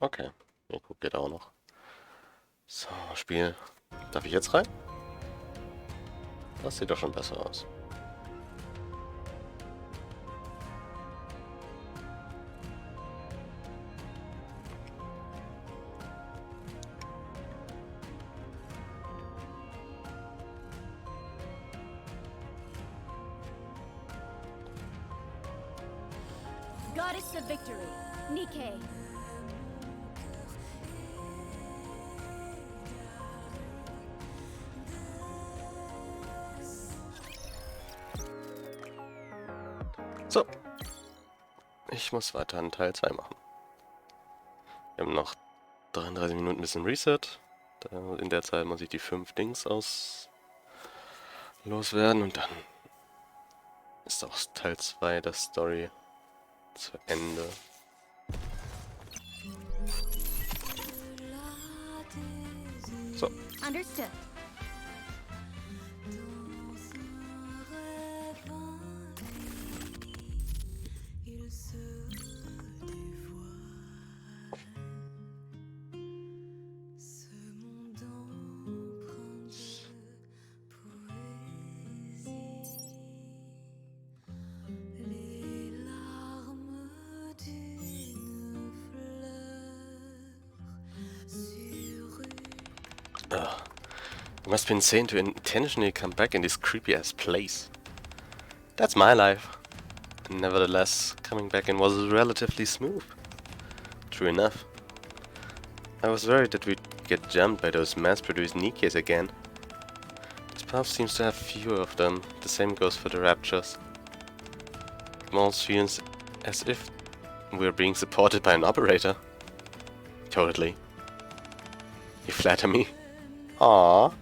Okay. Ja, guck, geht auch noch. So, Spiel. Darf ich jetzt rein? Das sieht doch schon besser aus. Goddess of Victory, Nikke. So. Ich muss weiter an Teil 2 machen. Wir haben noch 33 Minuten bis zum Reset. In der Zeit muss ich die 5 Dings loswerden und dann ist auch Teil 2 der Story zu Ende. So. Understood. You must be insane to intentionally come back in this creepy-ass place. That's my life. Nevertheless, coming back in was relatively smooth. True enough. I was worried that we'd get jumped by those mass-produced Nikkes again. This path seems to have fewer of them. The same goes for the raptures. It almost feels as if we're being supported by an operator. Totally. You flatter me. Aww.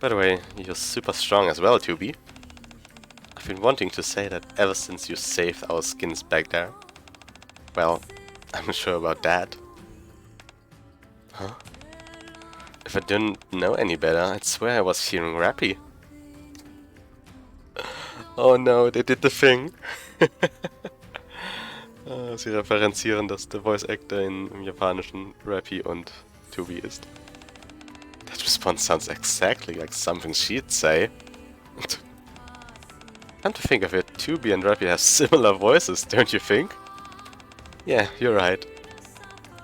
By the way, you're super strong as well, 2B. I've been wanting to say that ever since you saved our skins back there. Well, I'm not sure about that. Huh? If I didn't know any better, I'd swear I was hearing Rappy. Oh no, they did the thing. Sie referenzieren, dass der Voice Actor im Japanischen Rappy und 2B ist. That response sounds exactly like something she'd say. Come to think of it, 2B and Rappy have similar voices, don't you think? Yeah, you're right.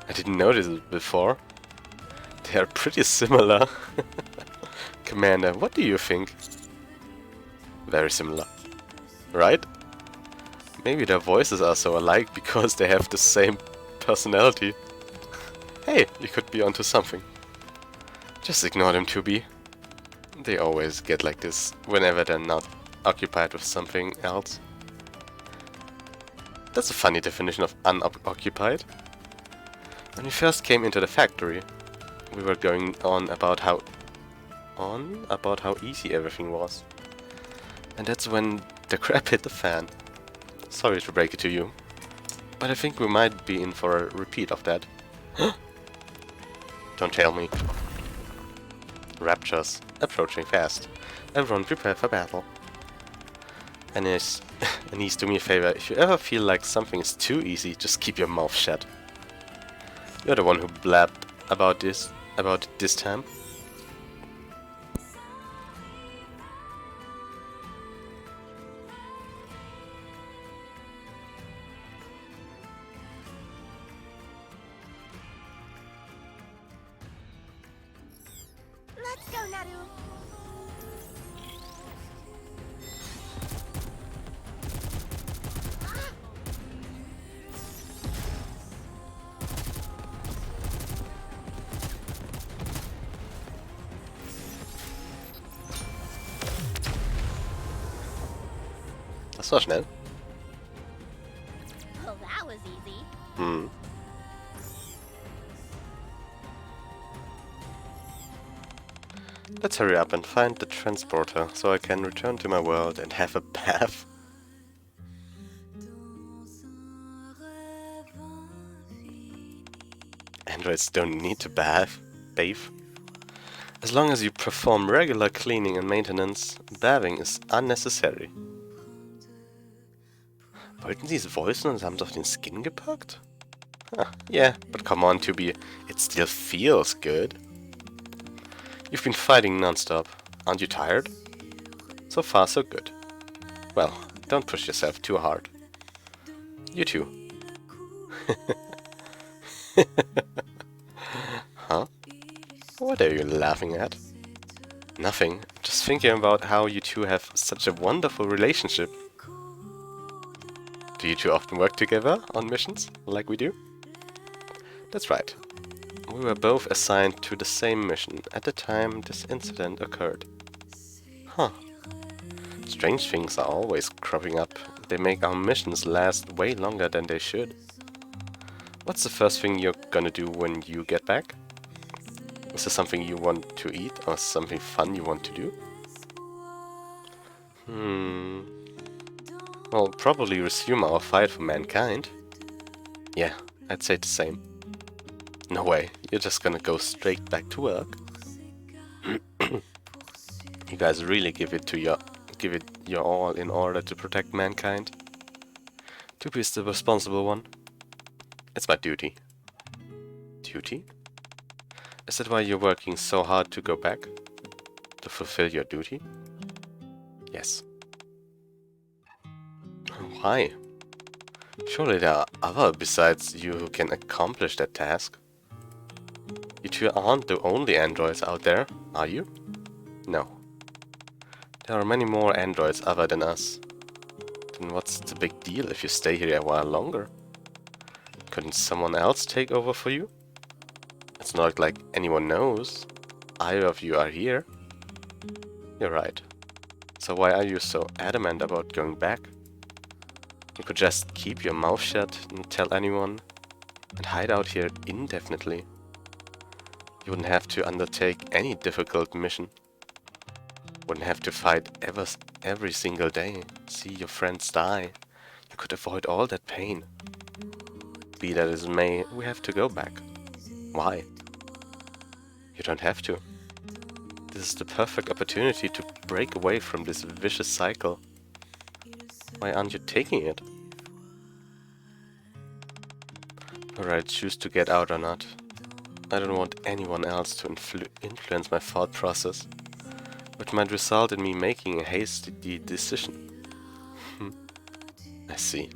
I didn't notice it before. They are pretty similar. Commander, what do you think? Very similar. Right? Maybe their voices are so alike because they have the same personality. Hey, you could be onto something. Just ignore them, 2B. They always get like this whenever they're not occupied with something else. That's a funny definition of unoccupied. When we first came into the factory, we were going on about how easy everything was. And that's when the crap hit the fan. Sorry to break it to you, but I think we might be in for a repeat of that. Don't tell me. Raptures approaching fast. Everyone prepare for battle. Anis, do me a favor. If you ever feel like something is too easy, just keep your mouth shut. You're the one who blabbed about it this time. Let's go, Naru. Das war schnell. Well, that was easy. Hm. Let's hurry up and find the transporter so I can return to my world and have a bath. Androids don't need to bathe. As long as you perform regular cleaning and maintenance, bathing is unnecessary. Wollten sie es voicen und haben es auf den Skin gepackt? Yeah, but come on, 2B. It still feels good. You've been fighting non-stop. Aren't you tired? So far, so good. Well, don't push yourself too hard. You too. Huh? What are you laughing at? Nothing. Just thinking about how you two have such a wonderful relationship. Do you two often work together on missions, like we do? That's right. We were both assigned to the same mission at the time this incident occurred. Huh. Strange things are always cropping up. They make our missions last way longer than they should. What's the first thing you're gonna do when you get back? Is there something you want to eat or something fun you want to do? Well, probably resume our fight for mankind. Yeah, I'd say the same. No way, you're just gonna go straight back to work? You guys really give it your all in order to protect mankind? Tupi is the responsible one. It's my duty. Duty? Is that why you're working so hard to go back? To fulfill your duty? Yes. Why? Surely there are other besides you who can accomplish that task. You two aren't the only androids out there, are you? No. There are many more androids other than us. Then what's the big deal if you stay here a while longer? Couldn't someone else take over for you? It's not like anyone knows. Either of you are here. You're right. So why are you so adamant about going back? You could just keep your mouth shut and tell anyone, and hide out here indefinitely. You wouldn't have to undertake any difficult mission. Wouldn't have to fight every single day, see your friends die. You could avoid all that pain. Be that as it may, we have to go back. Why? You don't have to. This is the perfect opportunity to break away from this vicious cycle. Why aren't you taking it? Whether I choose to get out or not, I don't want anyone else to influence my thought process, which might result in me making a hasty decision. I see.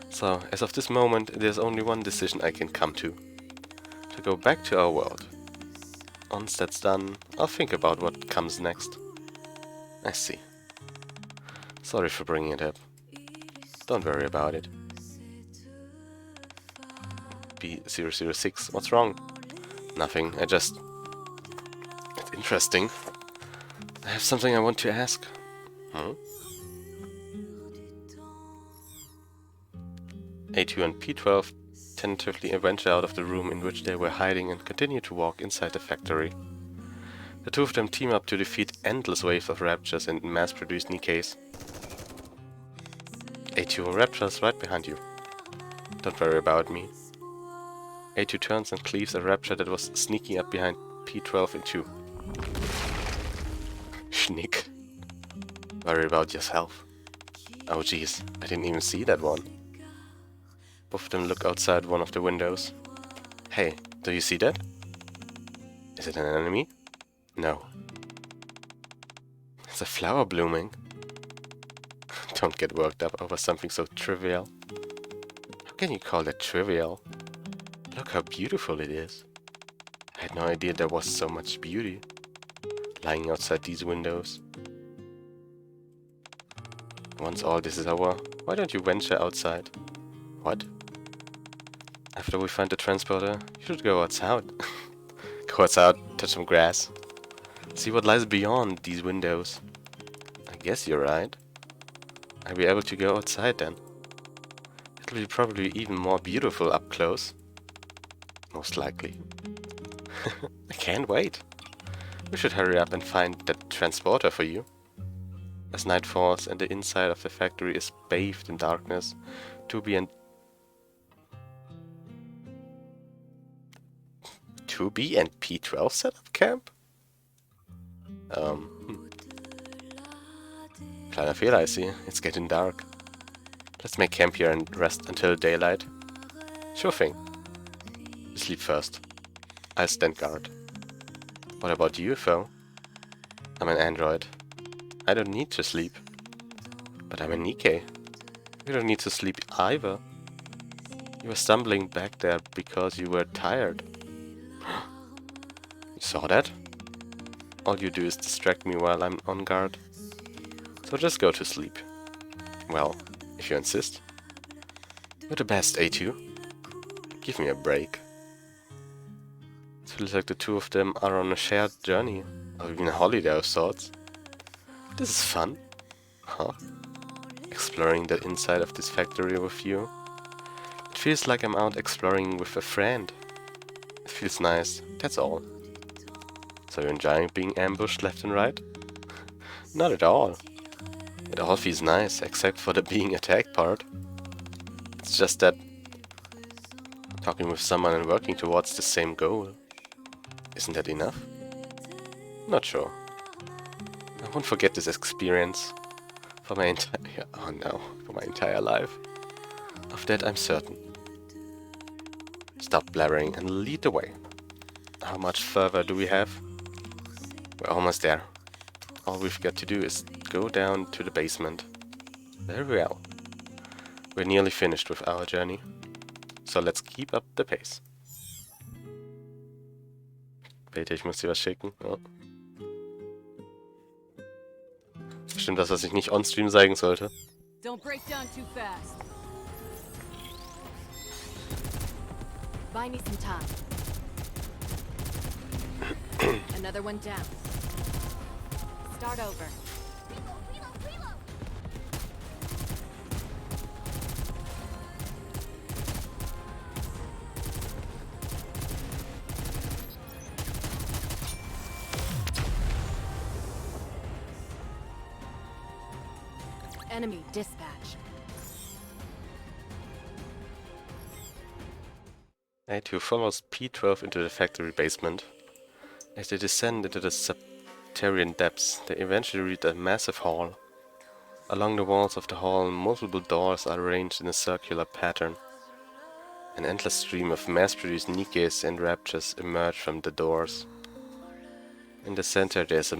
So, as of this moment, there's only one decision I can come to go back to our world. Once that's done, I'll think about what comes next. I see. Sorry for bringing it up. Don't worry about it. B006, what's wrong? Nothing, it's interesting. I have something I want to ask. A2 and P12 tentatively venture out of the room in which they were hiding and continue to walk inside the factory. The two of them team up to defeat endless waves of raptures and mass-produced Nikkes. A2 raptures right behind you. Don't worry about me. A2 turns and cleaves a rapture that was sneaking up behind P12 in two. Schnick. Worry about yourself. Oh jeez, I didn't even see that one. Both of them look outside one of the windows. Hey, do you see that? Is it an enemy? No. It's a flower blooming. Don't get worked up over something so trivial. How can you call that trivial? Look how beautiful it is. I had no idea there was so much beauty lying outside these windows. Once all this is over, why don't you venture outside? What? After we find the transporter, you should go outside. Go outside, touch some grass. See what lies beyond these windows. I guess you're right. I'll be able to go outside then. It'll be probably even more beautiful up close. Most likely. I can't wait. We should hurry up and find that transporter for you. As night falls and the inside of the factory is bathed in darkness, 2B and P12 set up camp? Kleiner Fehler, I see. It's getting dark. Let's make camp here and rest until daylight. Sure thing. You sleep first. I'll stand guard. What about you, though? I'm an android. I don't need to sleep. But I'm a Nikke. You don't need to sleep either. You were stumbling back there because you were tired. You saw that? All you do is distract me while I'm on guard. So just go to sleep. Well, if you insist. You're the best, A2. Give me a break. It feels like the two of them are on a shared journey, or even a holiday of sorts. This is fun. Huh? Exploring the inside of this factory with you. It feels like I'm out exploring with a friend. It feels nice, that's all. So you're enjoying being ambushed left and right? Not at all. It all feels nice, except for the being attacked part. It's just that talking with someone and working towards the same goal. Isn't that enough? Not sure. I won't forget this experience for my entire life. Of that I'm certain. Stop blabbering and lead the way. How much further do we have? We're almost there. All we've got to do is go down to the basement. Very well. We're nearly finished with our journey. So let's keep up the pace. Warte, ich muss dir was schicken. Oh. Bestimmt das, was ich nicht on-stream zeigen sollte. Don't break down too fast. Buy me some time. Another one down. Start over. Enemy dispatch. A2 follows P12 into the factory basement. As they descend into the subterranean depths, they eventually reach a massive hall. Along the walls of the hall, multiple doors are arranged in a circular pattern. An endless stream of mass-produced Nikkes and Raptures emerge from the doors. In the center there's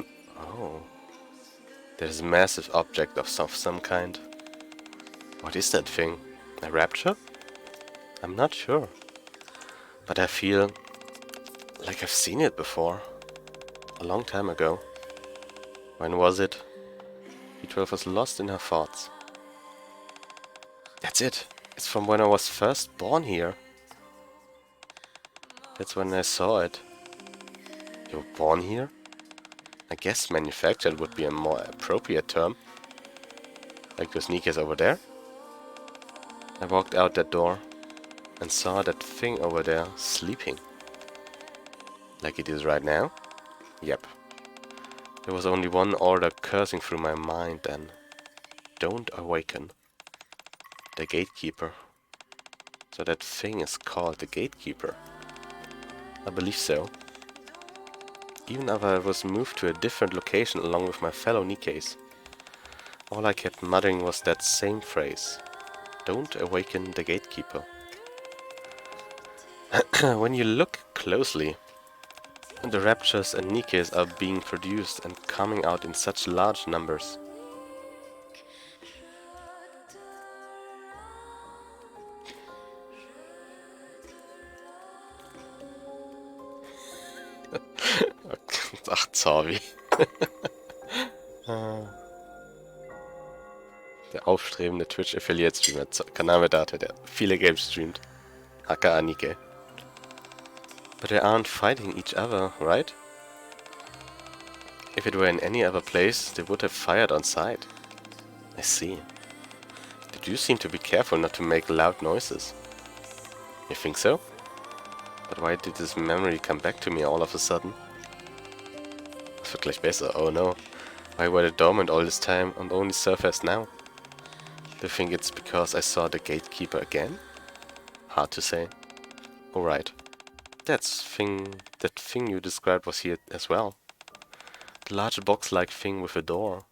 a massive object of some kind. What is that thing? A Rapture? I'm not sure. But I feel like I've seen it before. A long time ago. When was it? P12 was lost in her thoughts. That's it. It's from when I was first born here. That's when I saw it. You were born here? I guess manufactured would be a more appropriate term. Like those Nikkes over there. I walked out that door and saw that thing over there sleeping. Like it is right now? Yep. There was only one order cursing through my mind then. Don't awaken. The gatekeeper. So that thing is called the gatekeeper. I believe so. Even if I was moved to a different location along with my fellow Nikkes, all I kept muttering was that same phrase. Don't awaken the gatekeeper. When you look closely, the Raptures and Nikkes are being produced and coming out in such large numbers. Ach, sorry. Der aufstrebende Twitch-Affiliate-Streamer, Kaname-Data, der viele Games streamt. aka Nikke. But they aren't fighting each other, right? If it were in any other place, they would have fired on sight. I see. They do seem to be careful not to make loud noises. You think so? But why did this memory come back to me all of a sudden? Es wird gleich besser, oh no. Why were they dormant all this time and only surfaced now? Do you think it's because I saw the gatekeeper again? Hard to say. Alright. That thing you described was here as well. The large box-like thing with a door.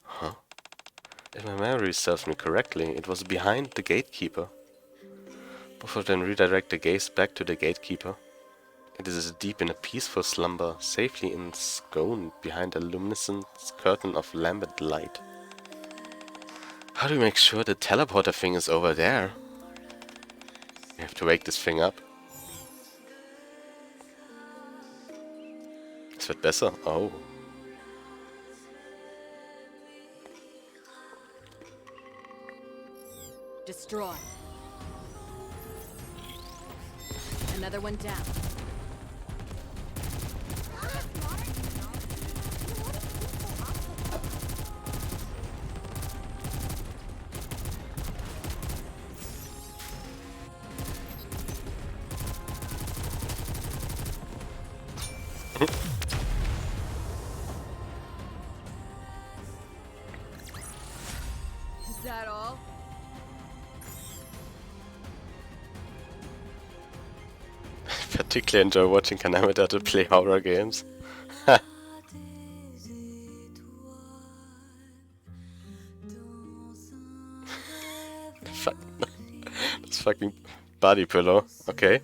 Huh? If my memory serves me correctly, it was behind the gatekeeper. Both of them redirect the gaze back to the gatekeeper. It is deep in a peaceful slumber, safely ensconced behind a luminescent curtain of lambent light. How do we make sure the teleporter thing is over there? We have to wake this thing up. Es wird besser. Oh. Destroy. Another one down. Is that all? Particularly enjoy watching Kanamita to play horror games. Fuck. This fucking body pillow. Okay.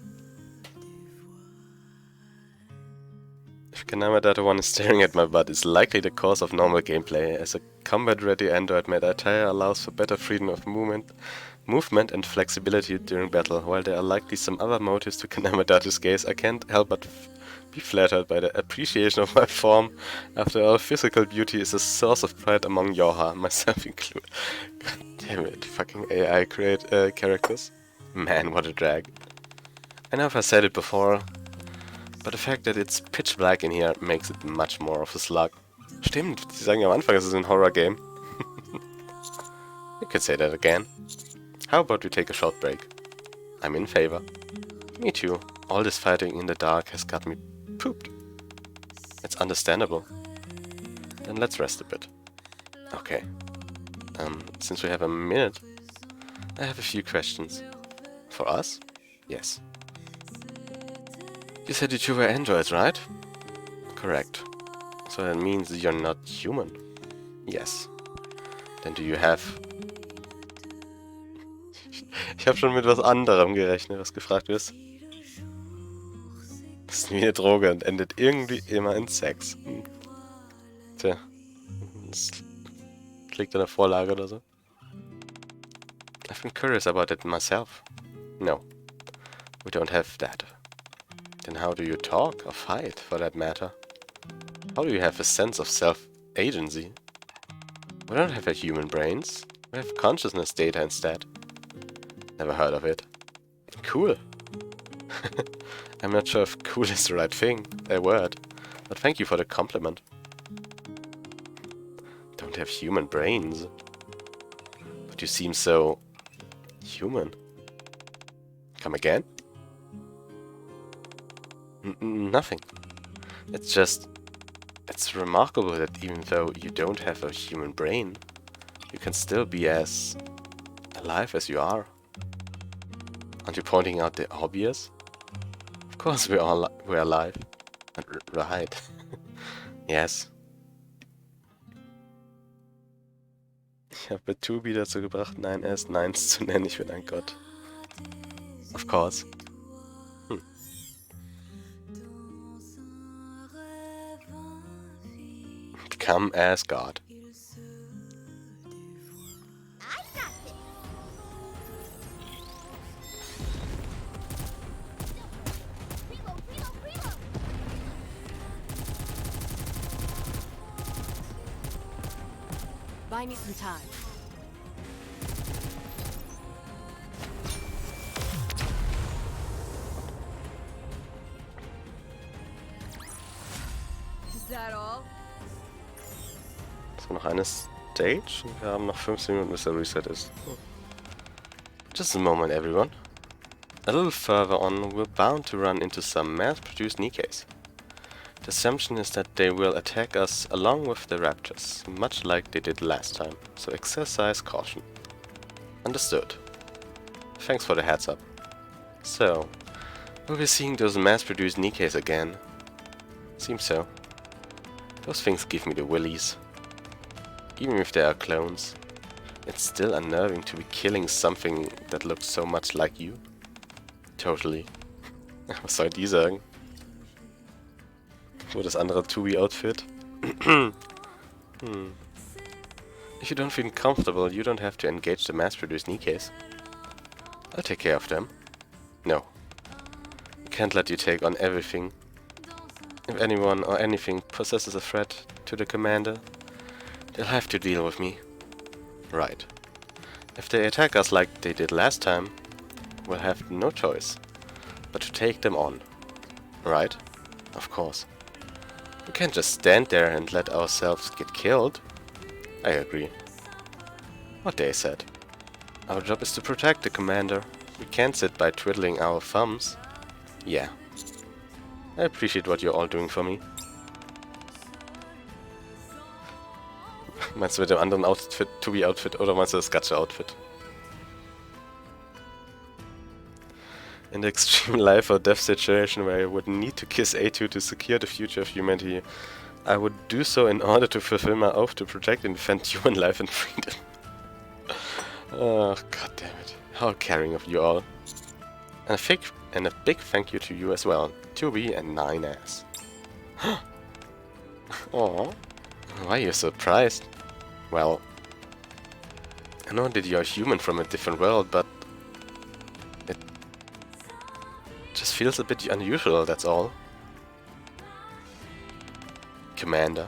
If Kanamita, the one staring at my butt, is likely the cause of normal gameplay. As a combat-ready android, my attire allows for better freedom of movement and flexibility during battle. While there are likely some other motives to Kanamita's gaze, I can't help but be flattered by the appreciation of my form. After all, physical beauty is a source of pride among Yoha, myself included. God damn it, fucking AI characters. Man, what a drag. I know if I said it before, but the fact that it's pitch black in here makes it much more of a slug. Stimmt, die sagen ja am Anfang, es ist ein Horror game. You could say that again. How about we take a short break? I'm in favor. Me too. All this fighting in the dark has got me pooped. It's understandable. Then let's rest a bit. Okay. Since we have a minute, I have a few questions. For us? Yes. You said you two were androids, right? Correct. So that means you're not human. Yes. Then do you have... Ich habe schon mit was anderem gerechnet, was gefragt ist. Das ist wie eine Droge und endet irgendwie immer in Sex. Tja. Das liegt an der Vorlage oder so. I've been curious about it myself. No. We don't have that. Then how do you talk or fight, for that matter? How do you have a sense of self-agency? We don't have a human brains. We have consciousness data instead. Never heard of it. Cool. I'm not sure if cool is the right word, but thank you for the compliment. Don't have human brains. But you seem so... human. Come again? Nothing. It's just... it's remarkable that even though you don't have a human brain, you can still be as alive as you are. Aren't you pointing out the obvious? Of course we're alive. Right. Yes. Ich habe Tubi dazu gebracht, Nein erst Neins zu nennen. Ich bin ein Gott. Of course. Come as God. Buy me some time. Is that all? So, noch eine Stage und wir haben noch 15 Minuten, bis der Reset ist. Just a moment, everyone. A little further on, we're bound to run into some mass-produced Nikkes. The assumption is that they will attack us along with the raptors, much like they did last time, so exercise caution. Understood. Thanks for the heads up. So, we'll be seeing those mass-produced Nikkes again. Seems so. Those things give me the willies. Even if they are clones, it's still unnerving to be killing something that looks so much like you. Totally. Was soll die sagen? Wo das andere 2B-Outfit? If you don't feel comfortable, you don't have to engage the mass-produced Nikkes. I'll take care of them. No. I can't let you take on everything. If anyone or anything possesses a threat to the commander, they'll have to deal with me. Right. If they attack us like they did last time, we'll have no choice but to take them on. Right? Of course. We can't just stand there and let ourselves get killed. I agree. What they said. Our job is to protect the commander. We can't sit by twiddling our thumbs. Yeah. I appreciate what you're all doing for me. Meinst du mit dem anderen Outfit, 2B-Outfit, oder meinst du das Gacha-Outfit? In the extreme life or death situation where I would need to kiss A2 to secure the future of humanity, I would do so in order to fulfill my oath to protect and defend human life and freedom. Oh, god damn it. How caring of you all. And a big thank you to you as well, 2B and 9S. Aww. Why are you surprised? Well, I know that you're human from a different world, but it just feels a bit unusual, that's all. Commander,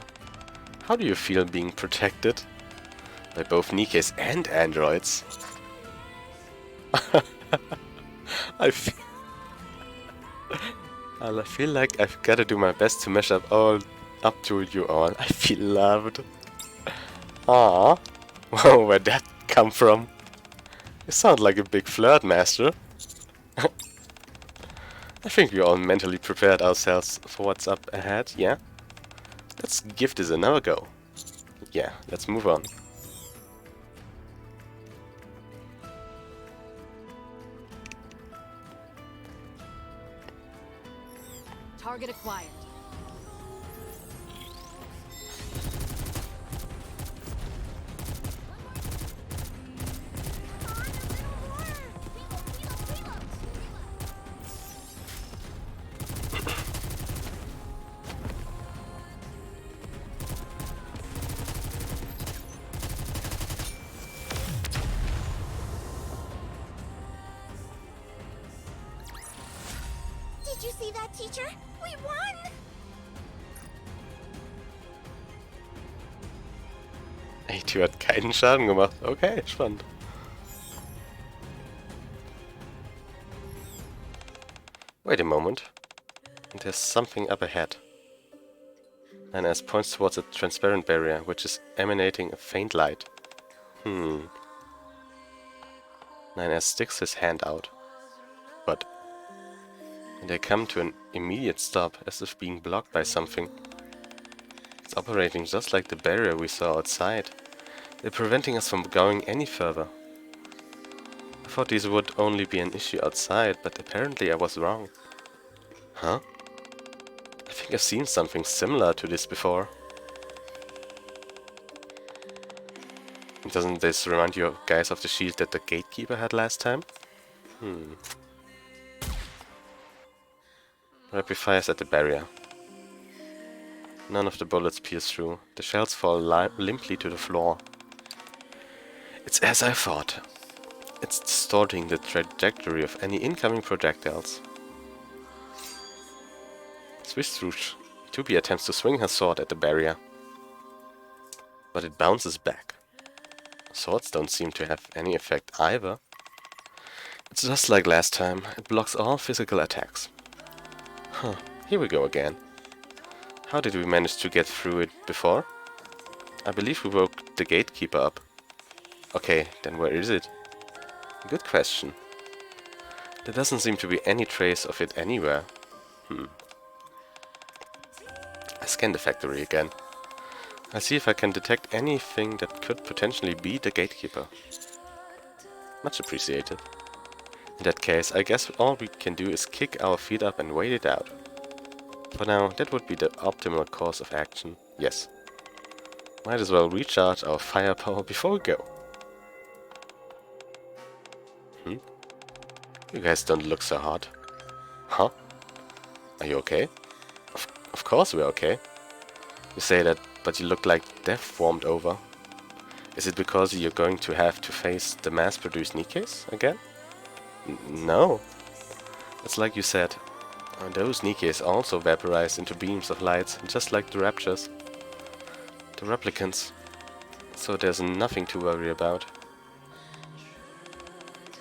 how do you feel being protected by both Nikkes and androids? I feel like I've got to do my best to measure up to you all. I feel loved. Ah, wow, where'd that come from? You sound like a big flirt, master. I think we all mentally prepared ourselves for what's up ahead, yeah? Let's give this another go. Yeah, let's move on. Target acquired. Did you see that, teacher? We won! A2 hat keinen Schaden gemacht. Okay, spannend. Wait a moment. There's something up ahead. 9S points towards a transparent barrier, which is emanating a faint light. 9S sticks his hand out. But they come to an immediate stop, as if being blocked by something. It's operating just like the barrier we saw outside. They're preventing us from going any further. I thought these would only be an issue outside, but apparently I was wrong. Huh? I think I've seen something similar to this before. Doesn't this remind you guys of the shield that the gatekeeper had last time? Rapid fires at the barrier. None of the bullets pierce through. The shells fall limply to the floor. It's as I thought. It's distorting the trajectory of any incoming projectiles. Swiss swoosh. 2B attempts to swing her sword at the barrier, but it bounces back. Swords don't seem to have any effect either. It's just like last time. It blocks all physical attacks. Huh, here we go again. How did we manage to get through it before? I believe we woke the gatekeeper up. Okay, then where is it? Good question. There doesn't seem to be any trace of it anywhere. I scan the factory again. I'll see if I can detect anything that could potentially be the gatekeeper. Much appreciated. In that case, I guess all we can do is kick our feet up and wait it out. For now, that would be the optimal course of action, yes. Might as well recharge our firepower before we go. You guys don't look so hot. Huh? Are you okay? Of course we're okay. You say that, but you look like death warmed over. Is it because you're going to have to face the mass-produced Nikkes again? No. It's like you said. Those Nikkes also vaporized into beams of light, just like the Raptures. The replicants. So there's nothing to worry about.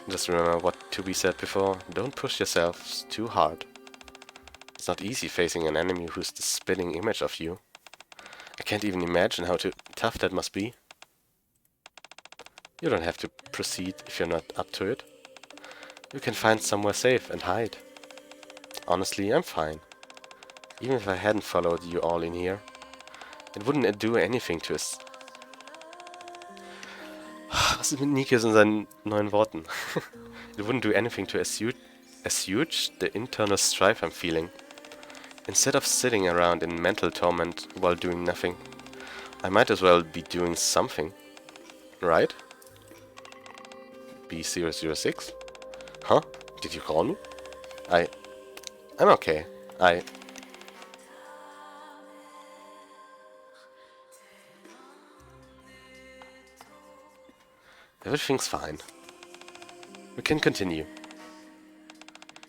Just remember what to be said before. Don't push yourselves too hard. It's not easy facing an enemy who's the spitting image of you. I can't even imagine how tough that must be. You don't have to proceed if you're not up to it. You can find somewhere safe and hide. Honestly, I'm fine. Even if I hadn't followed you all in here. It wouldn't do anything to us. Was ist mit Nikke und seinen neuen Worten? It wouldn't do anything to assuage the internal strife I'm feeling. Instead of sitting around in mental torment while doing nothing, I might as well be doing something. Right? B006? Huh? Did you call me? I'm okay. Everything's fine. We can continue.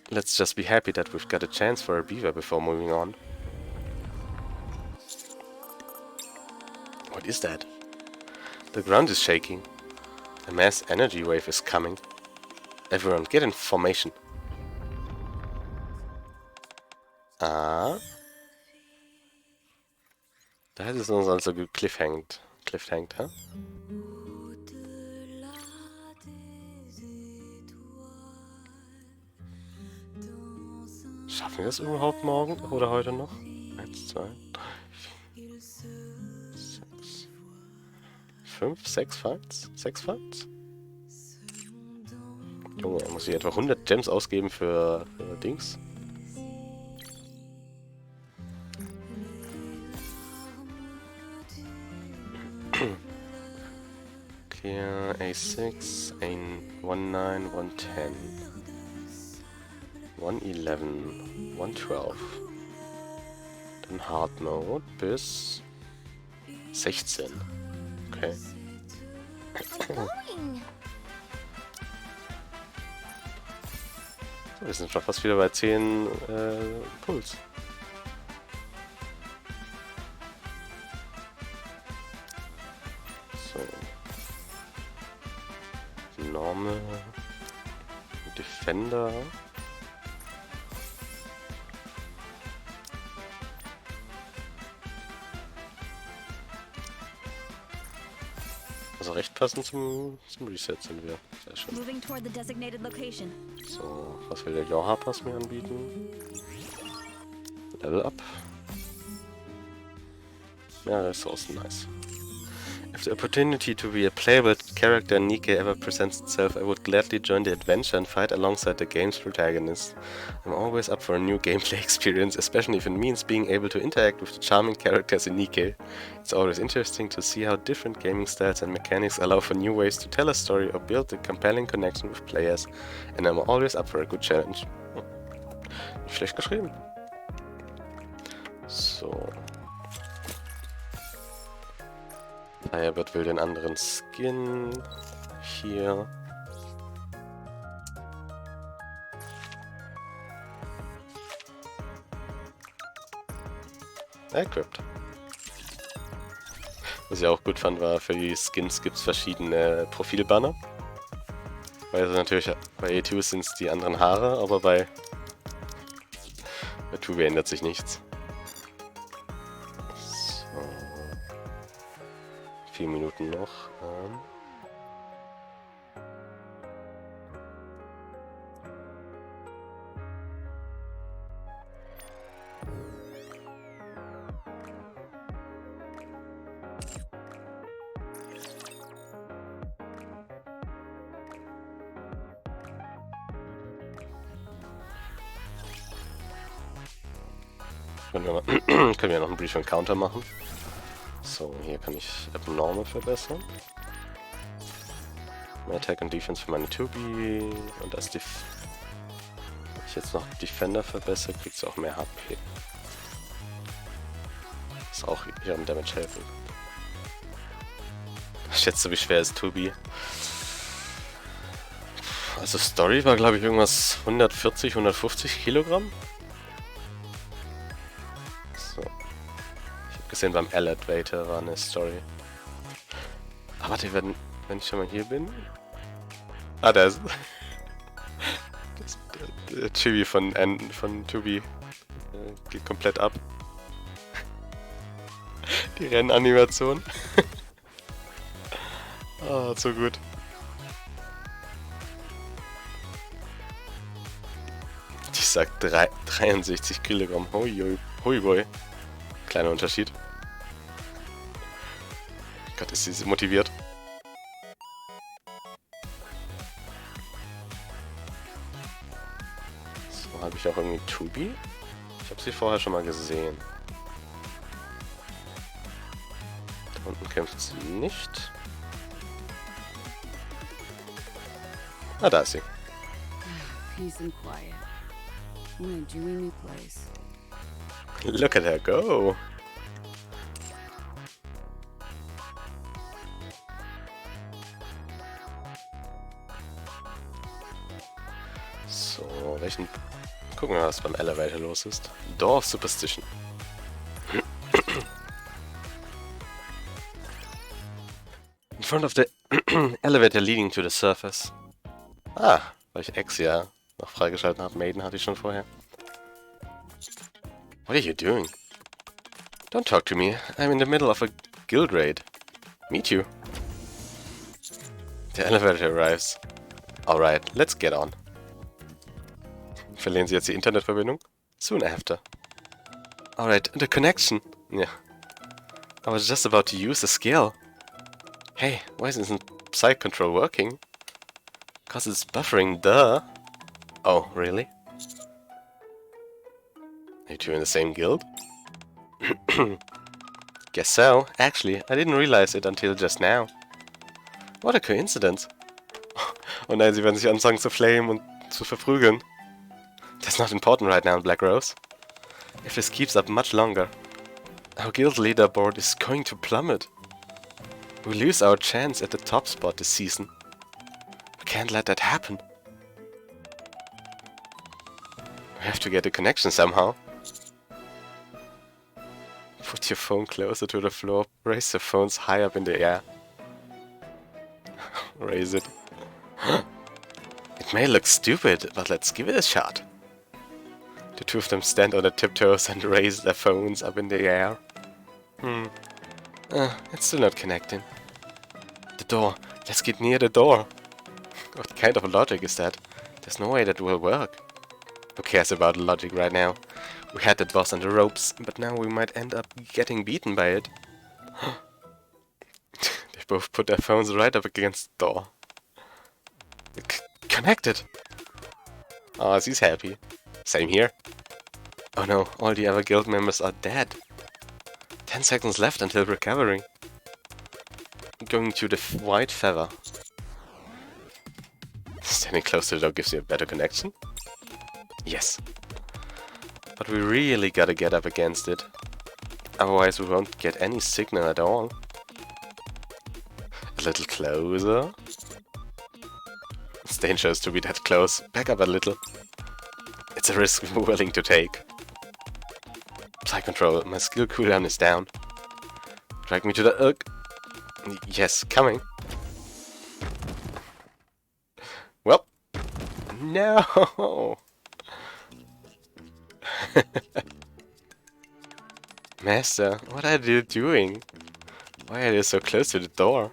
Let's just be happy that we've got a chance for a beaver before moving on. What is that? The ground is shaking. A mass energy wave is coming. Everyone, get in formation. Ah. Da hätte es uns also cliffhanged, hä? Schaffen wir das überhaupt morgen oder heute noch? 1, 2, 3, 4, 6, 5, 6 Fights? 6 Fights? Junge, muss ich etwa 100 Gems ausgeben für Dings? Clear A6, A19, 110, 111, 112. Dann Hard Mode bis 16. Okay. I'm going. So, wir sind schon fast wieder bei 10 Puls. So. Normal. Defender. Also recht passend zum Reset sind wir. Sehr schön. Moving toward the designated location. So, was will der Joha-Pass mir anbieten? Level up. Ja, Ressourcen, nice. If the opportunity to be a playable character in Nikke ever presents itself, I would gladly join the adventure and fight alongside the game's protagonist. I'm always up for a new gameplay experience, especially if it means being able to interact with the charming characters in Nikke. It's always interesting to see how different gaming styles and mechanics allow for new ways to tell a story or build a compelling connection with players, and I'm always up for a good challenge. Nicht schlecht geschrieben. So. Firebird will den anderen Skin. Hier. Equipped. Was ich auch gut fand, war, für die Skins gibt es verschiedene Profilbanner. Weil also natürlich bei A2 sind es die anderen Haare, aber bei 2 ändert sich nichts. 4 Minuten noch. Können wir noch einen Brief Encounter machen. So, hier kann ich Abnormal verbessern. Mehr Attack und Defense für meine 2B und das jetzt noch Defender verbessere, kriegt sie auch mehr HP. Ist auch ihrem Damage helfen. Ich schätze, wie schwer ist Tobi. Also Story war, glaube ich, irgendwas 140, 150 Kilogramm. So. Ich habe gesehen, beim Elevator war eine Story. Ah, warte, wenn ich schon mal hier bin. Ah, da ist... der Chibi von Tobi geht komplett ab. Die Rennanimation. Ah, so gut. Ich sag 63 Kilogramm. Hui boy. Kleiner Unterschied. Gott, ist sie motiviert. So, habe ich auch irgendwie Tobi? Ich habe sie vorher schon mal gesehen. Da unten kämpft sie nicht. Ah, da ist sie. Peace and quiet. What a dreamy place. Look at her go. So, welchen... Gucken wir mal, was beim Elevator los ist. Door of Superstition. In front of the elevator leading to the surface. Ah, weil ich X ja noch freigeschalten habe. Maiden hatte ich schon vorher. What are you doing? Don't talk to me. I'm in the middle of a guild raid. Me too. The elevator arrives. Alright, let's get on. Verlieren Sie jetzt die Internetverbindung? Soon after. Alright, the connection. Yeah. I was just about to use the skill. Hey, why isn't Psych Control working? Cause it's buffering, duh. Oh, really? Are you two in the same guild? Guess so. Actually, I didn't realize it until just now. What a coincidence. Oh nein, sie werden sich anfangen zu flamen und zu verprügeln. That's not important right now, Black Rose. If this keeps up much longer, our guild leaderboard is going to plummet. We lose our chance at the top spot this season. We can't let that happen. We have to get a connection somehow. Put your phone closer to the floor. Raise the phones high up in the air. Raise it. It may look stupid, but let's give it a shot. The two of them stand on their tiptoes and raise their phones up in the air. It's still not connecting. The door. Let's get near the door. What kind of logic is that? There's no way that will work. Who cares about logic right now? We had that boss on the ropes, but now we might end up getting beaten by it. They both put their phones right up against the door. Connected! Oh, she's happy. Same here. Oh no, all the other guild members are dead. 10 seconds left until recovering. Going to the white feather. Standing close to the door gives you a better connection? Yes. But we really gotta get up against it. Otherwise we won't get any signal at all. A little closer. It's dangerous to be that close. Back up a little. It's a risk we're willing to take. Psych Control, my skill cooldown is down. Drag me to the... yes, coming. Well. No! Master, what are you doing? Why are you so close to the door?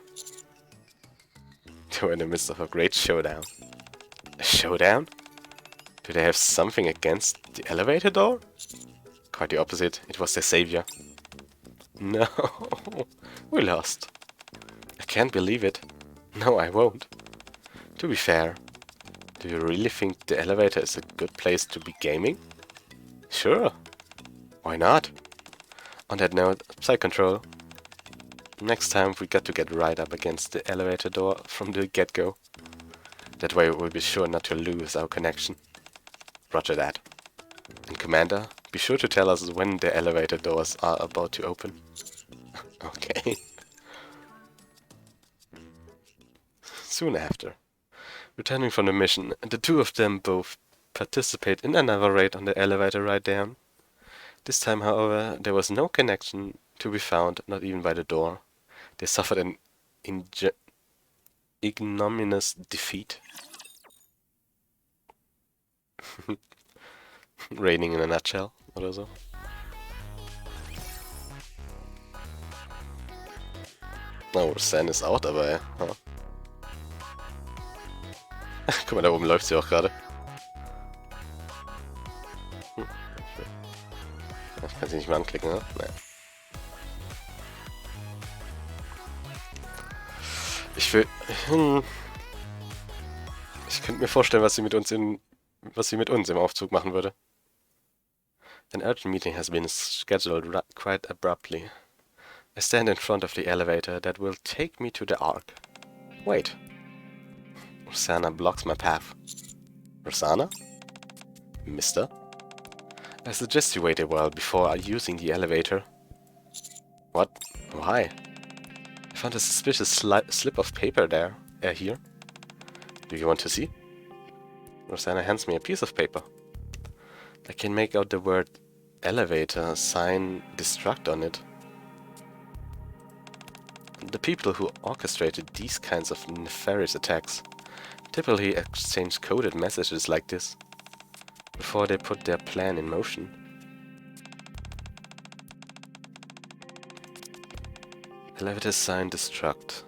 We're in the midst of a great showdown. A showdown? Do they have something against the elevator door? Quite the opposite, it was their savior. No, we lost. I can't believe it. No, I won't. To be fair, do you really think the elevator is a good place to be gaming? Sure. Why not? On that note, Psych Control. Next time we got to get right up against the elevator door from the get-go. That way we'll be sure not to lose our connection. Roger that. And Commander, be sure to tell us when the elevator doors are about to open. Okay. Soon after, returning from the mission, the two of them both participate in another raid on the elevator ride down. This time, however, there was no connection to be found, not even by the door. They suffered an ignominious defeat. Raining in a nutshell, oder so. Oh, San ist auch dabei. Huh? Guck mal, da oben läuft sie auch gerade. Ich kann sie nicht mehr anklicken, ne? Naja. Ich will... Ich könnte mir vorstellen, was sie mit uns im Aufzug machen würde. An urgent meeting has been scheduled quite abruptly. I stand in front of the elevator that will take me to the Ark. Wait. Rosanna blocks my path. Rosanna? Mister? I suggest you wait a while before using the elevator. What? Why? I found a suspicious slip of paper here. Do you want to see? Rosanna hands me a piece of paper. I can make out the word elevator sign destruct on it. The people who orchestrated these kinds of nefarious attacks typically exchange coded messages like this before they put their plan in motion. Elevator sign destruct.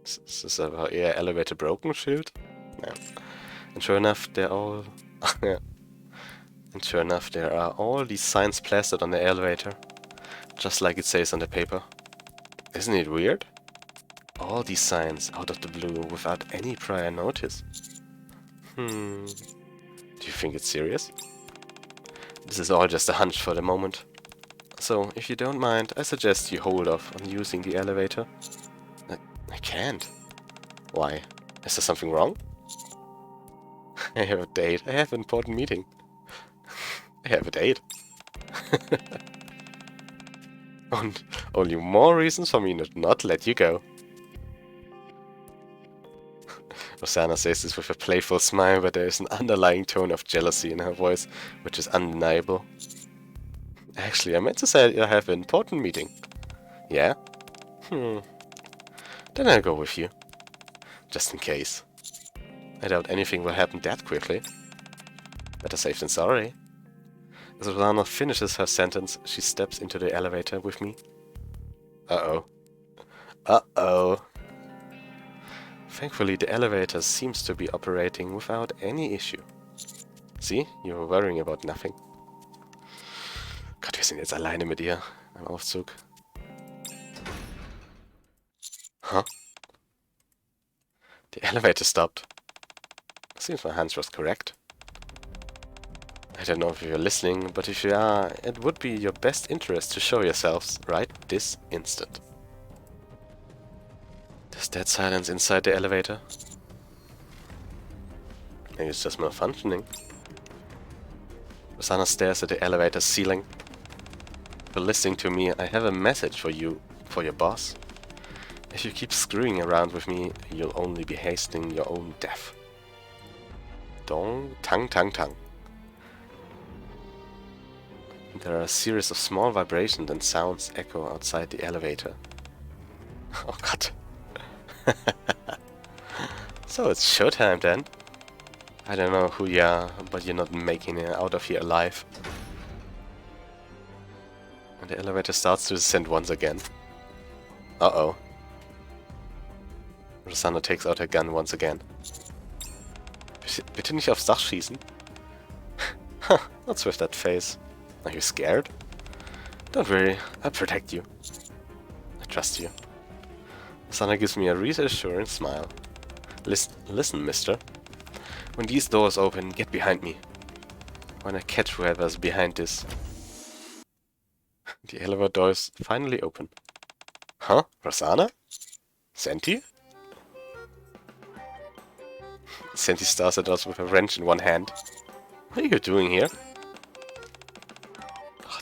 Is this a elevator broken Schild? Yeah. And sure enough, they're all... yeah. And sure enough, there are all these signs plastered on the elevator, just like it says on the paper. Isn't it weird? All these signs out of the blue without any prior notice. Do you think it's serious? This is all just a hunch for the moment. So, if you don't mind, I suggest you hold off on using the elevator. I can't. Why? Is there something wrong? I have a date. I have an important meeting. I have a date. And only more reasons for me to not let you go. Rosanna says this with a playful smile, but there is an underlying tone of jealousy in her voice, which is undeniable. Actually, I meant to say I have an important meeting. Yeah? Then I'll go with you. Just in case. I doubt anything will happen that quickly. Better safe than sorry. As Rosanna finishes her sentence, she steps into the elevator with me. Uh-oh. Uh-oh. Thankfully, the elevator seems to be operating without any issue. See? You were worrying about nothing. Gott, wir sind jetzt alleine mit ihr im Aufzug. Huh? The elevator stopped. Seems my hunch was correct. I don't know if you're listening, but if you are, it would be your best interest to show yourselves right this instant. There's dead silence inside the elevator. Maybe it's just malfunctioning. Rosanna stares at the elevator ceiling. If you're listening to me, I have a message for you, for your boss. If you keep screwing around with me, you'll only be hastening your own death. Dong, tang, tang, tang. There are a series of small vibrations and sounds echo outside the elevator. Oh god. So it's showtime then. I don't know who you are, but you're not making it out of here alive. And the elevator starts to descend once again. Uh-oh. Rosanna takes out her gun once again. Bitte nicht aufs Dach schießen. Huh, what's with that face? Are you scared? Don't worry, I'll protect you. I trust you. Rosanna gives me a reassuring smile. Listen, mister. When these doors open, get behind me. When I catch whoever's behind this. The elevator doors finally open. Huh? Rosanna? Senti? Senti stares at us with a wrench in one hand. What are you doing here? Ach,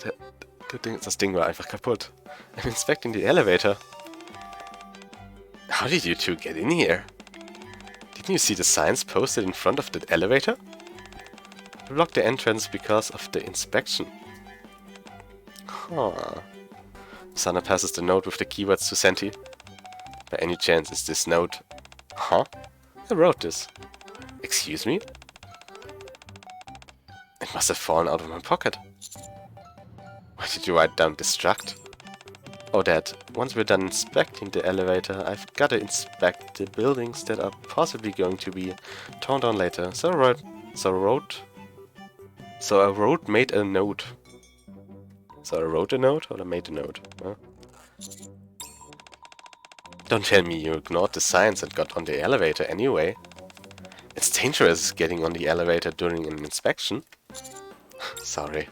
das Ding war einfach kaputt. I'm inspecting the elevator. How did you two get in here? Didn't you see the signs posted in front of the elevator? We blocked the entrance because of the inspection. Huh. Sana passes the note with the keywords to Senti. By any chance, is this note... Huh? I wrote this. Excuse me? It must have fallen out of my pocket. Why did you write down destruct? Oh, Dad, once we're done inspecting the elevator, I've gotta inspect the buildings that are possibly going to be torn down later. So I made a note. So I wrote a note or I made a note? Huh? Don't tell me you ignored the signs and got on the elevator anyway. It's dangerous getting on the elevator during an inspection. Sorry.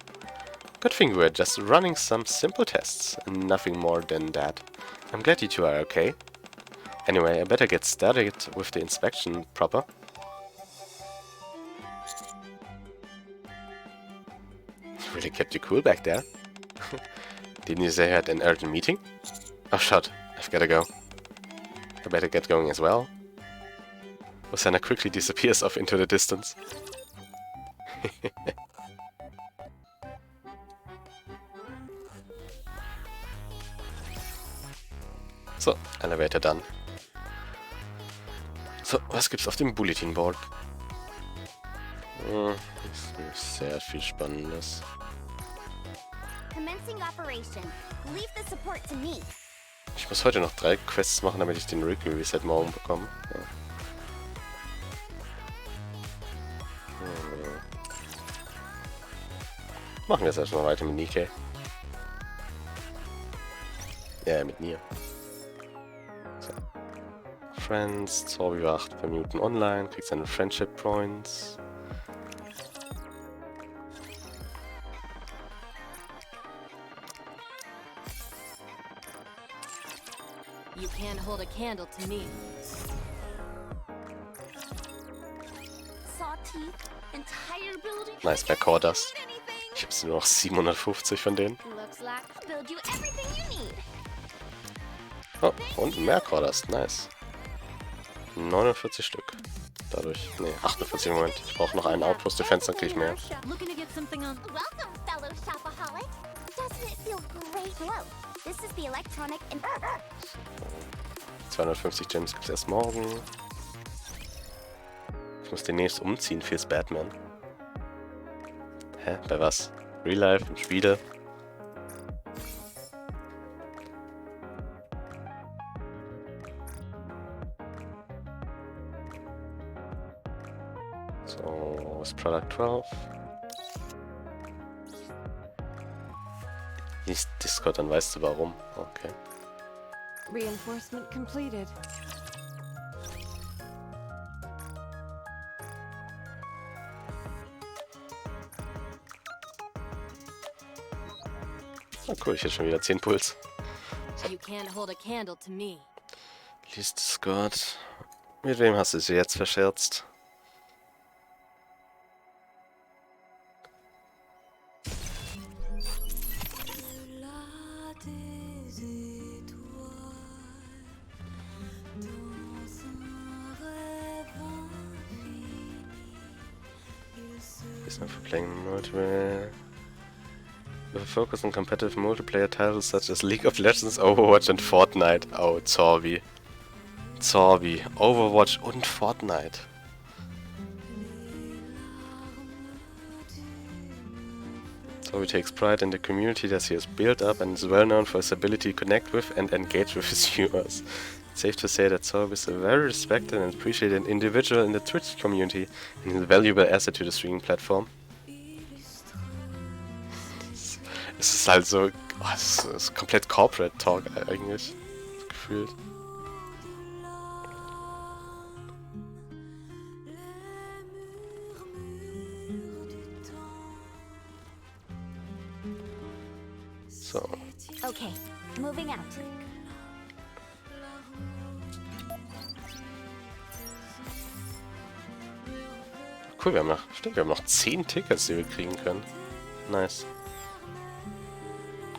Good thing we were just running some simple tests, and nothing more than that. I'm glad you two are okay. Anyway, I better get started with the inspection proper. Really kept you cool back there. Didn't you say you had an urgent meeting? Oh shit, I've gotta go. I better get going as well. Rosanna quickly disappears off into the distance. So, Elevator done. So, was gibt's auf dem Bulletin Board? Ist nicht sehr viel Spannendes. Commencing operation. Leave the support to me. Ich muss heute noch 3 Quests machen, damit ich den Weekly Reset morgen bekomme. Ja. Machen wir jetzt erstmal weiter mit Nikke. Ja, mit NieR. So. Friends, Zorbi war 8 Minuten online, kriegt seine Friendship Points. You can't hold a candle to me. Saw teeth. Entire building. Nice, mehr Core Dust. Ich habe nur noch 750 von denen. Looks like build you everything you need. Oh, und mehr Core Dust, nice. 49 Stück. Dadurch, ne, 48 im Moment. Ich brauche noch einen Outpost Defense, dann kriege ich mehr. Looking to get something on. Welcome, fellow shopaholic. Doesn't it feel great? Hello. This is the electronic and 250 Gems gibt es erst morgen. Ich muss demnächst umziehen fürs Batman. Hä? Bei was? Real Life? Im Spiele? So, was ist Product 12? Nicht Discord, dann weißt du warum. Okay. Reinforcement completed. Oh cool, ich hätte schon wieder 10 Puls. You can't hold a candle to me. Lies Discord. Mit wem hast du sie jetzt verscherzt? For playing multiplayer. With a focus on competitive multiplayer titles such as League of Legends, Overwatch and Fortnite. Oh, Zorbi. Zorbi. Overwatch und Fortnite. Zorbi takes pride in the community that he has built up and is well known for his ability to connect with and engage with his viewers. It's safe to say that Zorbi is a very respected and appreciated individual in the Twitch community and a valuable asset to the streaming platform. Es ist halt so, oh, es ist komplett Corporate Talk eigentlich, gefühlt. So. okay. Moving out. Cool, stimmt, wir haben noch 10 Tickets, die wir kriegen können. Nice.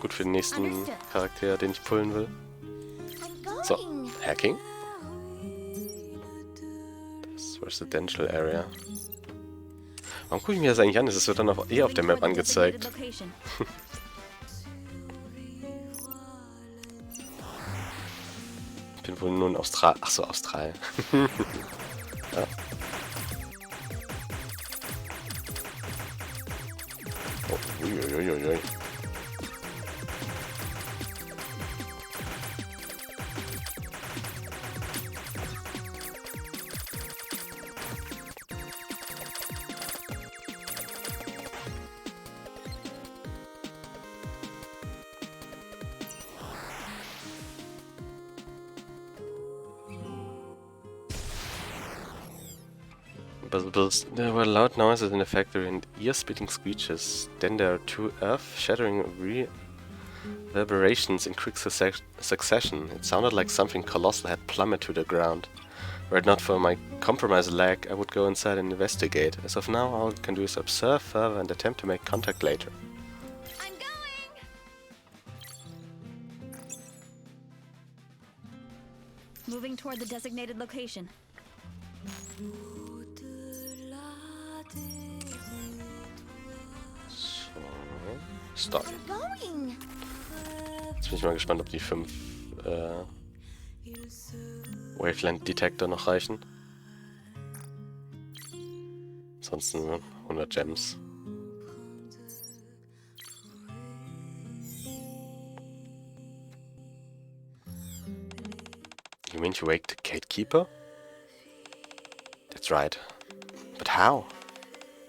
Gut für den nächsten Charakter, den ich pullen will. So, Hacking. Das Residential Area. Warum gucke ich mir das eigentlich an? Es wird dann auch auf der Map angezeigt. Ich bin wohl nur in Australien. Achso, Australien. Ja. Oh, uiuiuiui. There were loud noises in the factory and ear-splitting screeches. Then there were 2 earth-shattering reverberations in quick succession. It sounded like something colossal had plummeted to the ground. Were it not for my compromised leg, I would go inside and investigate. As of now, all I can do is observe further and attempt to make contact later. I'm going! Moving toward the designated location. So, Start. I'm going! Jetzt bin ich mal gespannt, ob die 5 Wavelength Detector noch reichen. Ansonsten 100 Gems. You mean to wake the gatekeeper? That's right. But how?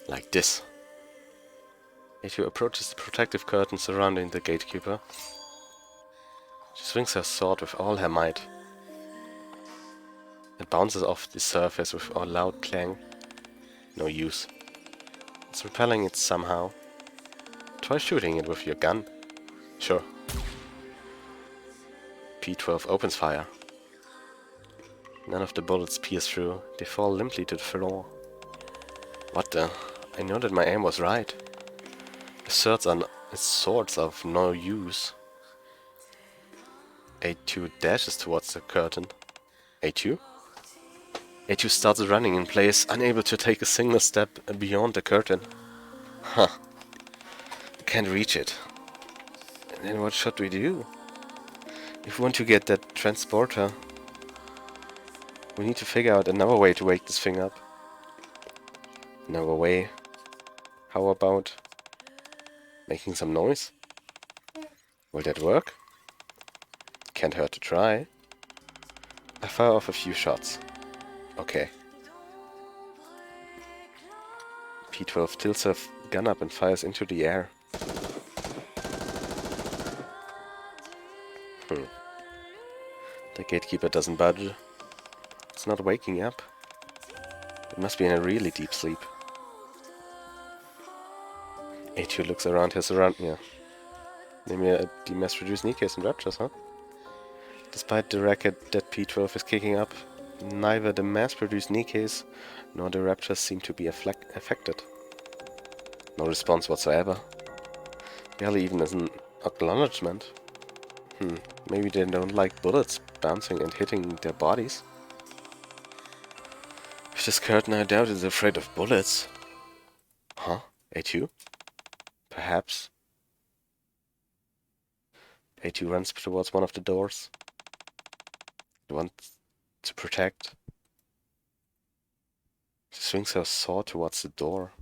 Like this. If you approaches the protective curtain surrounding the gatekeeper, she swings her sword with all her might. It bounces off the surface with a loud clang. No use. It's repelling it somehow. Try shooting it with your gun. Sure. P12 opens fire. None of the bullets pierce through. They fall limply to the floor. What the? I know that my aim was right. The swords are of no use. A2 dashes towards the curtain. A2? A2 starts running in place, unable to take a single step beyond the curtain. Huh. Can't reach it. And then what should we do? If we want to get that transporter, we need to figure out another way to wake this thing up. Another way. How about making some noise? Will that work? Can't hurt to try. I fire off a few shots. Okay. P12 tilts her gun up and fires into the air. The gatekeeper doesn't budge. It's not waking up. It must be in a really deep sleep. A2 looks around her surroundings. Nehmen wir die mass-produced Nikkes and Raptures, huh? Despite the racket that P12 is kicking up, neither the mass-produced Nikkes nor the Raptors seem to be affected. No response whatsoever. Barely even as an acknowledgement. Maybe they don't like bullets bouncing and hitting their bodies. With this curtain, I doubt it's afraid of bullets. Huh? A2? Perhaps. A2 runs towards one of the doors. It wants to protect. She swings her sword towards the door.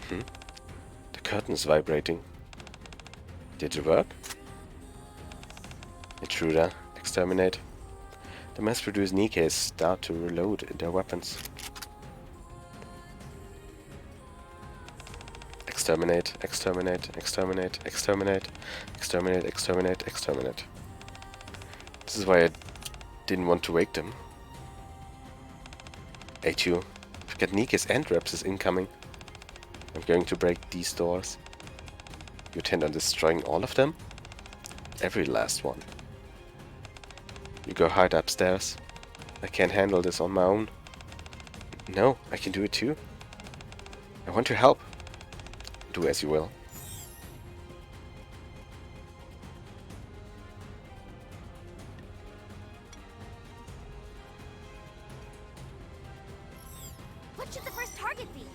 The curtain is vibrating. Did it work? Intruder, exterminate. The mass-produced Nikkes start to reload their weapons. Exterminate, exterminate, exterminate, exterminate, exterminate, exterminate, exterminate. This is why I didn't want to wake them. A2, I've got Nikkes and Raptors incoming. I'm going to break these doors. You intend on destroying all of them? Every last one. You go hide upstairs. I can't handle this on my own. No, I can do it too. I want to help. Do as you will. What should the first target be?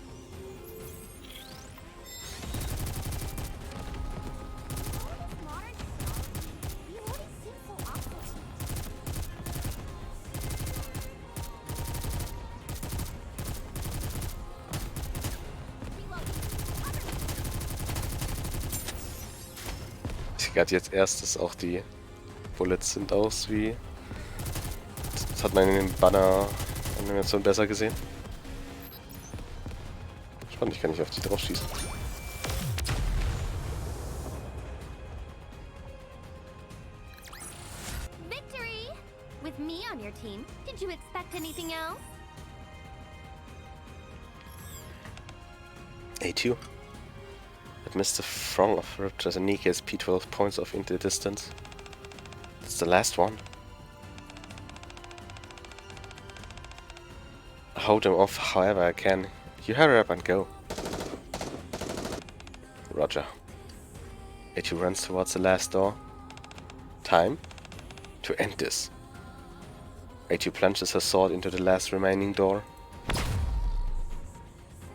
All this modern technology, you always seem so obsolete. Ich sehe gerade jetzt erst, dass auch die Bullets sind aus wie... Das hat man in den Banner-Animationen besser gesehen. Spannend, ich kann nicht auf die drauf schießen. Victory! With me on your team, did you expect anything else? A2. It missed the throng of Raptors and Nikke as P12 points off into the distance. That's the last one. I'll hold him off however I can. You hurry up and go. Roger. A2 runs towards the last door. Time to end this. A2 plunges her sword into the last remaining door.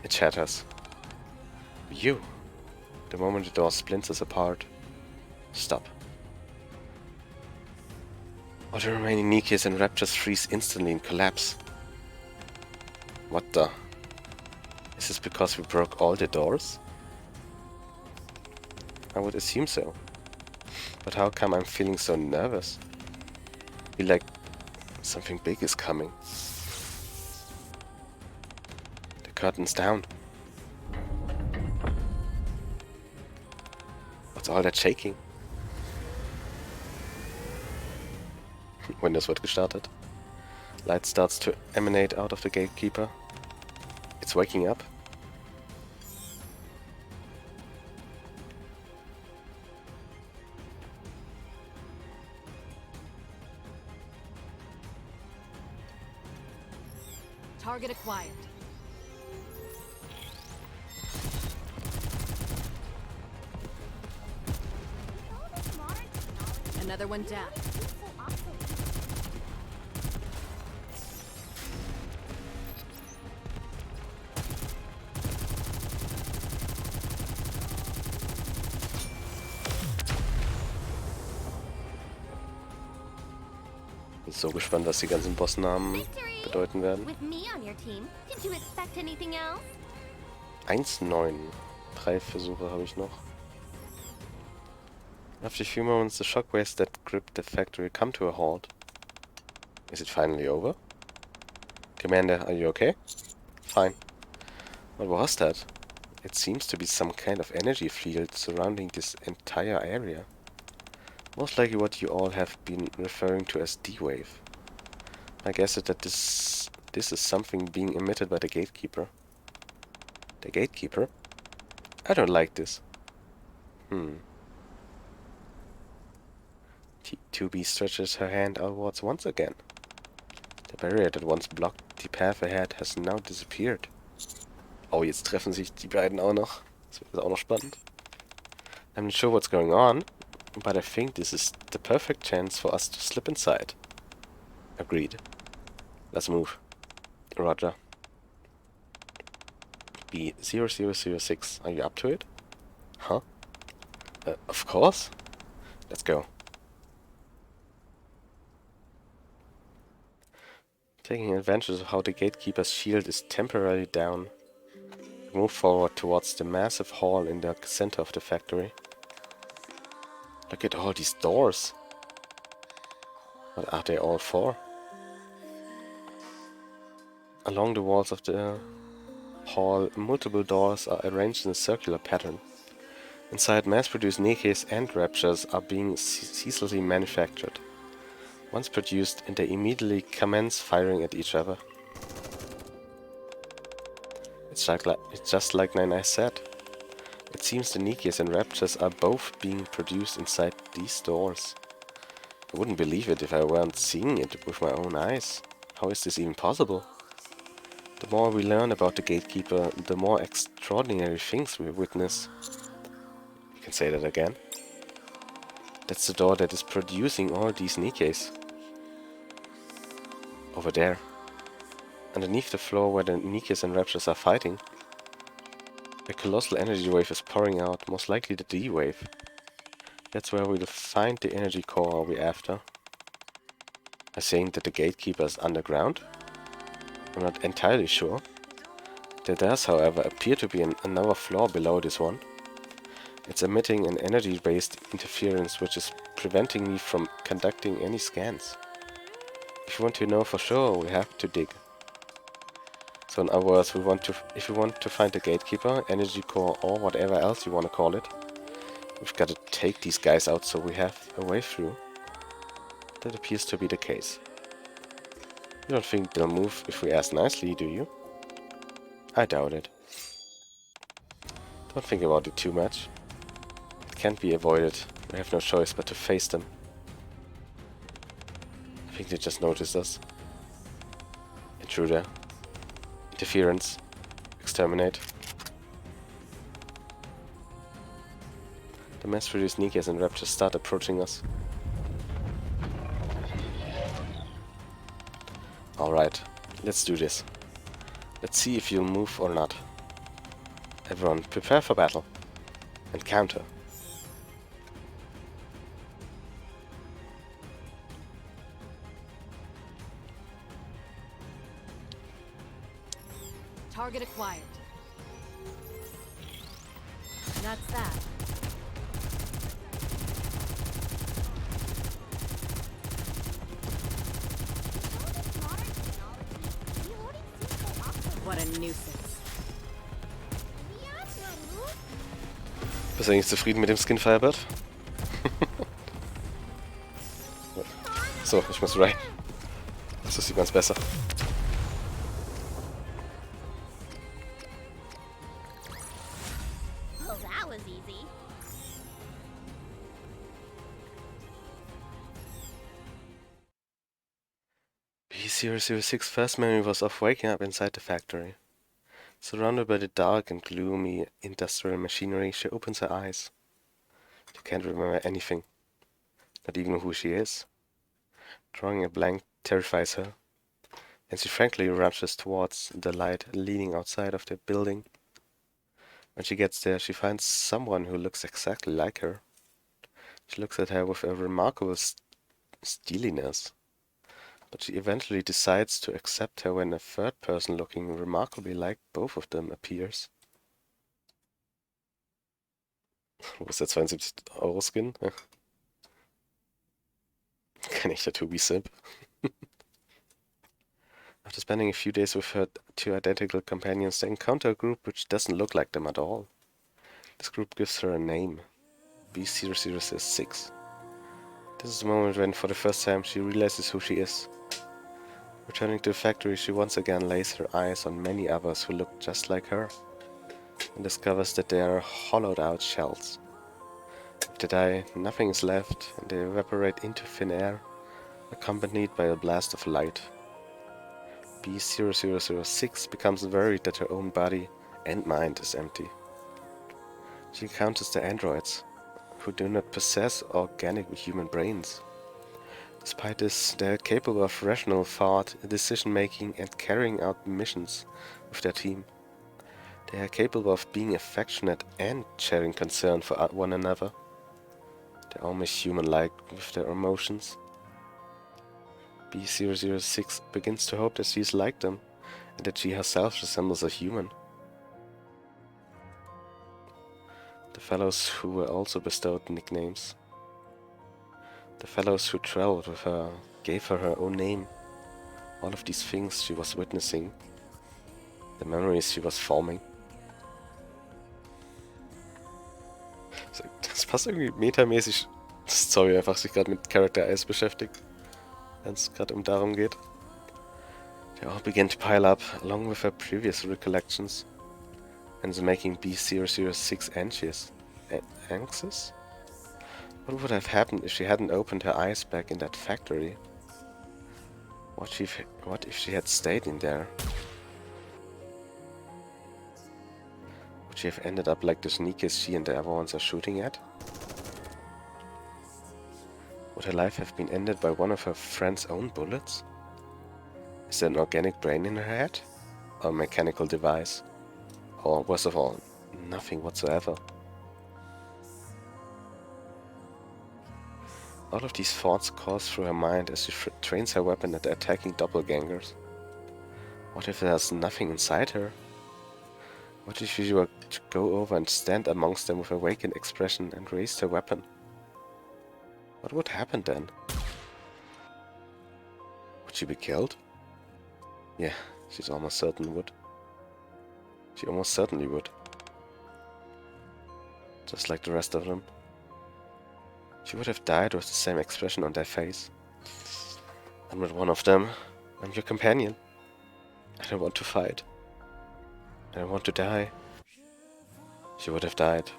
It shatters. You! The moment the door splinters apart. Stop. All the remaining Nikkes and Raptors freeze instantly and collapse. What the? Is this because we broke all the doors? I would assume so. But how come I'm feeling so nervous? Feel like something big is coming. The curtain's down. What's all that shaking? Windows wird gestartet. Light starts to emanate out of the gatekeeper. It's waking up. Target acquired. All this modern technology, Another one down. you always seem so obsolete. Bin so gespannt, was die ganzen Bossnamen Victory! bedeuten werden. With me on your team, did you expect anything else? 1,9. 3 Versuche habe ich noch. After a few moments, the shockwaves that gripped the factory come to a halt. Is it finally over? Commander, are you okay? Fine. What was that? It seems to be some kind of energy field surrounding this entire area. Most likely what you all have been referring to as D-Wave. I guess that this is something being emitted by the gatekeeper. The gatekeeper? I don't like this. T2B stretches her hand outwards once again. The barrier that once blocked the path ahead has now disappeared. Oh, jetzt treffen sich die beiden auch noch. Das wird auch noch spannend. I'm not sure what's going on, but I think this is the perfect chance for us to slip inside. Agreed. Let's move. Roger. B0006, are you up to it? Huh? Of course. Let's go. Taking advantage of how the gatekeeper's shield is temporarily down, we move forward towards the massive hall in the center of the factory. Look at all these doors. What are they all for? Along the walls of the hall, multiple doors are arranged in a circular pattern. Inside, mass-produced Nikkes and Raptures are being ceaselessly manufactured. Once produced, and they immediately commence firing at each other. It's just like NieR said. It seems the Nikkes and Raptures are both being produced inside these doors. I wouldn't believe it if I weren't seeing it with my own eyes. How is this even possible? The more we learn about the gatekeeper, the more extraordinary things we witness. You can say that again. That's the door that is producing all these Nikkes. Over there. Underneath the floor where the Nikkes and Raptors are fighting, a colossal energy wave is pouring out, most likely the D wave. That's where we'll find the energy core we're after. Are saying that the gatekeeper is underground? I'm not entirely sure. There does, however, appear to be another floor below this one. It's emitting an energy-based interference which is preventing me from conducting any scans. If you want to know for sure, we have to dig. So in other words, if we want to find the gatekeeper, energy core, or whatever else you want to call it, we've got to take these guys out so we have a way through. That appears to be the case. You don't think they'll move if we ask nicely, do you? I doubt it. Don't think about it too much. It can't be avoided. We have no choice but to face them. I think they just noticed us. Intruder. Interference. Exterminate. The mass-produced Nikkes and Raptors start approaching us. Alright, let's do this. Let's see if you'll move or not. Everyone, prepare for battle. And counter. Target acquired. That's that. What a nuisance. Bist du eigentlich zufrieden mit dem Skin, Firebird? So, ich muss rein. So sieht man's besser. Well, that was easy. B006's first memory was of waking up inside the factory. Surrounded by the dark and gloomy industrial machinery, she opens her eyes. She can't remember anything. Not even who she is. Drawing a blank terrifies her, and she frankly rushes towards the light leaning outside of the building. When she gets there, she finds someone who looks exactly like her. She looks at her with a remarkable steeliness, but she eventually decides to accept her when a third person looking remarkably like both of them appears. Wo ist der 72€ Skin? Kein echter To-Be-Simp. After spending a few days with her two identical companions, they encounter a group which doesn't look like them at all. This group gives her a name, B006. This is the moment when, for the first time, she realizes who she is. Returning to the factory, she once again lays her eyes on many others who look just like her, and discovers that they are hollowed-out shells. If they die, nothing is left, and they evaporate into thin air, accompanied by a blast of light. B006 becomes worried that her own body and mind is empty. She encounters the androids, who do not possess organic human brains. Despite this, they are capable of rational thought, decision-making, and carrying out missions with their team. They are capable of being affectionate and sharing concern for one another. They're almost human-like with their emotions. B006 begins to hope that she is like them, and that she herself resembles a human. The fellows who were also bestowed nicknames. The fellows who traveled with her gave her her own name. All of these things she was witnessing. The memories she was forming. Das passt irgendwie metamäßig. Sorry, einfach sich gerade mit Character Ice beschäftigt. Wenn es gerade darum geht. They all began to pile up, along with her previous recollections, and making B006 anxious. Anxious? What would have happened if she hadn't opened her eyes back in that factory? What if she had stayed in there? Would she have ended up like those Nikkes she and the other ones are shooting at? Would her life have been ended by one of her friend's own bullets? Is there an organic brain in her head? Or a mechanical device? Or, worst of all, nothing whatsoever? All of these thoughts course through her mind as she trains her weapon at attacking doppelgangers. What if there's nothing inside her? What if she were to go over and stand amongst them with a vacant expression and raise her weapon? What would happen then? Would she be killed? Yeah, she's almost certain would. She almost certainly would. Just like the rest of them. She would have died with the same expression on their face. I'm not one of them. I'm your companion. I don't want to fight. I don't want to die. She would have died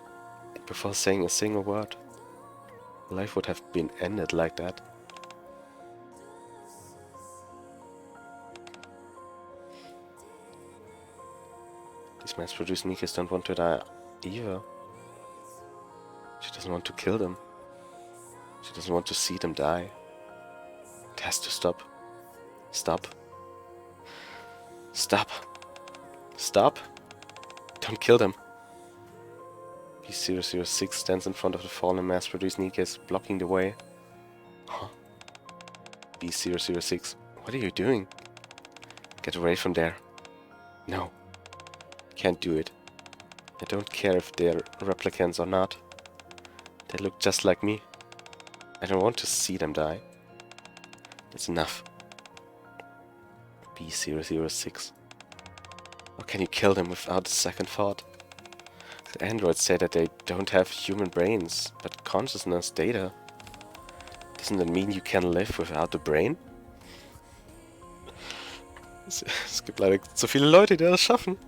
before saying a single word. Life would have been ended like that. These mass-produced Nikkes don't want to die either. She doesn't want to kill them. She doesn't want to see them die. It has to stop. Stop. Stop. Stop. Don't kill them. B006 stands in front of the fallen mass-produced Nikkes, blocking the way. Huh. B006, what are you doing? Get away from there. No. Can't do it. I don't care if they're replicants or not. They look just like me. I don't want to see them die. That's enough. B006. How can you kill them without a second thought? The androids say that they don't have human brains, but consciousness, data. Doesn't that mean you can live without the brain? Es gibt leider so viele Leute, die das schaffen.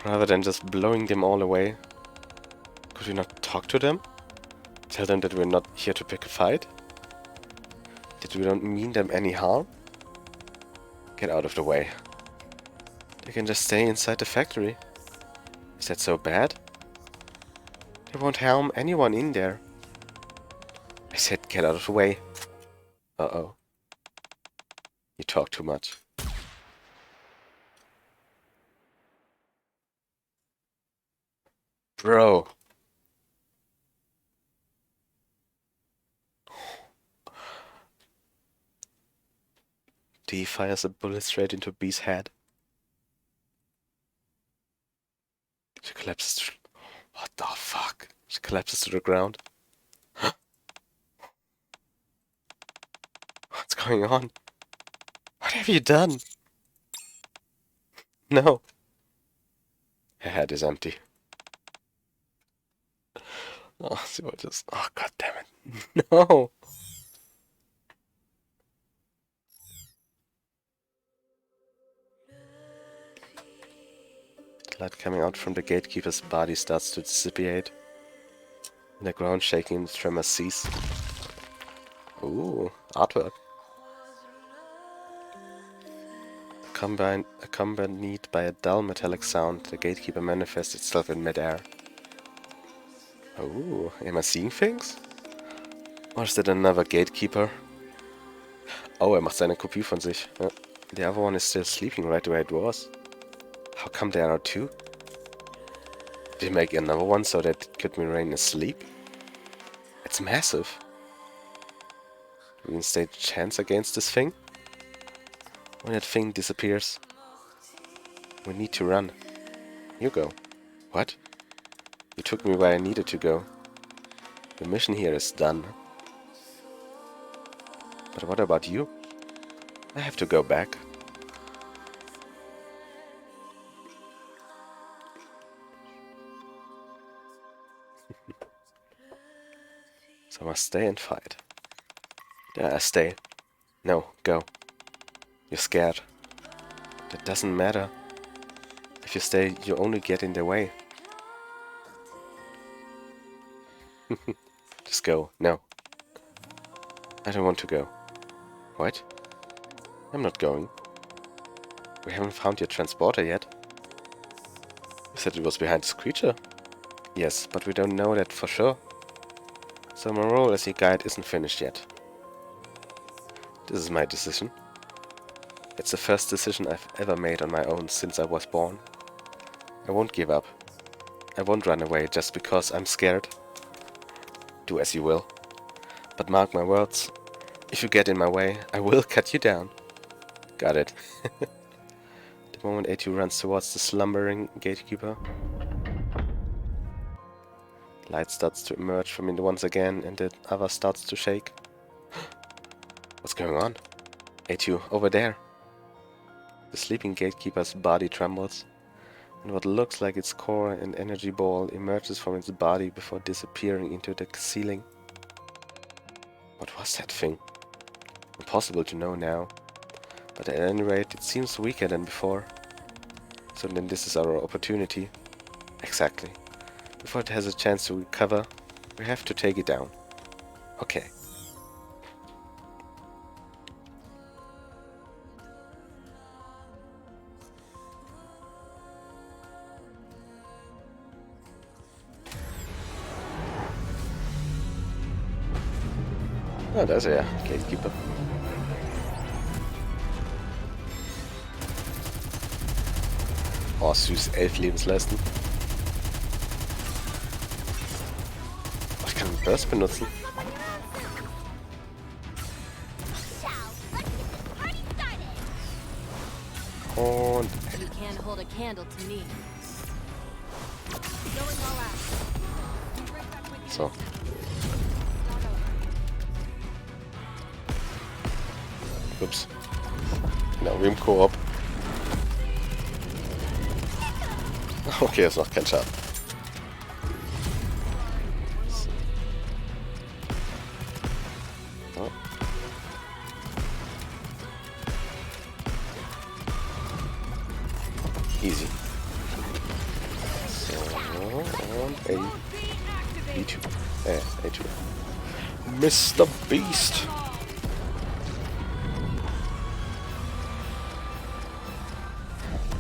Rather than just blowing them all away, could we not talk to them? Tell them that we're not here to pick a fight? That we don't mean them any harm? Get out of the way. They can just stay inside the factory. Is that so bad? They won't harm anyone in there. I said get out of the way. Uh-oh. You talk too much. Bro. D fires a bullet straight into B's head. She collapses. What the fuck? She collapses to the ground. What's going on? What have you done? No. Her head is empty. Oh, she will just. Oh, god damn it. No. The light coming out from the gatekeeper's body starts to dissipate. And the ground shaking and the tremors cease. Ooh, artwork. Accompanied by a dull metallic sound, the gatekeeper manifests itself in midair. Ooh, am I seeing things? Or is that another gatekeeper? Oh, macht seine Kopie von sich. Ja. The other one is still sleeping right where it was. How come there are two? Did he make another one so that it could remain asleep? It's massive. Do we stage a chance against this thing? When that thing disappears, we need to run. You go. What? You took me where I needed to go. The mission here is done. But what about you? I have to go back. So I must stay and fight. Yeah, stay. No, go. You're scared. That doesn't matter. If you stay, you only get in their way. Just go. No. I don't want to go. What? I'm not going. We haven't found your transporter yet. You said it was behind this creature. Yes, but we don't know that for sure. So my role as your guide isn't finished yet. This is my decision. It's the first decision I've ever made on my own since I was born. I won't give up. I won't run away just because I'm scared. Do as you will. But mark my words, if you get in my way, I will cut you down. Got it. The moment A2 runs towards the slumbering gatekeeper, light starts to emerge from it once again and the other starts to shake. What's going on? A2, over there. The sleeping gatekeeper's body trembles, and what looks like its core and energy ball emerges from its body before disappearing into the ceiling. What was that thing? Impossible to know now, but at any rate it seems weaker than before. So then this is our opportunity. Exactly. Before it has a chance to recover, we have to take it down. Okay. Oh, da ist er, Gatekeeper. Oh, süß, 11 Lebensleisten. Oh, ich kann einen Burst benutzen. Und... You can't hold a candle to me. So. Ups. Genau, wie im Koop. Okay, das macht keinen Schaden. So. Easy. So, und A2. A2. Mr. Beast.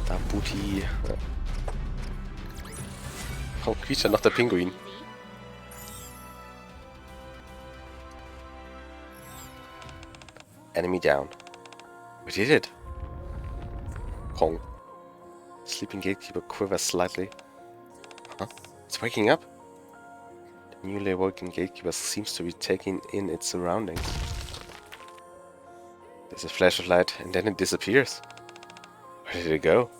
Da, Booty. Ja. Oh, quietscht ja noch der Pinguin. Enemy down. We did it. Pong. Sleeping gatekeeper quivers slightly. Huh? It's waking up. The newly awoken gatekeeper seems to be taking in its surroundings. There's a flash of light and then it disappears. Where did it go?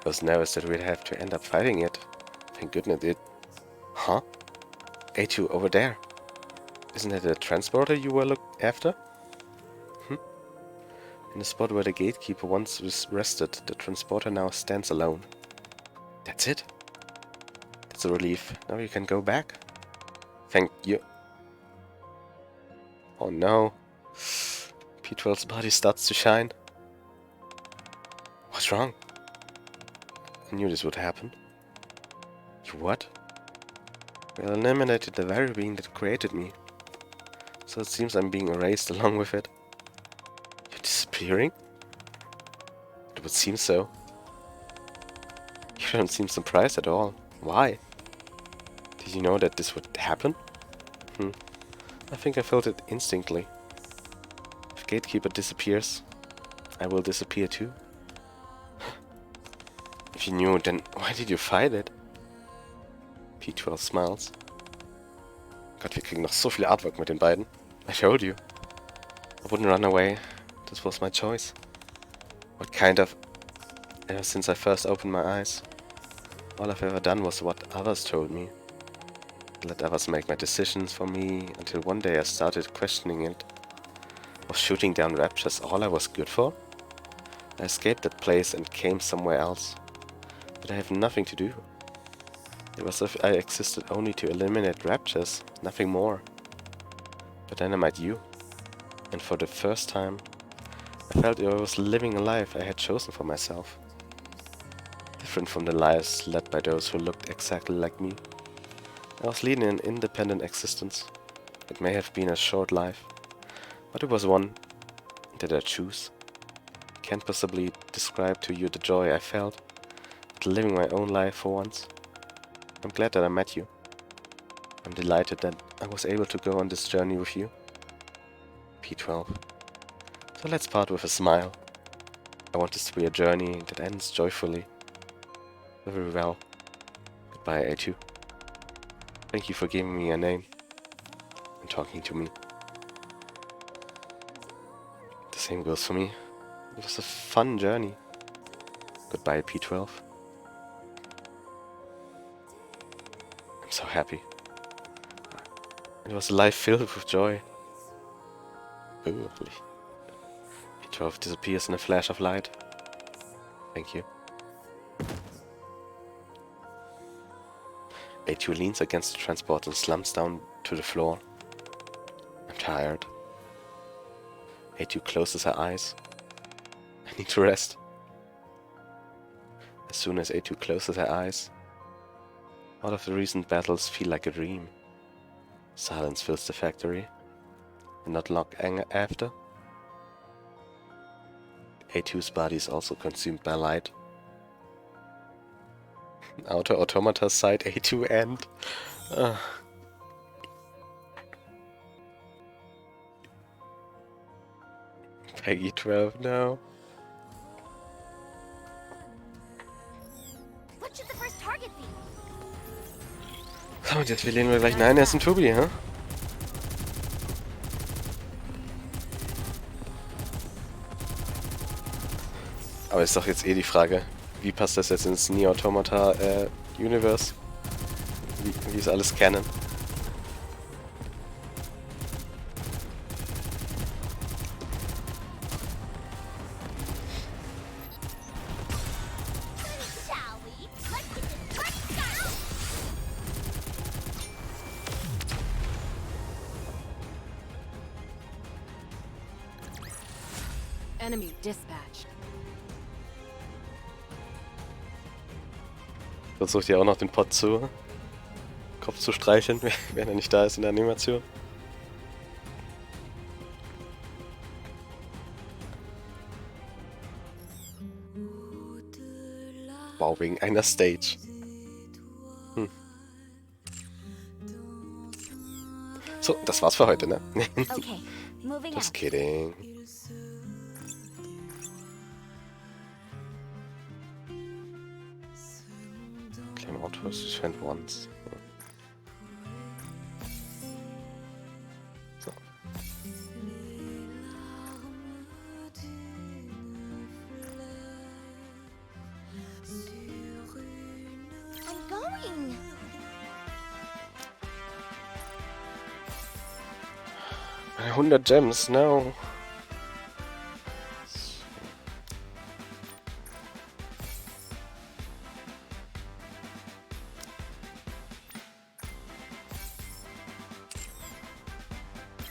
I was nervous that we'd have to end up fighting it. Thank goodness it... Huh? A2 over there. Isn't that the transporter you were looked after? In the spot where the gatekeeper once was rested, the transporter now stands alone. That's it. That's a relief. Now you can go back. Thank you. Oh no. P12's body starts to shine. What's wrong? I knew this would happen. You what? We eliminated the very being that created me. So it seems I'm being erased along with it. You're disappearing? It would seem so. You don't seem surprised at all. Why? Did you know that this would happen? I think I felt it instinctively. If Gatekeeper disappears, I will disappear too. If you knew, then why did you fight it? P12 smiles. Gott, wir kriegen noch so viel Artwork mit den beiden. I told you. I wouldn't run away. This was my choice. What kind of... Ever since I first opened my eyes, all I've ever done was what others told me. Let others make my decisions for me, until one day I started questioning it. Was shooting down raptures all I was good for? I escaped that place and came somewhere else. But I have nothing to do. It was as if I existed only to eliminate raptures, nothing more. But then I met you, and for the first time, I felt I was living a life I had chosen for myself. Different from the lives led by those who looked exactly like me. I was leading an independent existence. It may have been a short life, But it was one that I choose. Can't possibly describe to you the joy I felt at living my own life for once. I'm glad that I met you. I'm delighted that I was able to go on this journey with you. P12. So let's part with a smile. I want this to be a journey that ends joyfully. Very well. Goodbye, A2. Thank you for giving me a name and talking to me. The same goes for me. It was a fun journey. Goodbye, P12. I'm so happy. It was a life filled with joy. Ooh, P12 disappears in a flash of light. Thank you. A2 leans against the transport and slumps down to the floor. I'm tired. A2 closes her eyes. I need to rest. As soon as A2 closes her eyes, all of the recent battles feel like a dream. Silence fills the factory, and not long after, A2's body is also consumed by light. Automata side A2 end. Peggy 12 now. What should the first target be? So, und jetzt wählen wir gleich einen ersten Tobi, hä? Aber ist doch jetzt eh die Frage, wie passt das jetzt ins NieR Automata Universe? Wie ist alles Canon? Shall we? Let's get this party started! Enemy dispatched. Versucht ja auch noch den Pot zu Kopf zu streicheln, wenn er nicht da ist in der Animation. Wow, wegen einer Stage. So, das war's für heute, ne? Okay, moving Just on. kidding. Claim autos defend once. So. I'm going! 100 Gems, no.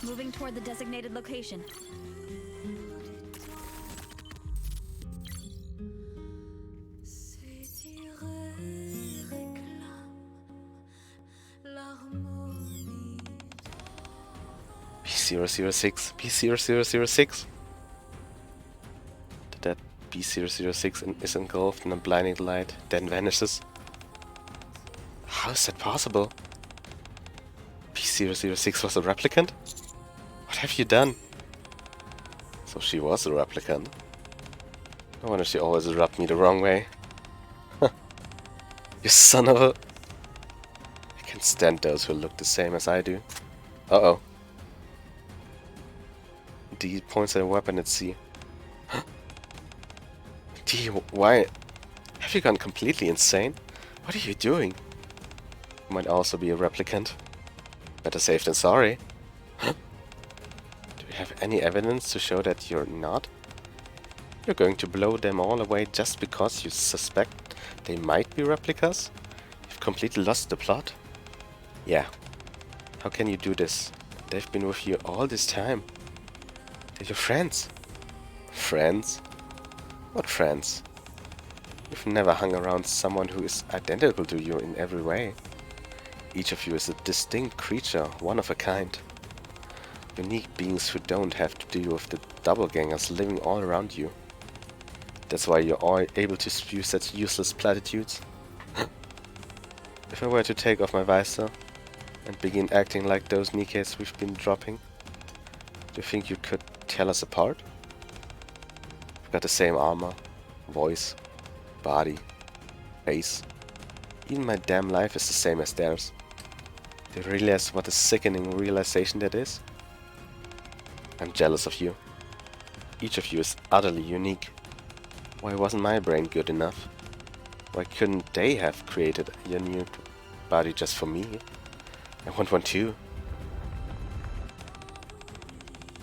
Moving toward the designated location. B006, B0006. That B006 is engulfed in a blinding light, then vanishes. How is that possible? B006 was a replicant? What have you done? So she was a replicant. No wonder she always rubbed me the wrong way. You son of a... I can't stand those who look the same as I do. Uh-oh. D points at a weapon at C. D, why? Have you gone completely insane? What are you doing? You might also be a replicant. Better safe than sorry. Do you have any evidence to show that you're not? You're going to blow them all away just because you suspect they might be replicas? You've completely lost the plot? Yeah. How can you do this? They've been with you all this time. They're your friends. Friends? What friends? You've never hung around someone who is identical to you in every way. Each of you is a distinct creature, one of a kind. Unique beings who don't have to deal with the doppelgangers living all around you. That's why you're all able to spew such useless platitudes. If I were to take off my visor and begin acting like those Nikkes we've been dropping, do you think you could tell us apart? We've got the same armor, voice, body, face. Even my damn life is the same as theirs. Do you realize what a sickening realization that is? I'm jealous of you. Each of you is utterly unique. Why wasn't my brain good enough? Why couldn't they have created a new body just for me? I want one too.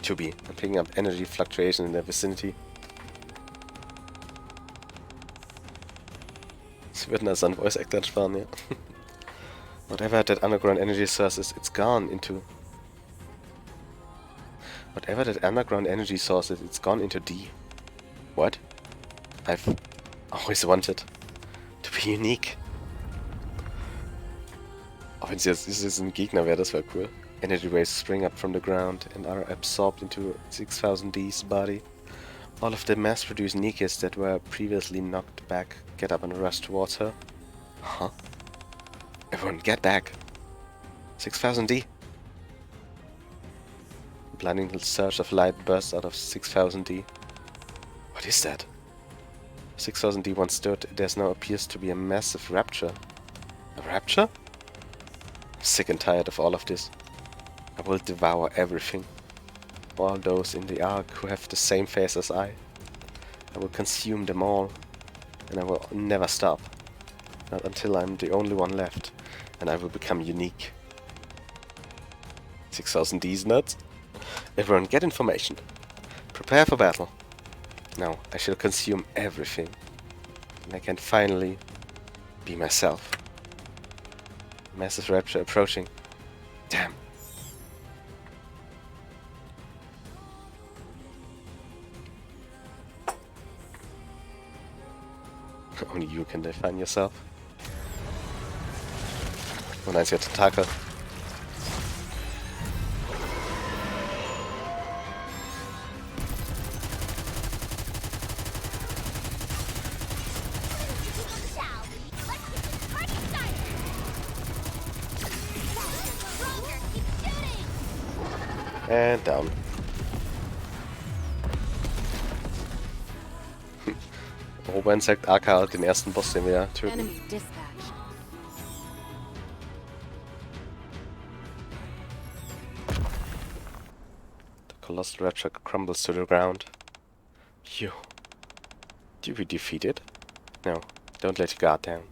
2B. I'm picking up energy fluctuation in the vicinity. Sie würden also an Voice Actor sparen, ja. Whatever that underground energy source is, it's gone into... Whatever that underground energy source is, it's gone into D. What? I've always wanted to be unique. Auch wenn es jetzt ein Gegner wäre, das wäre cool. Energy waves spring up from the ground and are absorbed into 6000D's body. All of the mass-produced Nikkes that were previously knocked back get up and rush towards her. Huh? Everyone get back! 6000D! A blinding surge of light bursts out of 6000D. What is that? 6000D once stood, there now appears to be a massive rapture. A rapture? I'm sick and tired of all of this. I will devour everything. All those in the Ark who have the same face as I. I will consume them all. And I will never stop. Not until I'm the only one left. And I will become unique. 6000D's nuts? Everyone get information. Prepare for battle. Now I shall consume everything. And I can finally be myself. Massive rapture approaching. Damn. Only you can define yourself. Oh, nice, your tentacle. Shall we? Let's get this party started! Faster, stronger, keep shooting! And down. Robin sagt AK den ersten Boss, den wir töten. Enemy dispatched. The colossal rapture crumbles to the ground. You. Did we defeat it? No, don't let your guard down.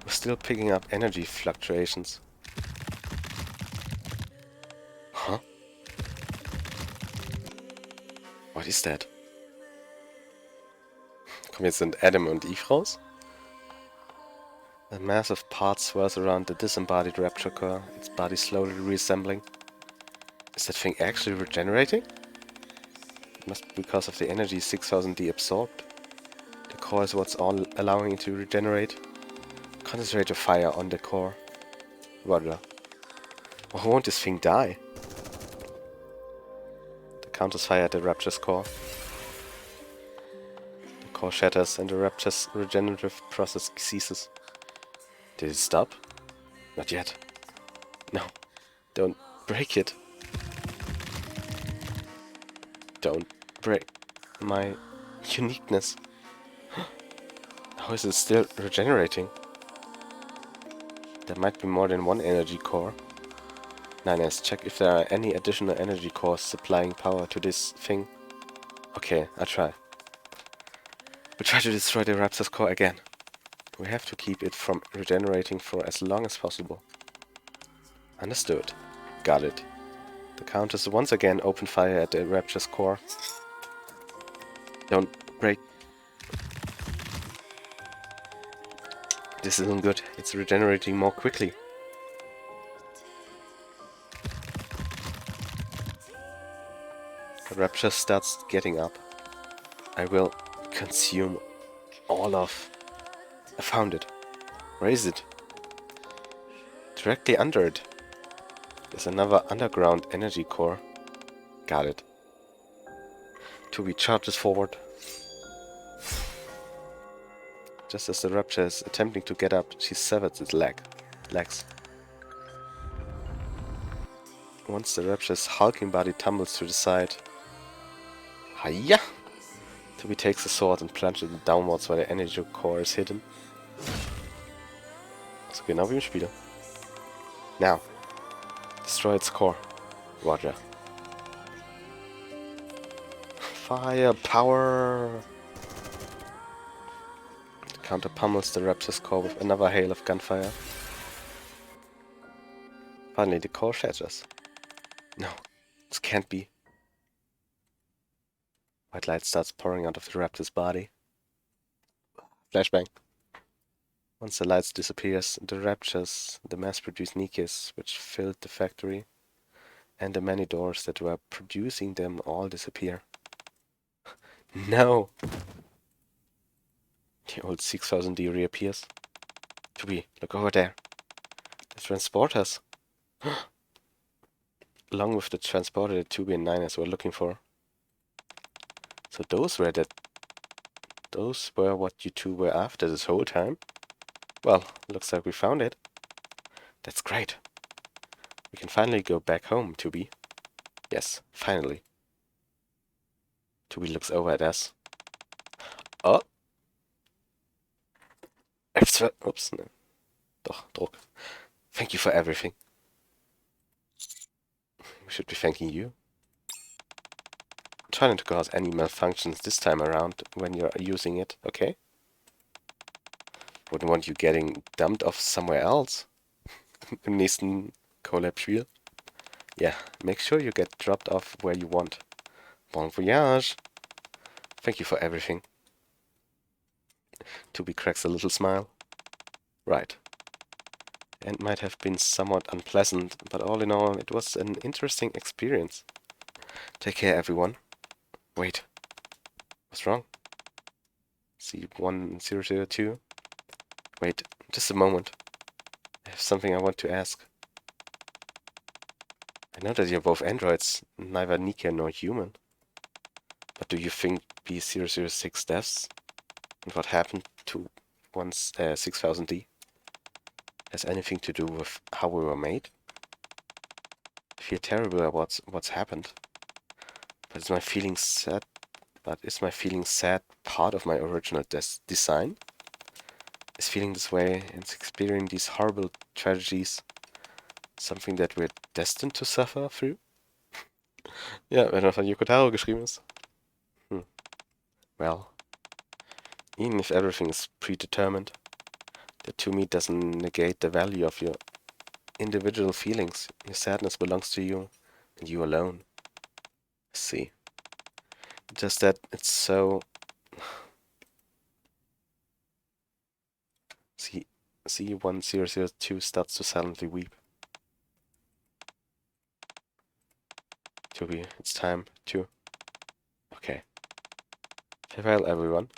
We're still picking up energy fluctuations. Huh? What is that? Kommen jetzt sind Adam und Eve raus? A massive part swirls around the disembodied rapture core, its body slowly reassembling. Is that thing actually regenerating? It must be because of the energy 6000D absorbed. The core is what's all allowing it to regenerate. Concentrate your fire on the core. Roger. Why won't this thing die? The counters fire at the rapture's core. The core shatters and the rapture's regenerative process ceases. Did it stop? Not yet. No. Don't break it. Don't break my uniqueness. How is it still regenerating? There might be more than one energy core. Let's check if there are any additional energy cores supplying power to this thing. Okay, I'll try. We'll try to destroy the Raptor's core again. We have to keep it from regenerating for as long as possible. Understood. Got it. The counters once again open fire at the Rapture's core. Don't break. This isn't good. It's regenerating more quickly. The Rapture starts getting up. I will consume all of... I found it. Where is it? Directly under it. There's another underground energy core. Got it. Toby charges forward. Just as the Rapture is attempting to get up, she severs its legs. Once the Rapture's hulking body tumbles to the side. Hiya! Toby takes the sword and plunges it downwards where the energy core is hidden. So genau wie im Spiel. Now, destroy its core. Roger. Firepower! The counter pummels the Rapture's core with another hail of gunfire. Finally, the core shatters. No, this can't be. White light starts pouring out of the Raptor's body. Flashbang. Once the lights disappears, the Raptures, the mass-produced Nikkes, which filled the factory, and the many doors that were producing them all disappear. No! The old 6000D reappears. Toby, look over there. The transporters. Along with the transporter that Toby and NieR were looking for. So those were what you two were after this whole time? Well, looks like we found it. That's great. We can finally go back home, Toby. Yes, finally. Toby looks over at us. Oh! Oops, no. Doch, Druck. Thank you for everything. We should be thanking you. Try not to cause any malfunctions this time around when you're using it, okay? Wouldn't want you getting dumped off somewhere else. Im nächsten Collab-Spiel. Yeah, make sure you get dropped off where you want. Bon voyage! Thank you for everything. Toby cracks a little smile. Right. And might have been somewhat unpleasant, but all in all, it was an interesting experience. Take care, everyone. Wait. What's wrong? C1002? Wait, just a moment. I have something I want to ask. I know that you're both androids, neither Nikke nor human. But do you think B006 deaths and what happened to 6000D has anything to do with how we were made? I feel terrible about what's happened. But is my feeling sad? Part of my original design? Is feeling this way and experiencing these horrible tragedies something that we're destined to suffer through? Ja, wenn er von Yoko Taro geschrieben ist. Well, even if everything is predetermined, that to me doesn't negate the value of your individual feelings. Your sadness belongs to you, and you alone. I see. Just that it's so... C1002 starts to silently weep. Toby, it's time to... Okay. Farewell, everyone.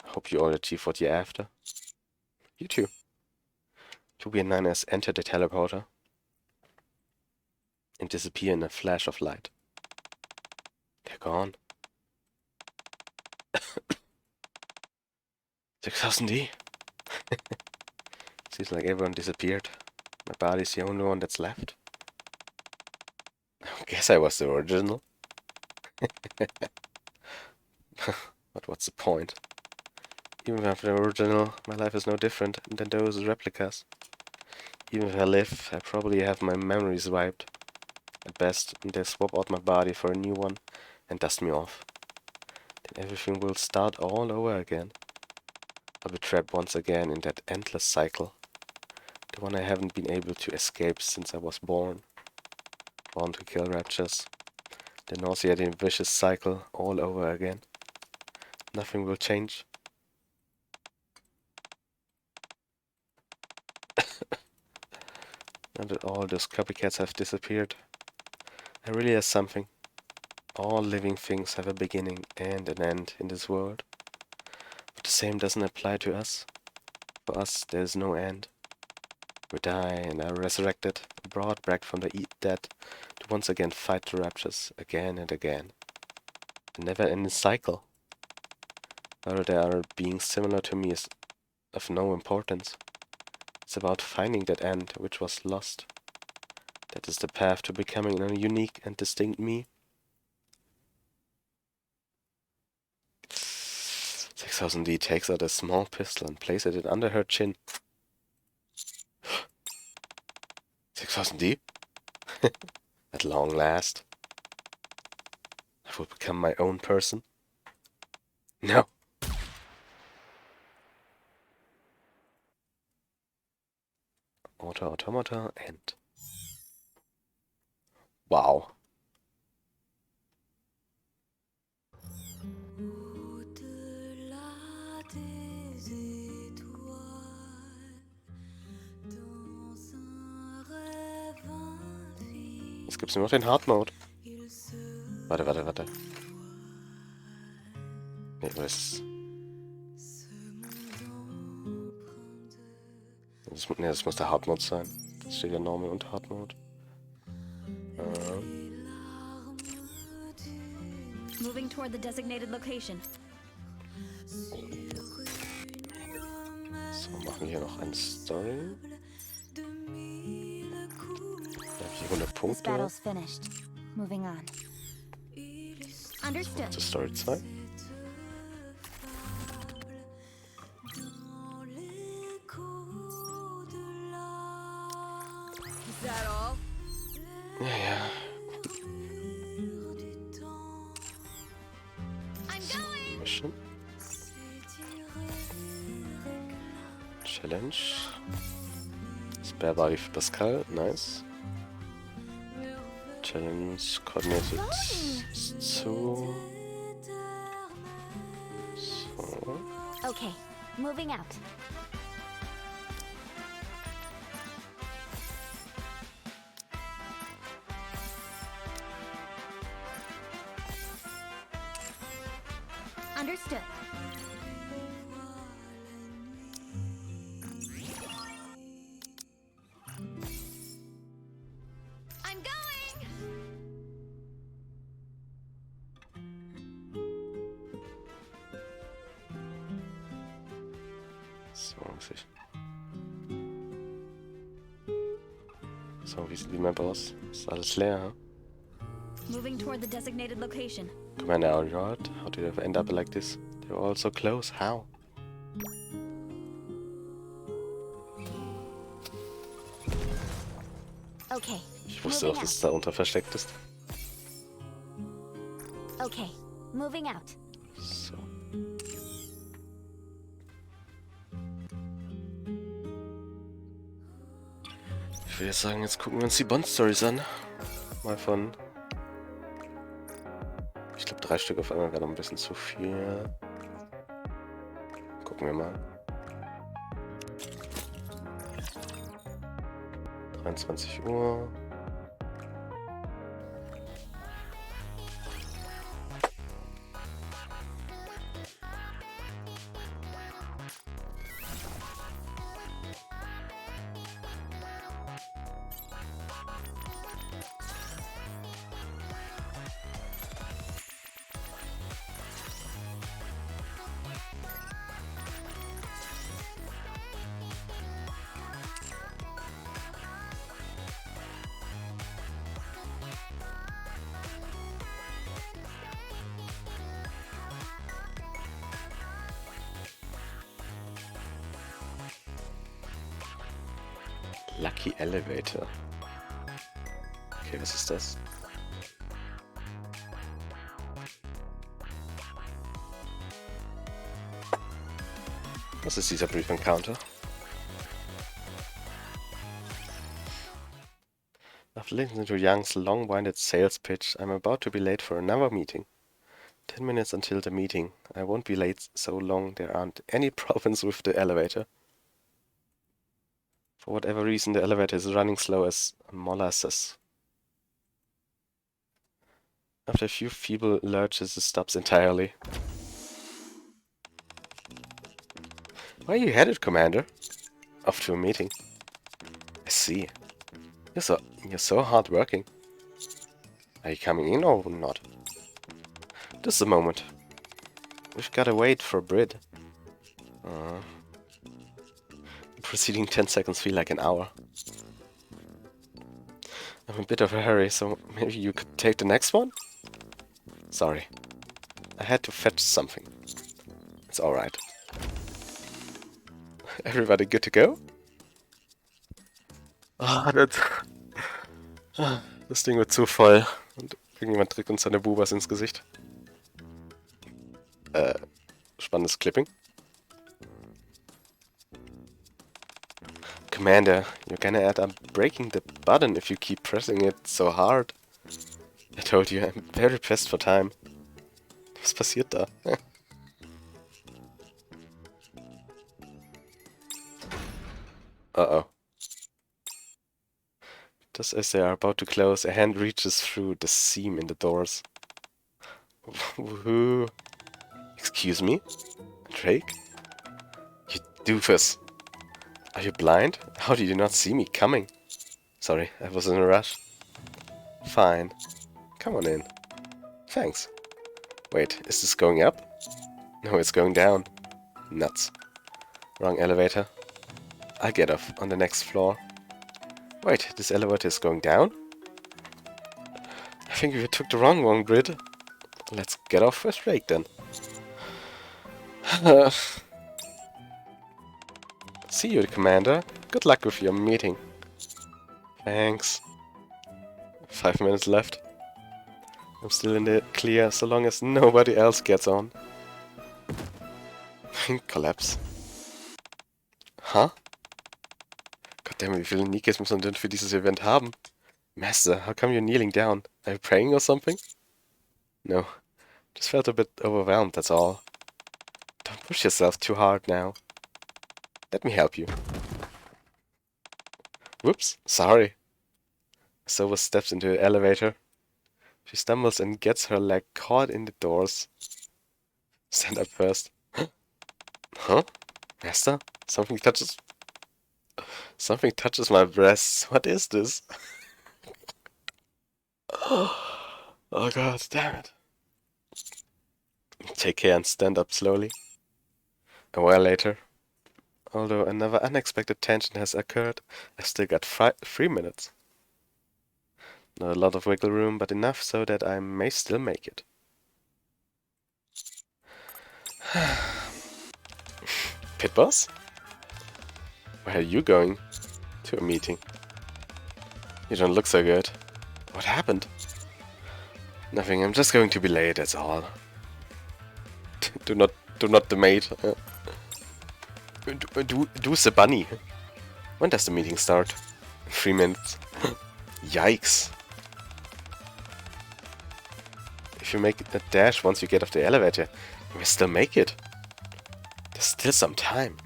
Hope you all achieve what you're after. You too. Toby and NieR enter the teleporter and disappear in a flash of light. They're gone. 6000D? Seems like everyone disappeared. My body's the only one that's left. I guess I was the original. But what's the point? Even if I'm the original, my life is no different than those replicas. Even if I live, I probably have my memories wiped. At best, they swap out my body for a new one and dust me off. Then everything will start all over again. I'll be trapped once again in that endless cycle. The one I haven't been able to escape since I was born. Born to kill raptures. The nauseating vicious cycle all over again. Nothing will change. Now that all those copycats have disappeared, I realize something. All living things have a beginning and an end in this world. But the same doesn't apply to us. For us, there is no end. We die and are resurrected, brought back from the dead to once again fight the raptures again and again. A never-ending cycle. Whether they are being similar to me is of no importance. It's about finding that end which was lost. That is the path to becoming a unique and distinct me. 6000D takes out a small pistol and places it under her chin. 6000D? At long last. I will become my own person. No. Automata end. Wow. Jetzt gibt's nur noch den Hard Mode. Warte. Nee, was? Das muss der Hard Mode sein. Das steht ja Normal und Hard Mode. Moving toward the designated location. So, machen wir hier noch eine Story. Ja, 400 This Punkte. battle's finished. Moving on. Understood. Zur Story 2. Is that all? Ja. Mission. Challenge. Spare Body für Pascal. Nice. Challenge coordinated zu. So. Okay, moving out. Understood. I'm going! So, muss ich. So, wie sieht die Map aus? Ist alles leer, hm? Moving toward the designated location. Commander Alright, how did you end up like this? They were all so close, how? Okay, Ich wusste moving doch, dass out. es da unter versteckt ist. Okay, moving out. So. Ich würde jetzt sagen, jetzt gucken wir uns die Bond-Stories an. Mal von... Ich glaube, 3 Stück auf einmal wäre noch ein bisschen zu viel. Gucken wir mal. 23 Uhr. Lucky Elevator. Okay, was ist das? Was ist dieser Brief Encounter? After listening to Young's long-winded sales pitch, I'm about to be late for another meeting. 10 minutes until the meeting. I won't be late so long there aren't any problems with the elevator. For whatever reason, the elevator is running slow as molasses. After a few feeble lurches, it stops entirely. Where are you headed, Commander? Off to a meeting. I see. You're so hardworking. Are you coming in or not? Just a moment. We've gotta wait for Brit. The preceding 10 seconds feel like an hour. I'm in a bit of a hurry, so maybe you could take the next one? Sorry. I had to fetch something. It's alright. Everybody good to go? Ah, das Ding wird zu voll. Und irgendjemand drückt uns seine Bubas ins Gesicht. Spannendes Clipping. Commander, you're gonna end up breaking the button if you keep pressing it so hard. I told you, I'm very pressed for time. Was passiert da? Uh-oh. Just as they are about to close, a hand reaches through the seam in the doors. Woohoo. Excuse me? Drake? You doofus. Are you blind? How did you not see me coming? Sorry, I was in a rush. Fine. Come on in. Thanks. Wait, is this going up? No, it's going down. Nuts. Wrong elevator. I'll get off on the next floor. Wait, this elevator is going down? I think we took the wrong one, Brit. Let's get off with Drake then. See you, Commander. Good luck with your meeting. Thanks. 5 minutes left. I'm still in the clear so long as nobody else gets on. Collapse. Huh? Goddammit, wie viele Nikkes muss man denn für dieses Event haben? Master, how come you're kneeling down? Are you praying or something? No. Just felt a bit overwhelmed, that's all. Don't push yourself too hard now. Let me help you. Whoops, sorry. Sova steps into the elevator. She stumbles and gets her leg caught in the doors. Stand up first. Huh? Master? Something touches my breasts. What is this? Oh god, damn it. Take care and stand up slowly. A while later, although another unexpected tension has occurred, I've still got 3 minutes. Not a lot of wiggle room, but enough so that I may still make it. Pit boss? Where are you going? To a meeting. You don't look so good. What happened? Nothing, I'm just going to be late, that's all. do not the maid. Do the bunny. When does the meeting start? 3 minutes. Yikes. If you make a dash once you get off the elevator, you may still make it. There's still some time.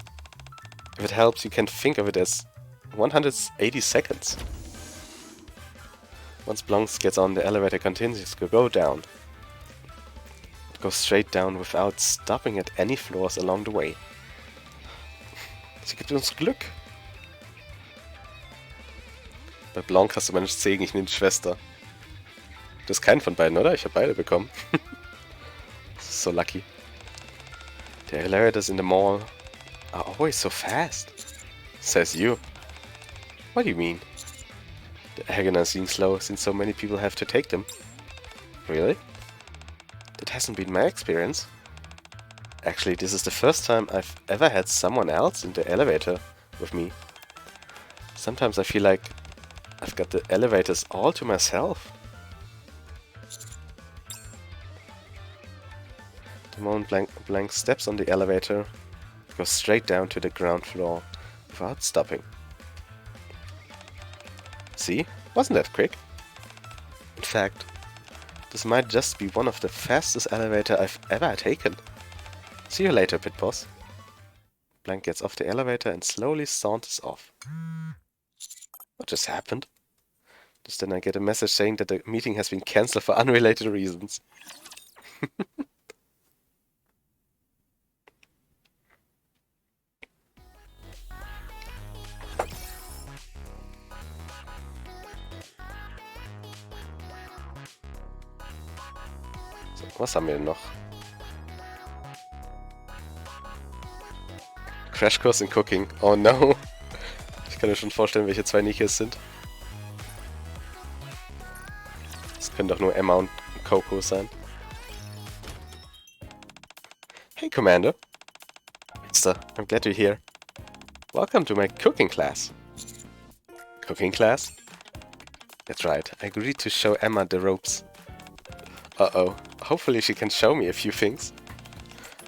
If it helps, you can think of it as 180 seconds. Once Blancs gets on, the elevator continues to go down. It goes straight down without stopping at any floors along the way. Sie gibt uns Glück. Bei Blanc hast du meine Segen, ich nehme die Schwester. Du hast keinen von beiden, oder? Ich habe beide bekommen. So lucky. The elevators in the mall are always so fast. Says you. What do you mean? The Haganah seem slow since so many people have to take them. Really? That hasn't been my experience. Actually, this is the first time I've ever had someone else in the elevator with me. Sometimes I feel like I've got the elevators all to myself. The moment Blanc steps on the elevator, it goes straight down to the ground floor without stopping. See? Wasn't that quick? In fact, this might just be one of the fastest elevators I've ever taken. See you later, Pit Boss. Blanc gets off the elevator and slowly saunters off. What just happened? Just then I get a message saying that the meeting has been cancelled for unrelated reasons. Was haben wir denn noch? Crashkurs in Cooking. Oh no. Ich kann mir schon vorstellen, welche zwei Nikkes sind. Das können doch nur Emma und Coco sein. Hey, Commander. Mister, I'm glad you're here. Welcome to my cooking class. Cooking class? That's right, I agreed to show Emma the ropes. Uh-oh, hopefully she can show me a few things.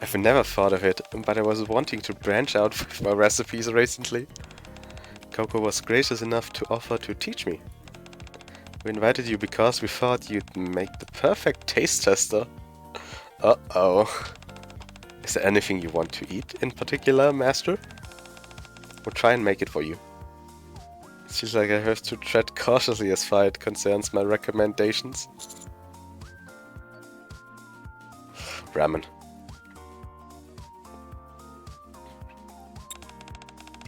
I've never thought of it, but I was wanting to branch out with my recipes recently. Coco was gracious enough to offer to teach me. We invited you because we thought you'd make the perfect taste tester. Uh-oh. Is there anything you want to eat in particular, Master? We'll try and make it for you. It feels like I have to tread cautiously as far as it concerns my recommendations. Ramen.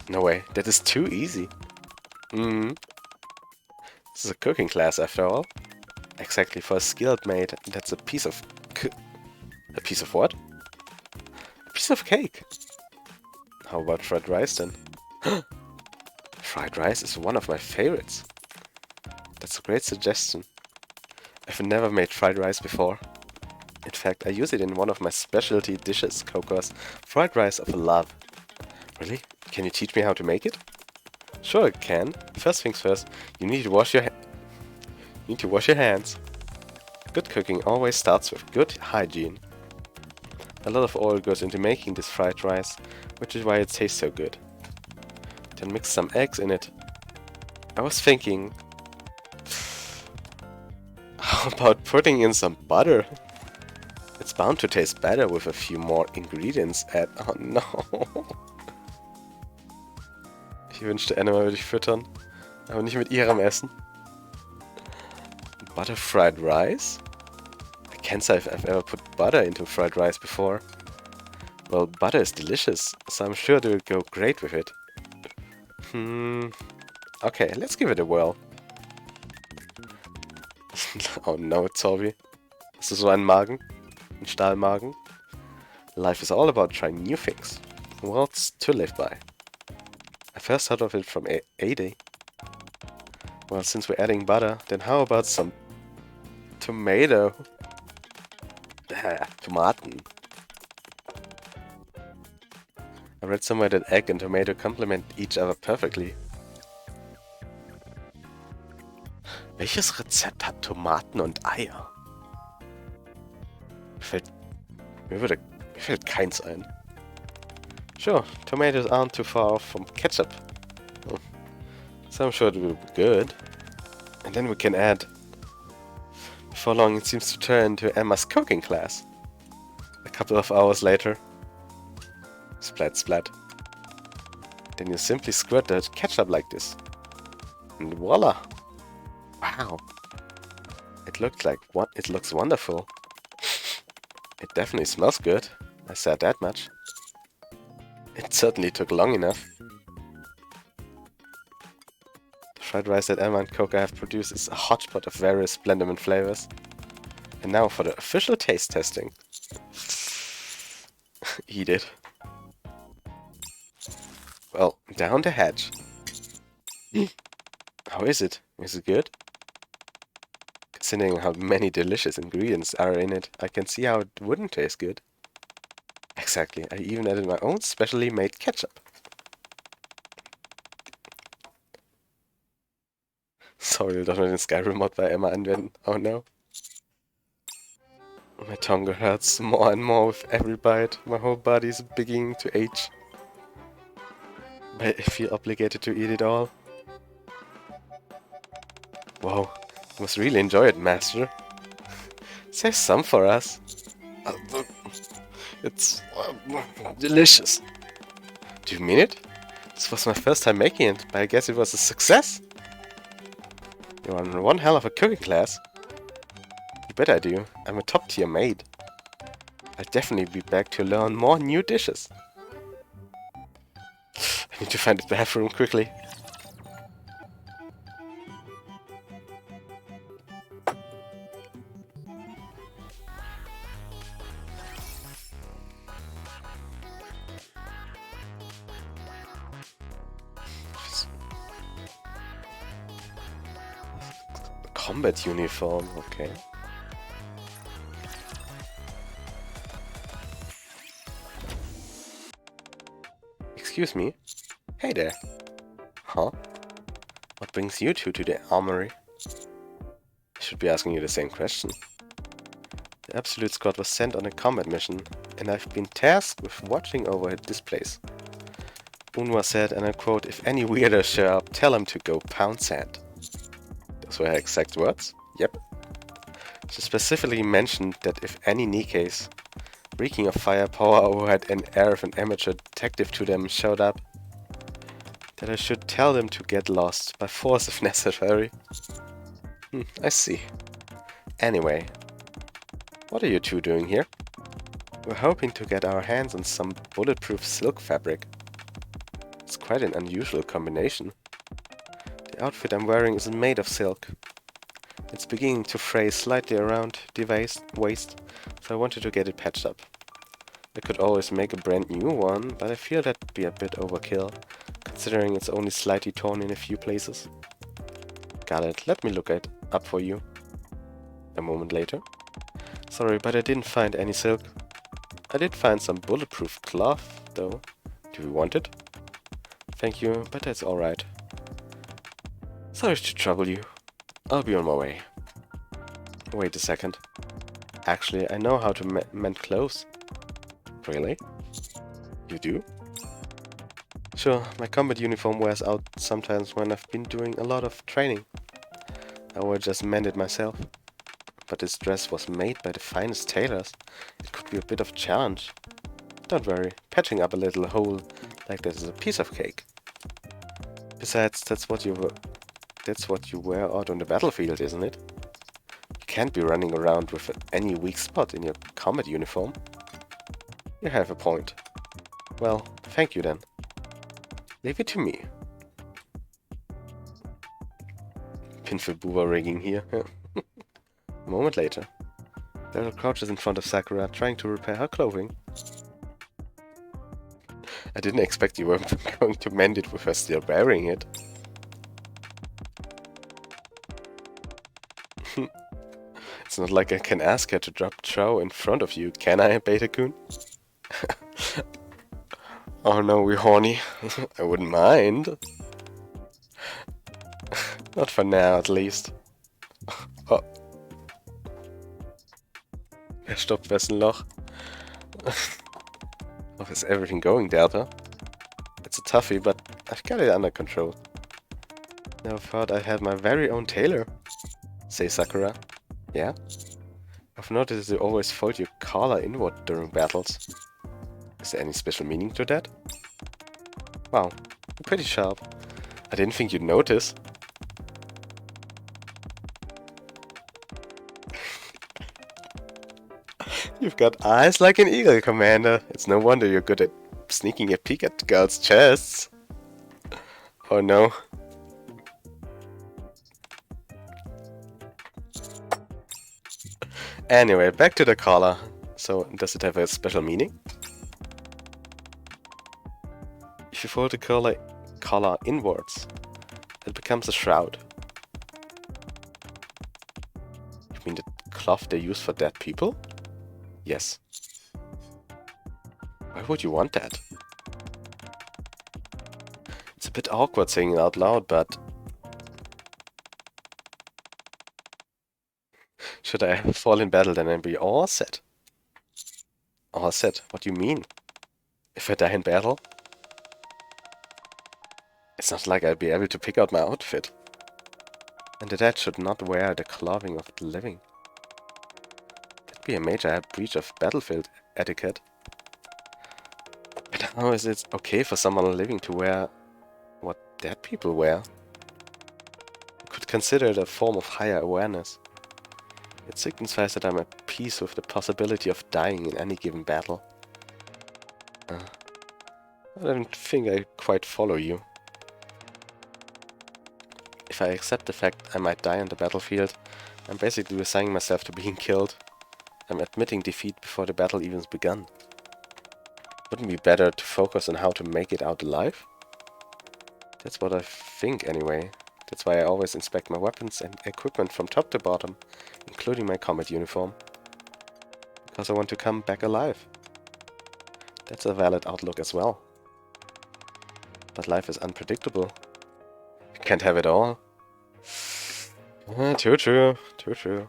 No way, that is too easy. This is a cooking class after all. Exactly, for a skilled maid, that's a piece of a piece of what? A piece of cake. How about fried rice then? Fried rice is one of my favorites. That's a great suggestion. I've never made fried rice before. In fact, I use it in one of my specialty dishes, Coco's fried rice of love. Really? Can you teach me how to make it? Sure, I can. First things first, you need to wash your hands. Good cooking always starts with good hygiene. A lot of oil goes into making this fried rice, which is why it tastes so good. Then mix some eggs in it. I was thinking, how about putting in some butter? It's bound to taste better with a few more ingredients add. Oh no. Ich wünschte, Anima würde ich füttern, aber nicht mit ihrem Essen. Butter fried rice? I can't say I've ever put butter into fried rice before. Well, butter is delicious, so I'm sure it will go great with it. Okay, let's give it a whirl. Oh no, Zorbi. Hast du so einen Magen? Einen Stahlmagen? Life is all about trying new things. What's to live by? I first heard of it from A-Day. Well, since we're adding butter, then how about some tomato? Tomaten. I read somewhere that egg and tomato complement each other perfectly. Welches Rezept hat Tomaten und Eier? Mir fällt keins ein. Sure, tomatoes aren't too far off from ketchup. So I'm sure it will be good. And then we can add... Before long it seems to turn into Emma's cooking class. A couple of hours later. Splat splat. Then you simply squirt the ketchup like this. And voila! Wow! It looks wonderful. It definitely smells good. I said that much. It certainly took long enough. The fried rice that Emma and Coca have produced is a hodgepodge of various Blenderman flavors. And now for the official taste testing. Eat it. Well, down the hatch. How is it? Is it good? Considering how many delicious ingredients are in it, I can see how it wouldn't taste good. Exactly, I even added my own specially made ketchup. Sorry, will doch nur den Skyrim-Mod bei Emma anwenden. Oh no. My tongue hurts more and more with every bite. My whole body is beginning to age. But I feel obligated to eat it all. Wow, you must really enjoy it, Master. Save some for us. It's delicious. Do you mean it? This was my first time making it, but I guess it was a success. You're on one hell of a cooking class. You bet I do. I'm a top tier maid. I'll definitely be back to learn more new dishes. I need to find the bathroom quickly. Combat uniform, okay. Excuse me? Hey there. Huh? What brings you two to the armory? I should be asking you the same question. The Absolute Squad was sent on a combat mission, and I've been tasked with watching over this place. Unwa said, and I quote, "If any weirdos show up, tell them to go pound sand." Those were her exact words? Yep. She specifically mentioned that if any Nikkes, reeking of firepower or had an air of an amateur detective to them, showed up, that I should tell them to get lost, by force if necessary. I see. Anyway, what are you two doing here? We're hoping to get our hands on some bulletproof silk fabric. It's quite an unusual combination. The outfit I'm wearing isn't made of silk. It's beginning to fray slightly around the waist, so I wanted to get it patched up. I could always make a brand new one, but I feel that'd be a bit overkill, considering it's only slightly torn in a few places. Got it, let me look it up for you. A moment later. Sorry, but I didn't find any silk. I did find some bulletproof cloth, though. Do you want it? Thank you, but that's alright. Sorry to trouble you. I'll be on my way. Wait a second. Actually, I know how to mend clothes. Really? You do? Sure, my combat uniform wears out sometimes when I've been doing a lot of training. I will just mend it myself. But this dress was made by the finest tailors. It could be a bit of a challenge. Don't worry, patching up a little hole like this is a piece of cake. Besides, that's what you wear out on the battlefield, isn't it? You can't be running around with any weak spot in your combat uniform. You have a point. Well, thank you then. Leave it to me. Pinfelbuba rigging here. A moment later. Daryl crouches in front of Sakura, trying to repair her clothing. I didn't expect you were going to mend it with her still wearing it. It's not like I can ask her to drop Chow in front of you, can I, Beta-kun? Oh no, we're horny. I wouldn't mind. Not for now, at least. Oh. Wer stoppt wessen Loch? How is everything going, Delta? It's a toughie, but I've got it under control. Never thought I had my very own tailor. Say Sakura. Yeah? I've noticed you always fold your collar inward during battles. Is there any special meaning to that? Wow, you're pretty sharp. I didn't think you'd notice. You've got eyes like an eagle, Commander. It's no wonder you're good at sneaking a peek at girls' chests. Oh no. Anyway, back to the collar. So, does it have a special meaning? If you fold the collar inwards, it becomes a shroud. You mean the cloth they use for dead people? Yes. Why would you want that? It's a bit awkward saying it out loud, but... Should I fall in battle, then I'd be all set. All set? What do you mean? If I die in battle? It's not like I'd be able to pick out my outfit. And the dead should not wear the clothing of the living. That'd be a major breach of battlefield etiquette. But how is it okay for someone living to wear what dead people wear? You could consider it a form of higher awareness. It signifies that I'm at peace with the possibility of dying in any given battle. I don't think I quite follow you. If I accept the fact I might die on the battlefield, I'm basically resigning myself to being killed. I'm admitting defeat before the battle even's begun. Wouldn't it be better to focus on how to make it out alive? That's what I think anyway. That's why I always inspect my weapons and equipment from top to bottom, including my combat uniform. Because I want to come back alive. That's a valid outlook as well. But life is unpredictable. You can't have it all. Too true, too true.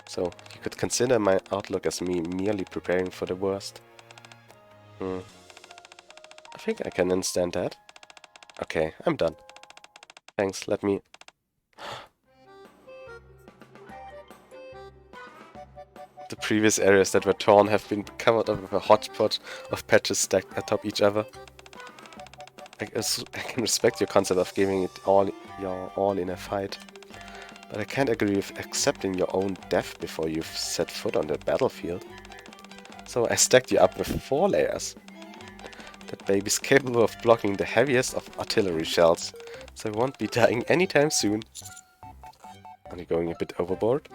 So, you could consider my outlook as me merely preparing for the worst. I think I can understand that. Okay, I'm done. Thanks, let me... The previous areas that were torn have been covered up with a hodgepodge of patches stacked atop each other. I can respect your concept of giving it all your all in a fight. But I can't agree with accepting your own death before you've set foot on the battlefield. So I stacked you up with 4 layers. That baby's capable of blocking the heaviest of artillery shells, so I won't be dying anytime soon. Are you going a bit overboard?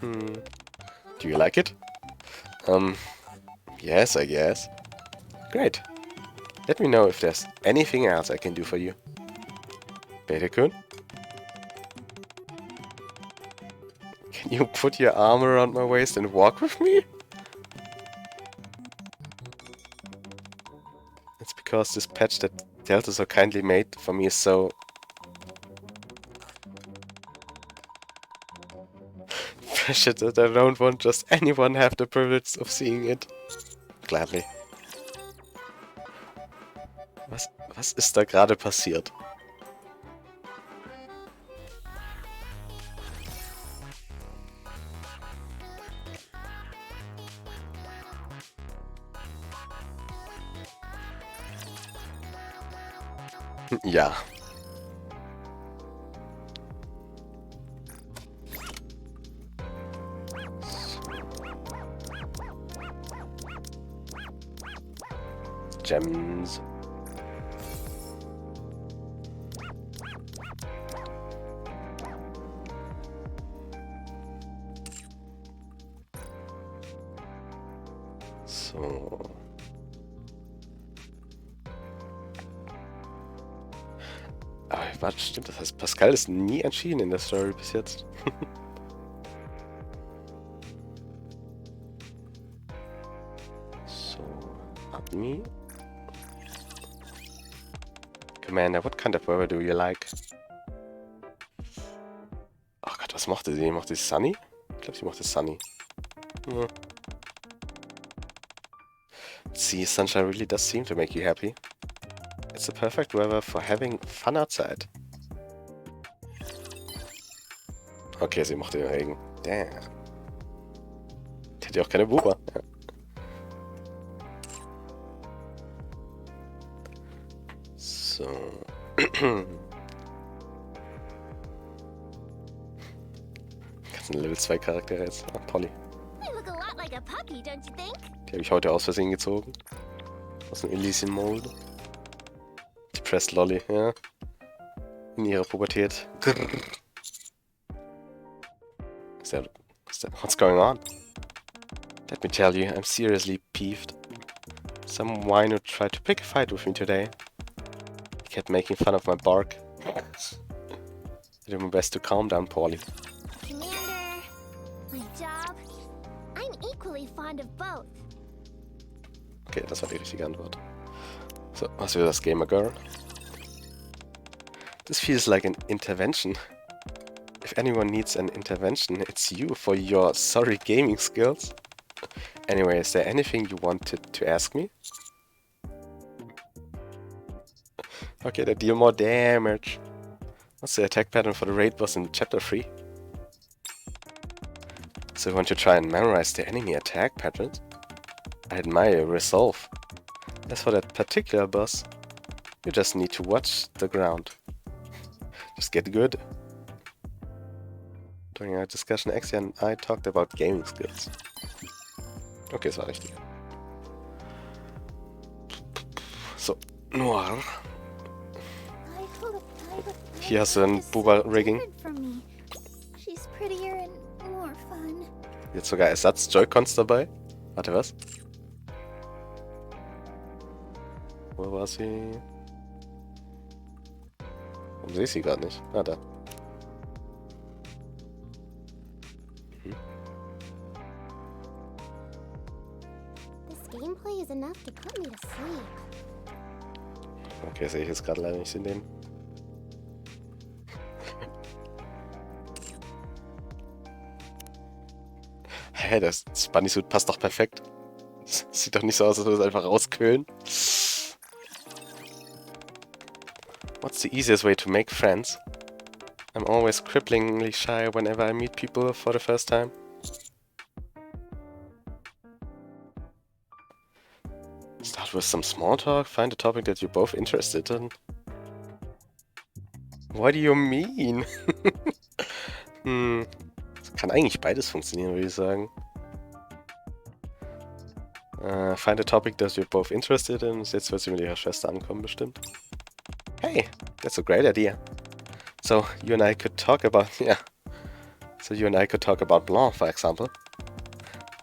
Do you like it? Yes, I guess. Great. Let me know if there's anything else I can do for you. Beta-kun? Can you put your arm around my waist and walk with me? It's because this patch that Delta so kindly made for me is so... precious that I don't want just anyone have the privilege of seeing it. Gladly. Was ist da gerade passiert? Ja. Gems. So. Aber warte, stimmt, das heißt, Pascal ist nie entschieden in der Story bis jetzt. So, Admi. Commander, what kind of weather do you like? Ach Gott, was mochte sie? Mochte sie Sunny? Ich glaube, sie mochte Sunny. Ja. See, sunshine really does seem to make you happy. It's the perfect weather for having fun outside. Okay, sie mochte den Regen. Damn. Die hat ja auch keine Buba. Ja. So. Ganzen Level 2 Charaktere jetzt. Ah, Polly. You look a lot like a puppy, don't you think? Die habe ich heute aus Versehen gezogen. Aus dem Elysian Mode. Depressed Lolly, ja. In ihrer Pubertät. What's going on? Let me tell you, I'm seriously peeved. Some wino tried to pick a fight with me today. He kept making fun of my bark. I did my best to calm down Paulie. Commander, my job. I'm equally fond of both. Okay, das war die richtige Antwort. So, was will das Gamer Girl? This feels like an intervention. If anyone needs an intervention, it's you for your sorry gaming skills. Anyway, is there anything you wanted to ask me? Okay, they deal more damage. What's the attack pattern for the raid boss in chapter 3? So you want to try and memorize the enemy attack patterns? I admire your resolve. As for that particular boss, you just need to watch the ground. Just get good. During our discussion, Exia and I talked about gaming skills. Okay, es war richtig. So, Noir. Hier hast du ein Buba-Rigging. She's prettier and more fun. Jetzt sogar Ersatz-Joy-Cons dabei. Warte, was? Wo war sie? sehe sie gerade nicht. Ah, da. This gameplay is enough to put me to sleep. Okay, sehe ich jetzt gerade leider nicht in dem. Hä, das Bunny-Suit passt doch perfekt. Das sieht doch nicht so aus, als würde es einfach rauskühlen. What's the easiest way to make friends? I'm always cripplingly shy whenever I meet people for the first time. Start with some small talk, find a topic that you're both interested in. What do you mean? Kann eigentlich beides funktionieren, würde ich sagen. Find a topic that you're both interested in. Jetzt wird sie mit ihrer Schwester ankommen, bestimmt. Hey, that's a great idea. So, you and I could talk about... Yeah. So you and I could talk about Blanc, for example.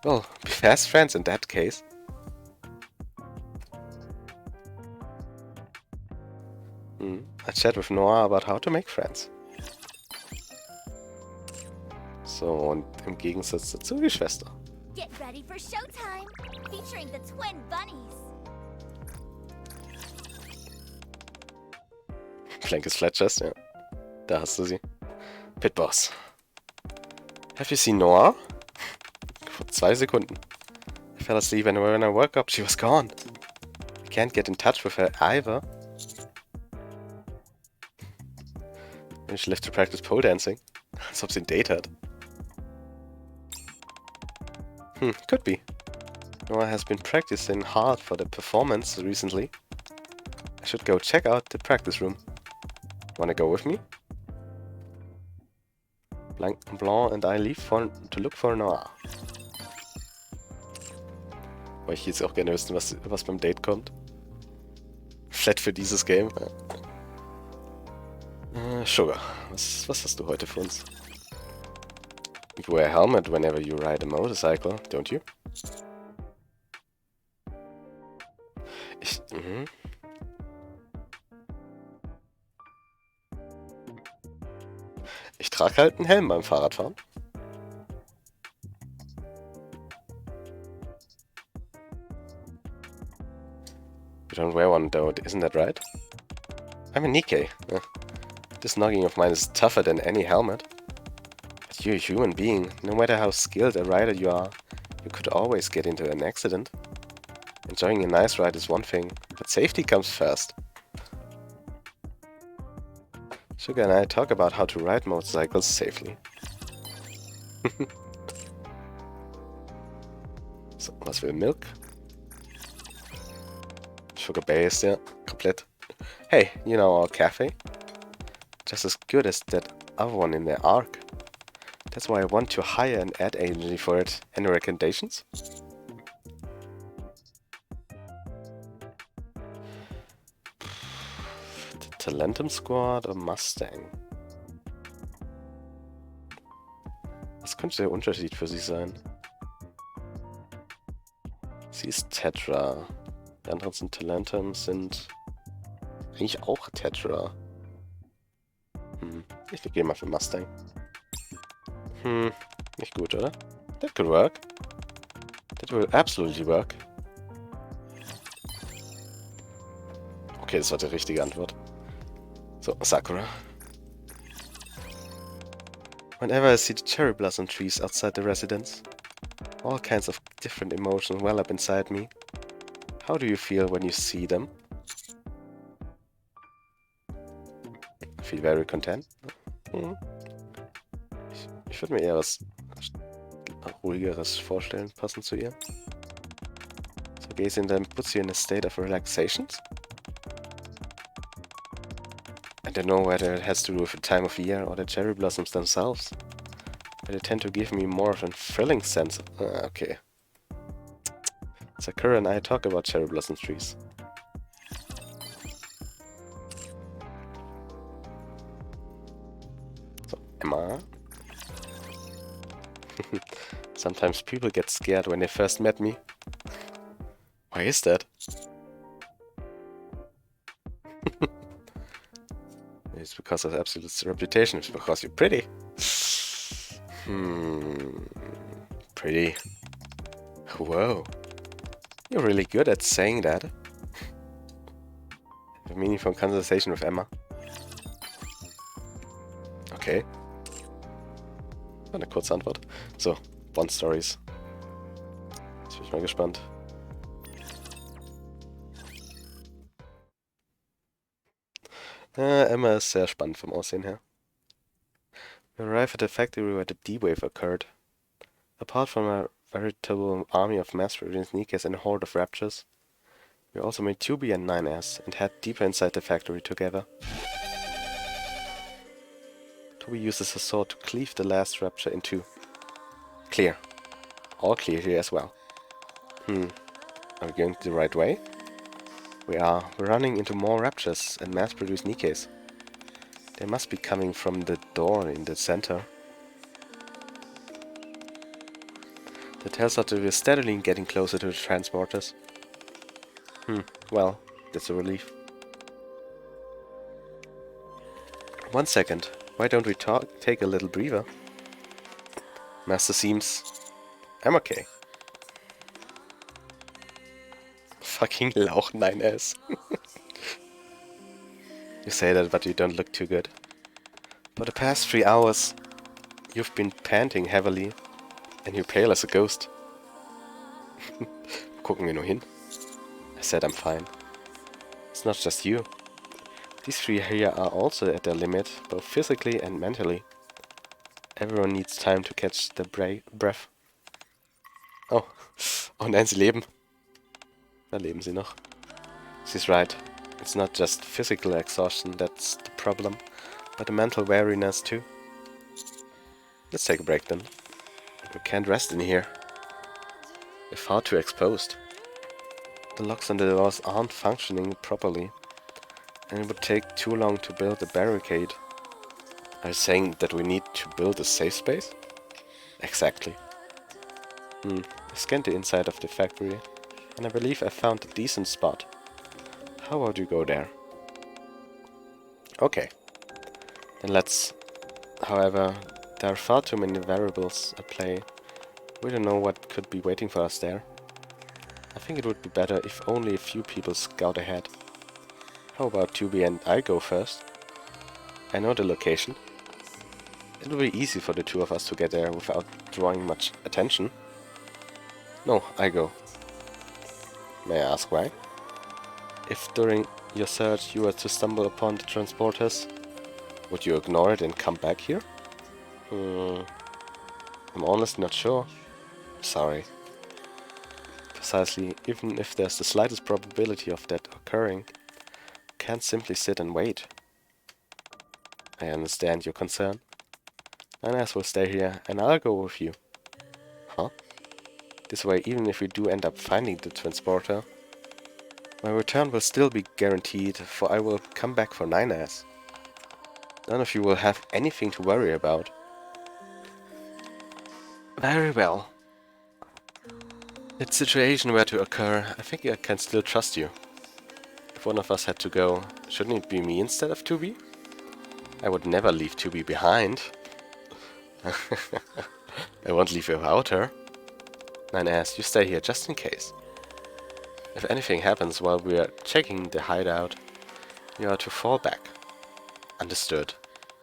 Well, be fast friends in that case. I chat with Noah about how to make friends. So, und im Gegensatz dazu die Schwester. Get ready for showtime, featuring the twin bunnies. Flankes Flatchest, ja. Da hast du sie. Pitboss. Have you seen Noah? Vor 2 Sekunden. I fell asleep and when I woke up, she was gone. I can't get in touch with her either. Maybe she left to practice pole dancing. Als ob sie ein Date hat. Could be. Noah has been practicing hard for the performance recently. I should go check out the practice room. Wanna go with me? Blanc and I leave to look for Noah. Weil ich jetzt auch gerne wissen, was beim Date kommt. Flat für dieses Game. Sugar, was hast du heute für uns? You wear a helmet whenever you ride a motorcycle, don't you? Ich trage halt einen Helm beim Fahrradfahren. You don't wear one though, isn't that right? I'm a Nikke. This noggin of mine is tougher than any helmet. But you're a human being. No matter how skilled a rider you are, you could always get into an accident. Enjoying a nice ride is one thing, but safety comes first. Sugar and I talk about how to ride motorcycles safely. So, was will Milk? Sugar-based, ja, komplett. Hey, you know our cafe? Just as good as that other one in the Ark. That's why I want to hire an ad agency for it. Any recommendations? The Talentum Squad oder Mustang? Was könnte der Unterschied für sie sein? Sie ist Tetra. Die anderen sind Talentum, sind eigentlich auch Tetra. Ich gehe mal für Mustang. Nicht gut, oder? That could work. That will absolutely work. Okay, das war die richtige Antwort. So, Sakura. Whenever I see the cherry blossom trees outside the residence, all kinds of different emotions well up inside me. How do you feel when you see them? I feel very content. Ich würde mir eher was ruhigeres vorstellen, passend zu ihr. So gazing them puts you in a state of relaxation. I don't know whether it has to do with the time of year or the cherry blossoms themselves, but they tend to give me more of a thrilling sense. Okay. Sakura and I talk about cherry blossom trees. So, Emma. Sometimes people get scared when they first met me. Why is that? it's because of Absolute's reputation. It's because you're pretty. Pretty. Whoa. You're really good at saying that. A meaningful conversation with Emma. Okay. Eine kurze Antwort. So, Bond-Stories. Jetzt bin ich mal gespannt. Emma ist sehr spannend vom Aussehen her. We arrive at the factory where the D-Wave occurred. Apart from a veritable army of mass-produced Nikkes and a horde of raptures, we also made 2B and 9S and head deeper inside the factory together. 2B uses a sword to cleave the last rapture in two. Clear. All clear here as well. Are we going the right way? We are. We're running into more raptures and mass-produced Nikkes. They must be coming from the door in the center. That tells us that we're steadily getting closer to the transporters. Well, that's a relief. 1 second. Why don't we take a little breather? Master seems... I'm okay. Fucking Lauch 9S. You say that, but you don't look too good. For the past 3 hours, you've been panting heavily, and you're pale as a ghost. Gucken wir nur hin. I said I'm fine. It's not just you. These 3 here are also at their limit, both physically and mentally. Everyone needs time to catch the breath. Oh. Oh nein, sie leben. Da leben sie noch. She's right. It's not just physical exhaustion that's the problem, but the mental weariness too. Let's take a break then. We can't rest in here. We're far too exposed. The locks on the doors aren't functioning properly, and it would take too long to build a barricade. Are you saying that we need to build a safe space? Exactly. I scanned the inside of the factory, and I believe I found a decent spot. How about you go there? Okay. Then let's... However, there are far too many variables at play. We don't know what could be waiting for us there. I think it would be better if only a few people scout ahead. How about 2B and I go first? I know the location. It will be easy for the two of us to get there without drawing much attention. No, I go. May I ask why? If during your search you were to stumble upon the transporters, would you ignore it and come back here? I'm honestly not sure. Sorry. Precisely, even if there's the slightest probability of that occurring, can't simply sit and wait. I understand your concern. Ninas will stay here, and I'll go with you. Huh? This way, even if we do end up finding the transporter, my return will still be guaranteed, for I will come back for 9S. None of you will have anything to worry about. Very well. If the situation were to occur, I think I can still trust you. If one of us had to go, shouldn't it be me instead of 2B? I would never leave 2B behind. I won't leave without her. 9S, you stay here just in case. If anything happens while we are checking the hideout, you are to fall back. Understood.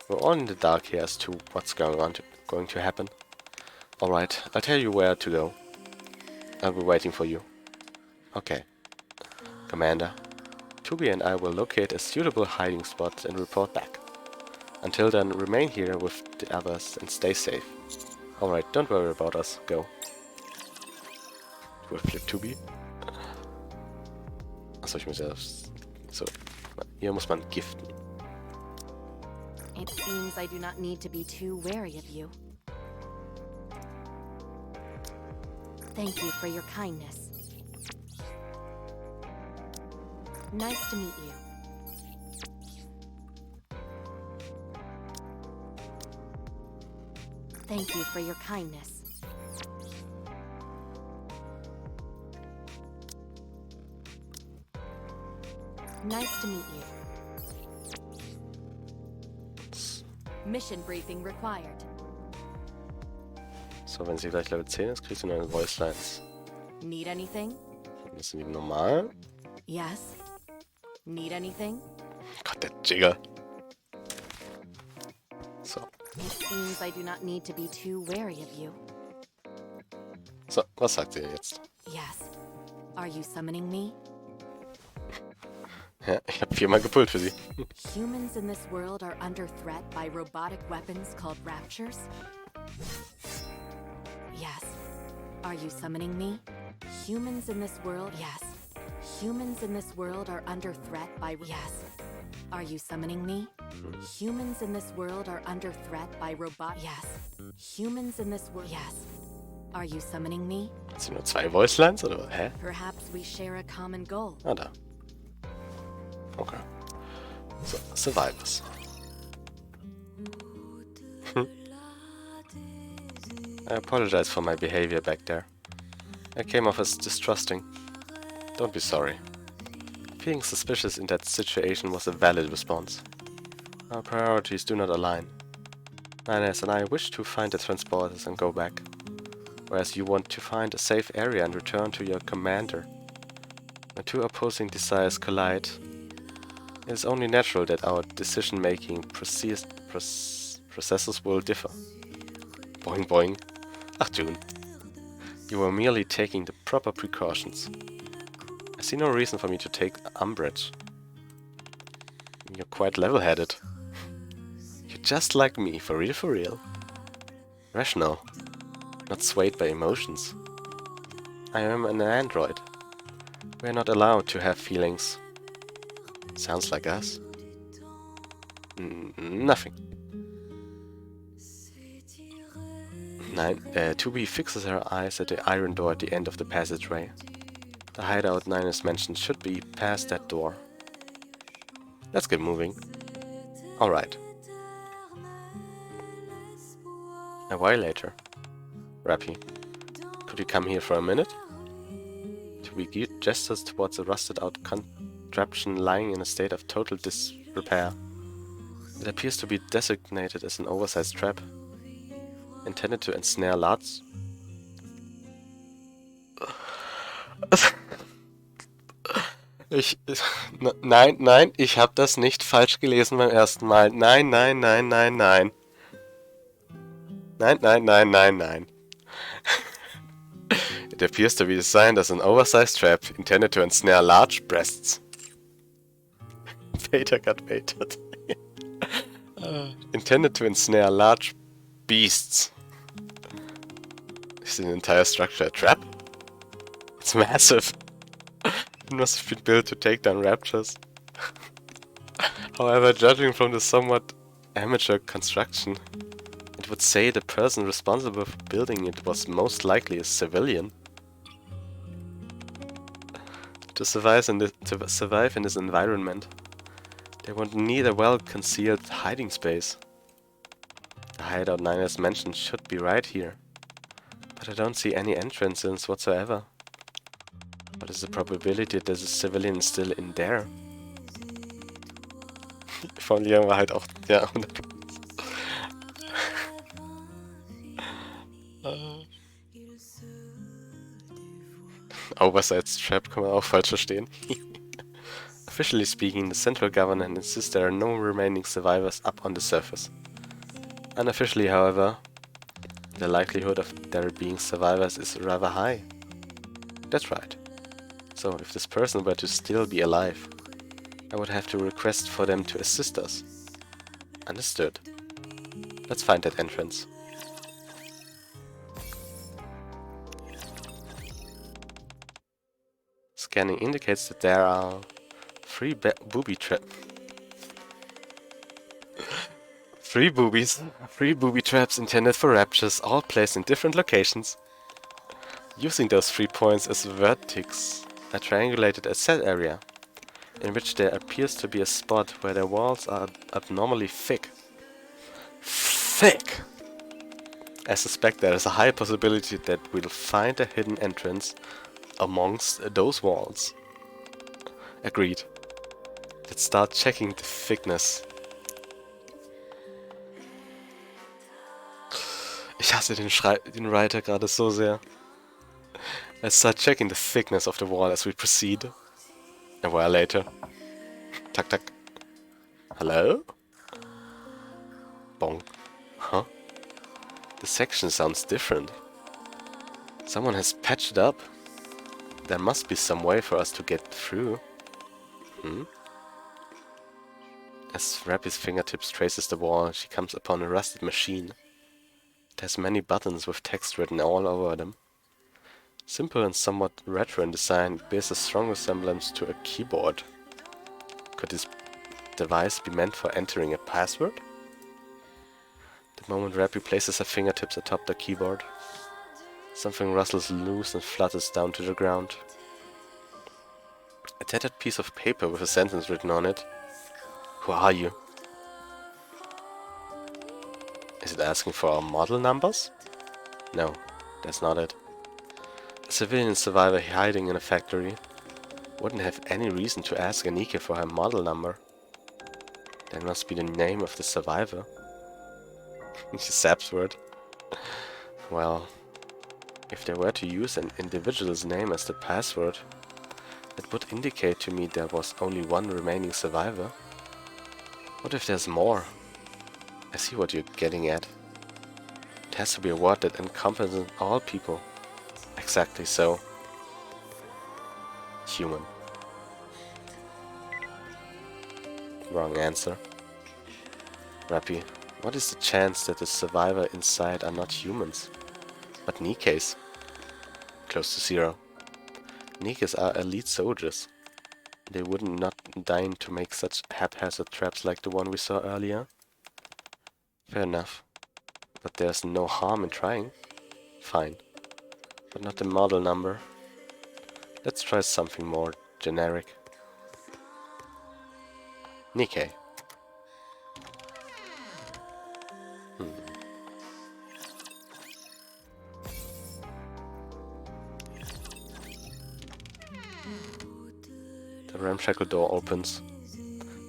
We're all in the dark here as to what's going to happen. Alright, I'll tell you where to go. I'll be waiting for you. Okay. Commander, 2B and I will locate a suitable hiding spot and report back. Until then, remain here with the others and stay safe. Alright, don't worry about us. Go. Flip 2B. Achso, ich muss ja... So. Hier muss man giften. It seems I do not need to be too wary of you. Thank you for your kindness. Nice to meet you. Thank you for your kindness. Nice to meet you. Mission briefing required. So, wenn sie gleich Level 10 ist, kriegt sie neue Voice Lines. Need anything? Das sind die normal. Yes. Need anything? Gott, der Jigger. So. It seems I do not need to be too wary of you. So, was sagt sie jetzt? Yes. Are you summoning me? Ja, ich habe 4-mal gepult für sie. Humans in this world are under threat by robotic weapons called raptures? Yes. Are you summoning me? Humans in this world? Yes. Humans in this world are under threat by... Yes. Are you summoning me? Humans in this world are under threat by robot... Yes. Humans in this world... Yes. Are you summoning me? Hat sie nur 2 Voice Lines oder was? Hä? Perhaps we share a common goal. Ah, da. Okay. So, Survivors. I apologize for my behavior back there. I came off as distrusting. Don't be sorry. Feeling suspicious in that situation was a valid response. Our priorities do not align. Ines and I wish to find the transporters and go back, whereas you want to find a safe area and return to your commander. When two opposing desires collide, it is only natural that our decision-making processes will differ. Boing boing. Ach, June. You were merely taking the proper precautions. I see no reason for me to take umbrage. You're quite level-headed. You're just like me, for real, for real. Rational, not swayed by emotions. I am an android. We're not allowed to have feelings. Sounds like us. Nothing. Nine, Toby fixes her eyes at the iron door at the end of the passageway. The hideout Ninus mentioned should be past that door. Let's get moving. Alright. A while later. Rappy, could you come here for a minute? Toby gestures towards a rusted-out contraption lying in a state of total disrepair. It appears to be designated as an oversized trap, intended to ensnare large... Nein, ich habe das nicht falsch gelesen beim ersten Mal. Nein. Nein. It appears to be designed as an oversized trap intended to ensnare large breasts. Beta got baited. Intended to ensnare large beasts. Is the entire structure a trap? It's massive. It must have been built to take down raptors. However, judging from the somewhat amateur construction, it would say the person responsible for building it was most likely a civilian. To survive in this environment, they would need a well-concealed hiding space. The hideout Ninus mentioned should be right here, but I don't see any entrances whatsoever. What is the probability that there's a civilian still in there? Die Formulierung war halt auch, ja, 100%. Oversized trap kann man auch falsch verstehen. Officially speaking, the central government insists there are no remaining survivors up on the surface. Unofficially, however, the likelihood of there being survivors is rather high. That's right. So, if this person were to still be alive, I would have to request for them to assist us. Understood. Let's find that entrance. Scanning indicates that there are 3 booby traps intended for raptures, all placed in different locations. Using those 3 points as vertices, I triangulated a set area, in which there appears to be a spot where the walls are abnormally thick. Thick! I suspect there is a high possibility that we'll find a hidden entrance amongst those walls. Agreed. Let's start checking the thickness. hasse den Writer gerade so sehr. I start checking the thickness of the wall as we proceed. A while later. Tuck tuck. Hello? Bonk. Huh? The section sounds different. Someone has patched it up. There must be some way for us to get through. As Rappy's fingertips traces the wall, she comes upon a rusted machine. It has many buttons with text written all over them. Simple and somewhat retro in design, it bears a strong resemblance to a keyboard. Could this device be meant for entering a password? The moment Rappy places her fingertips atop the keyboard, something rustles loose and flutters down to the ground. A tattered piece of paper with a sentence written on it. Who are you? Is it asking for our model numbers? No, that's not it. A civilian survivor hiding in a factory wouldn't have any reason to ask a Nikke for her model number. That must be the name of the survivor. Sap's word. Well, if they were to use an individual's name as the password, that would indicate to me there was only one remaining survivor. What if there's more? I see what you're getting at. It has to be a word that encompasses all people. Exactly so. Human. Wrong answer. Rappy, what is the chance that the survivor inside are not humans, but Nikkes? Close to zero. Nikkes are elite soldiers. They wouldn't not deign to make such haphazard traps like the one we saw earlier. Fair enough. But there's no harm in trying. Fine. But not the model number. Let's try something more generic. Nikke. The ramshackle door opens.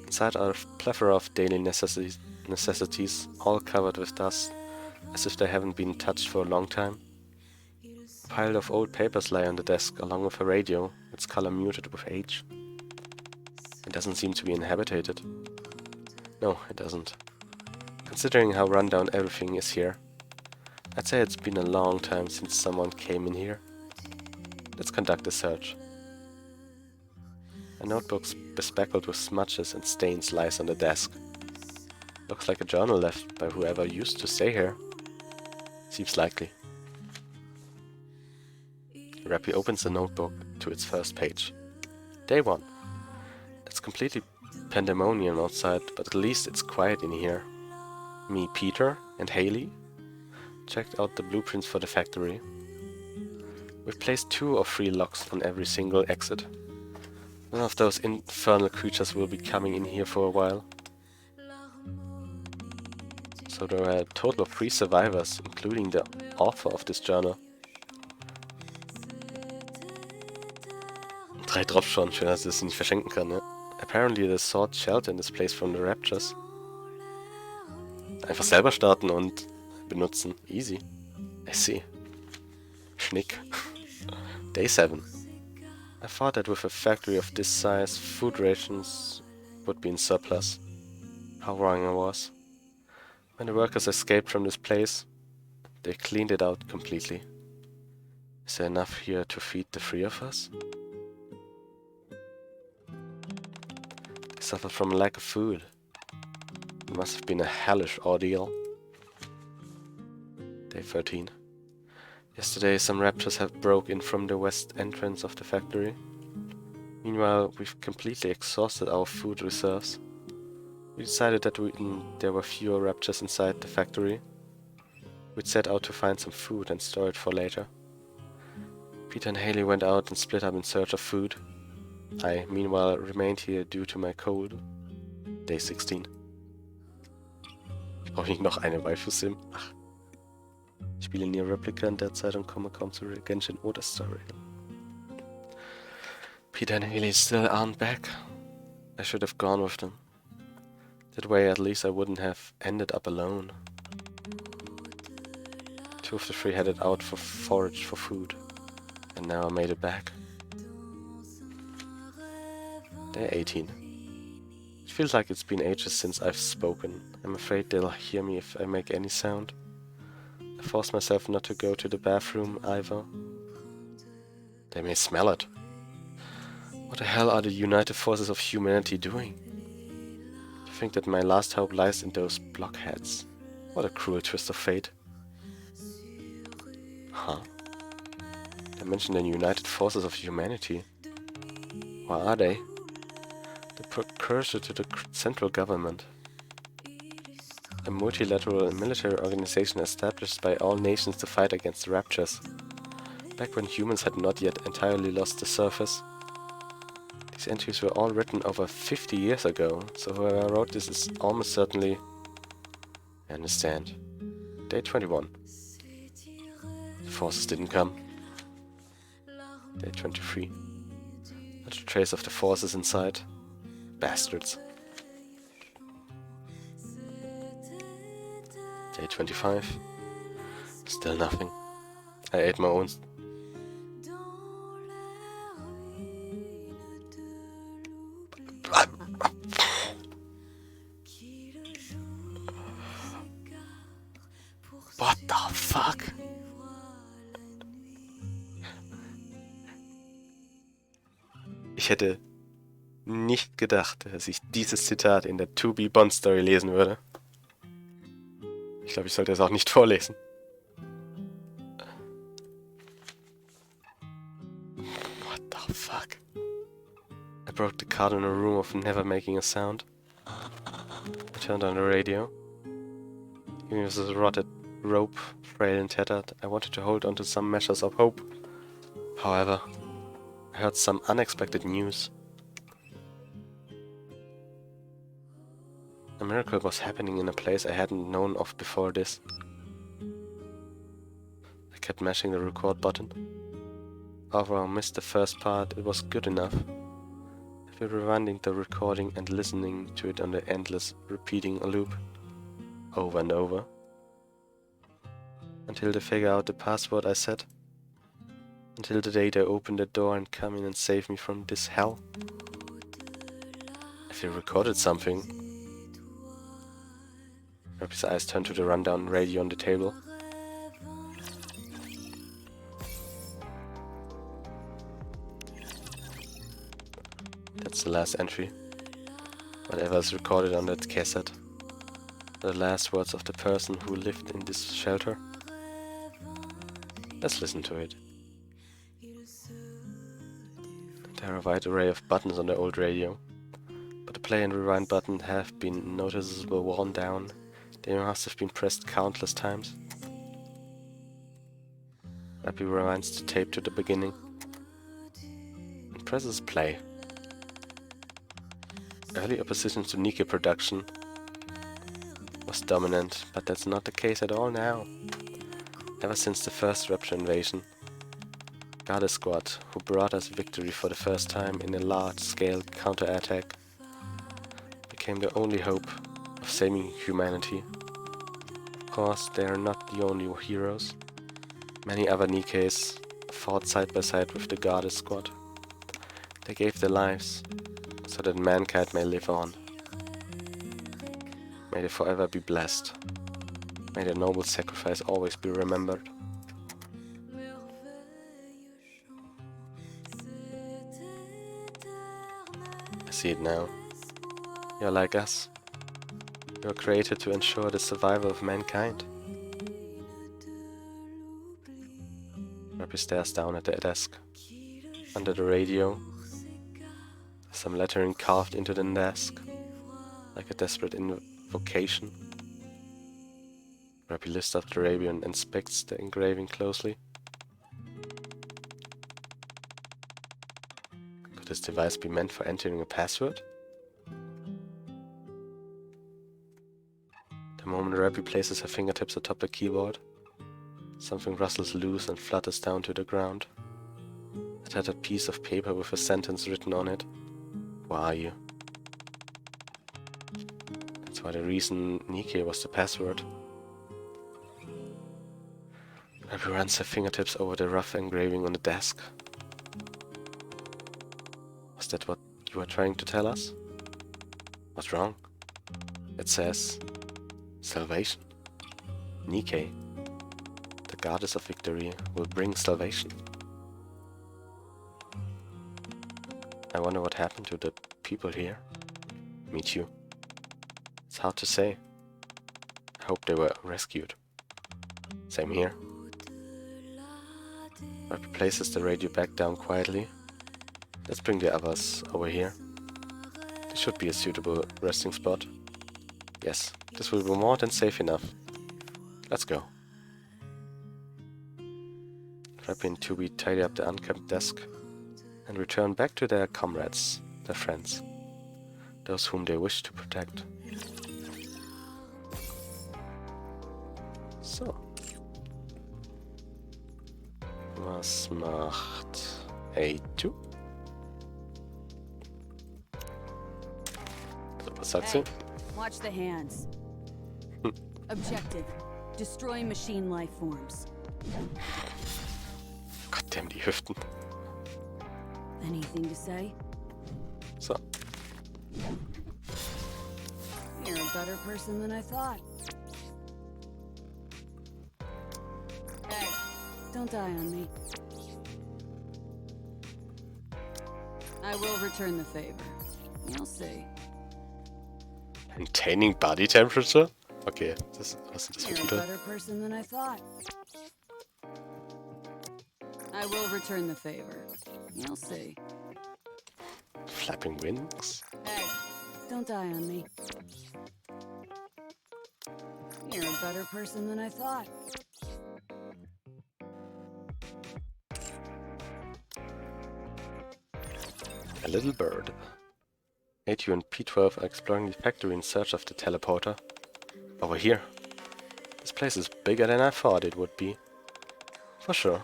Inside are a plethora of daily necessities, all covered with dust, as if they haven't been touched for a long time. A pile of old papers lie on the desk, along with a radio, its color muted with age. It doesn't seem to be inhabited. No, it doesn't. Considering how run down everything is here, I'd say it's been a long time since someone came in here. Let's conduct a search. A notebook bespeckled with smudges and stains lies on the desk. Looks like a journal left by whoever used to stay here. Seems likely. Rappy opens the notebook to its first page. Day 1. It's completely pandemonium outside, but at least it's quiet in here. Me, Peter, and Haley checked out the blueprints for the factory. We've placed 2 or 3 locks on every single exit. None of those infernal creatures will be coming in here for a while. So there are a total of 3 survivors, including the author of this journal. 3 drauf schon, schön, dass ich es nicht verschenken kann, ne? Apparently the sword shelter in this place from the raptures. Einfach selber starten und benutzen. Easy. I see. Schnick. Day 7. I thought that with a factory of this size, food rations would be in surplus. How wrong I was. When the workers escaped from this place, they cleaned it out completely. Is there enough here to feed the 3 of us? I suffered from a lack of food. It must have been a hellish ordeal. Day 13. Yesterday some raptors have broke in from the west entrance of the factory. Meanwhile, we've completely exhausted our food reserves. We decided that there were fewer raptors inside the factory. We'd set out to find some food and store it for later. Peter and Haley went out and split up in search of food. I, meanwhile, remained here due to my cold. Day 16. Ich brauche nicht noch eine Waifu-Sim. Ach. Ich spiele NieR Replica in der Zeit und komme kaum zu Genshin oder Story. Peter and Haley still aren't back. I should have gone with them. That way at least I wouldn't have ended up alone. Two of the three headed out for forage for food, and now I made it back. They're 18. It feels like it's been ages since I've spoken. I'm afraid they'll hear me if I make any sound. I force myself not to go to the bathroom either. They may smell it. What the hell are the united forces of humanity doing? To think that my last hope lies in those blockheads. What a cruel twist of fate. Huh? They mentioned the united forces of humanity. What are they? The precursor to the central government. A multilateral military organization established by all nations to fight against the raptures. Back when humans had not yet entirely lost the surface. These entries were all written over 50 years ago, so whoever wrote this is almost certainly... I understand. Day 21. The forces didn't come. Day 23. Not a trace of the forces inside. Bastards. Day 25. Still nothing. I ate my own... What the fuck? Ich hätte nicht gedacht, dass ich dieses Zitat in der To Be Bond Story lesen würde. Ich glaube, ich sollte es auch nicht vorlesen. What the fuck? I broke the cardinal rule of never making a sound. I turned on the radio. Even with a rotted rope, frail and tattered, I wanted to hold on to some measures of hope. However, I heard some unexpected news. A miracle was happening in a place I hadn't known of before this. I kept mashing the record button. Although I missed the first part, it was good enough. I've been rewinding the recording and listening to it on the endless, repeating loop. Over and over. Until they figure out the password I set. Until the day they open the door and come in and save me from this hell. If they recorded something... Robbie's eyes turned to the rundown radio on the table. That's the last entry. Whatever is recorded on that cassette. The last words of the person who lived in this shelter. Let's listen to it. There are a wide array of buttons on the old radio, but the play and rewind button have been noticeably worn down. They must have been pressed countless times. Rappy rewinds the tape to the beginning and presses play. Early opposition to Nikke production was dominant, but that's not the case at all now. Ever since the first Rapture invasion, Garda Squad, who brought us victory for the first time in a large-scale counterattack, became the only hope of saving humanity. Of course, they are not the only heroes. Many other Nikkes fought side by side with the Garda Squad. They gave their lives so that mankind may live on. May they forever be blessed. May their noble sacrifice always be remembered. I see it now. You're like us. You're created to ensure the survival of mankind. Rappy stares down at the desk. Under the radio, some lettering carved into the desk, like a desperate invocation. Rappy lifts up the radio and inspects the engraving closely. Could this device be meant for entering a password? The moment Rappy places her fingertips atop the keyboard, something rustles loose and flutters down to the ground. A tattered piece of paper with a sentence written on it. Who are you? That's why the reason Nikke was the password. Abby runs her fingertips over the rough engraving on the desk. Was that what you were trying to tell us? What's wrong? It says salvation. Nikke, the goddess of victory, will bring salvation. I wonder what happened to the people here. Me too. It's hard to say. I hope they were rescued. Same here. Rabbi places the radio back down quietly. Let's bring the others over here. This should be a suitable resting spot. Yes, this will be more than safe enough. Let's go. Rabbi and Tubi tidy up the unkept desk and return back to their comrades, their friends, those whom they wish to protect. So. Was macht A2? So, was sagt sie? Watch the hands. Objective. Destroy machine life forms. Gottverdammt, die Hüften. Anything to say? So. You're a better person than I thought. Hey, don't die on me. I will return the favor. You'll see. Maintaining body temperature? Okay, was ist das für You're a Titel? better person than I thought. I will return the favor. You'll see. Flapping wings? Hey, don't die on me. You're a better person than I thought. A little bird. A2 and P12 are exploring the factory in search of the teleporter. Over here. This place is bigger than I thought it would be. For sure.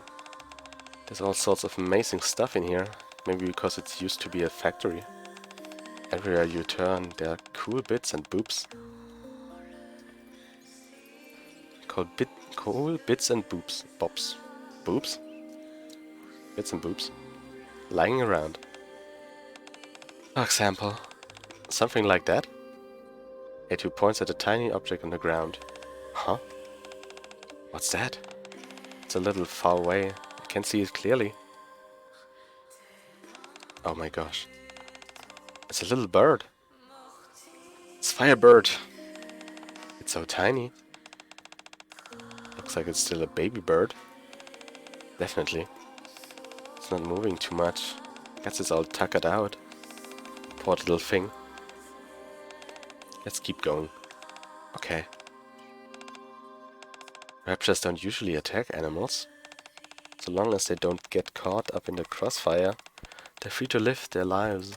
There's all sorts of amazing stuff in here. Maybe because it used to be a factory. Everywhere you turn, there are cool bits and boops. Cool bits and boops. Bobs. Boobs? Bits and boops. Lying around. For example, something like that. A2 points at a tiny object on the ground. Huh? What's that? It's a little far away. I can't see it clearly. Oh my gosh. It's a little bird. It's Firebird. It's so tiny. Looks like it's still a baby bird. Definitely. It's not moving too much. Guess it's all tuckered out. Poor little thing. Let's keep going. Okay. Raptors don't usually attack animals. So long as they don't get caught up in the crossfire, they're free to live their lives.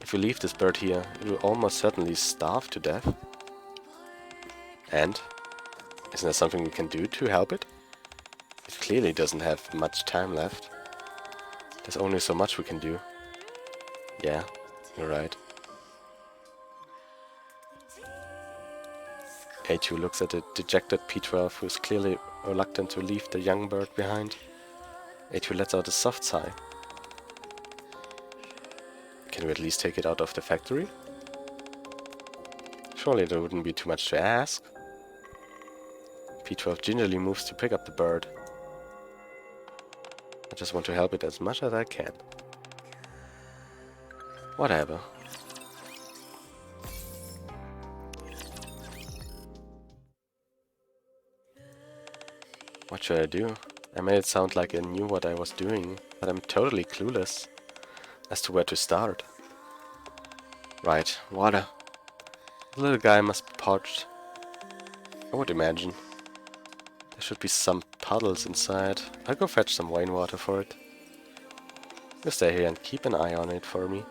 If we leave this bird here, it will almost certainly starve to death. And? Isn't there something we can do to help it? It clearly doesn't have much time left. There's only so much we can do. Yeah, you're right. A2 looks at the dejected P12, who is clearly reluctant to leave the young bird behind. A2 lets out a soft sigh. Can we at least take it out of the factory? Surely there wouldn't be too much to ask. P12 gingerly moves to pick up the bird. I just want to help it as much as I can. Whatever. What should I do? I made it sound like I knew what I was doing, but I'm totally clueless as to where to start. Right, water. The little guy must be parched. I would imagine. There should be some puddles inside. I'll go fetch some rainwater for it. You stay here and keep an eye on it for me.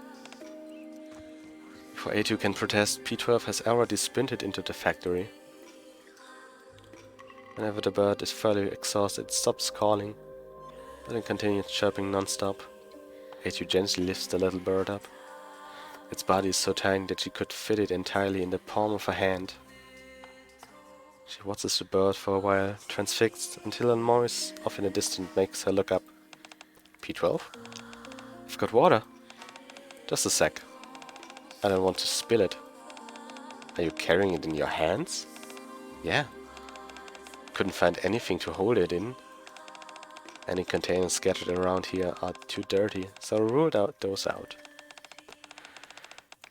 Before A2 can protest, P12 has already sprinted into the factory. Whenever the bird is fairly exhausted, it stops calling, but it continues chirping non-stop. A2 gently lifts the little bird up. Its body is so tiny that she could fit it entirely in the palm of her hand. She watches the bird for a while, transfixed, until a noise off in the distance makes her look up. P12? I've got water. Just a sec. I don't want to spill it. Are you carrying it in your hands? Yeah. Couldn't find anything to hold it in. Any containers scattered around here are too dirty, so I ruled those out.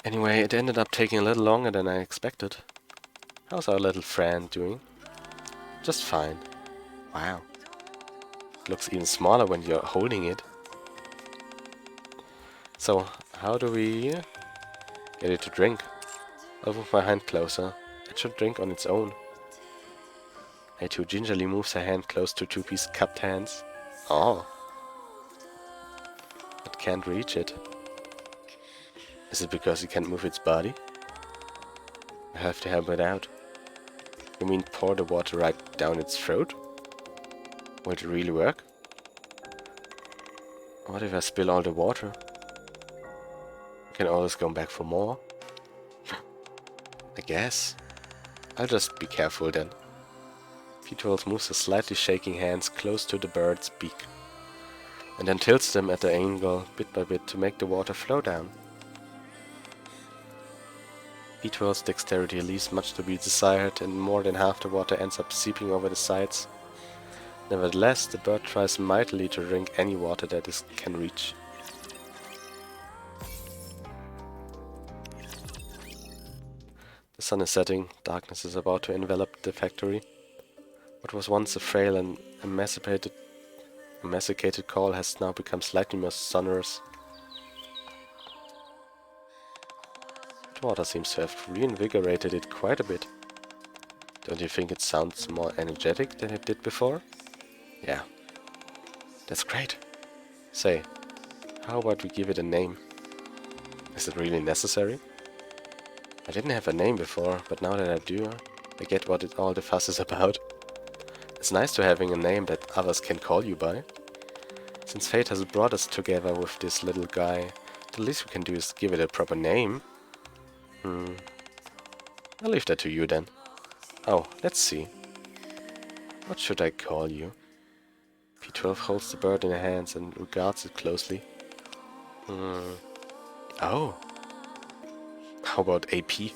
Anyway, it ended up taking a little longer than I expected. How's our little friend doing? Just fine. Wow. It looks even smaller when you're holding it. So, how do we get it to drink? I'll move my hand closer. It should drink on its own. A2 gingerly moves her hand close to 2P's cupped hands. Oh. It can't reach it. Is it because it can't move its body? I have to help it out. You mean pour the water right down its throat? Will it really work? What if I spill all the water? I can always go back for more. I guess. I'll just be careful then. P12 moves her slightly shaking hands close to the bird's beak, and then tilts them at an angle bit by bit to make the water flow down. P12's dexterity leaves much to be desired, and more than half the water ends up seeping over the sides. Nevertheless, the bird tries mightily to drink any water that it can reach. The sun is setting, darkness is about to envelop the factory. What was once a frail and emaciated call has now become slightly more sonorous. The water seems to have reinvigorated it quite a bit. Don't you think it sounds more energetic than it did before? Yeah. That's great. Say, how about we give it a name? Is it really necessary? I didn't have a name before, but now that I do, I get what all the fuss is about. It's nice to having a name that others can call you by. Since fate has brought us together with this little guy, the least we can do is give it a proper name. I'll leave that to you then. Oh, let's see. What should I call you? P12 holds the bird in her hands and regards it closely. Oh. How about AP?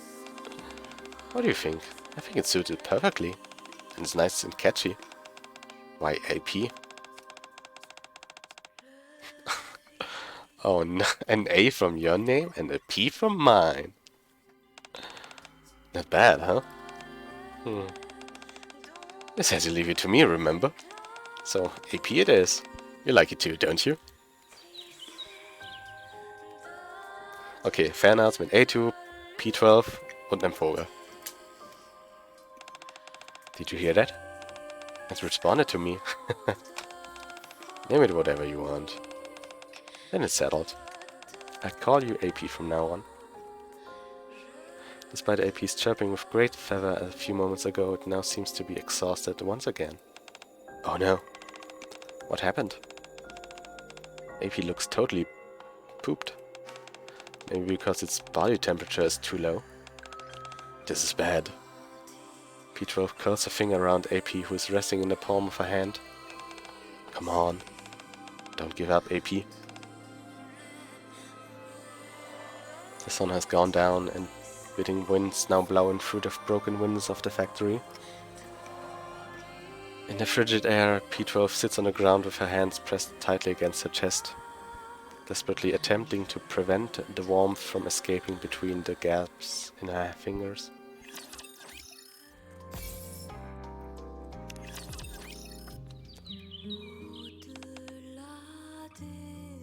What do you think? I think it suited perfectly. And it's nice and catchy. Why AP? Oh no, an A from your name and a P from mine. Not bad, huh? This had to leave it to me, remember? So, AP it is. You like it too, don't you? Okay, Fanarts mit A2, P12 und einem Vogel. Did you hear that? It responded to me. Name it whatever you want. Then it's settled. I call you AP from now on. Despite AP's chirping with great fervor a few moments ago, it now seems to be exhausted once again. Oh no. What happened? AP looks totally pooped. Maybe because its body temperature is too low. This is bad. P12 curls a finger around AP, who is resting in the palm of her hand. Come on. Don't give up, AP. The sun has gone down and biting winds now blowing through the broken windows of the factory. In the frigid air, P12 sits on the ground with her hands pressed tightly against her chest, desperately attempting to prevent the warmth from escaping between the gaps in her fingers.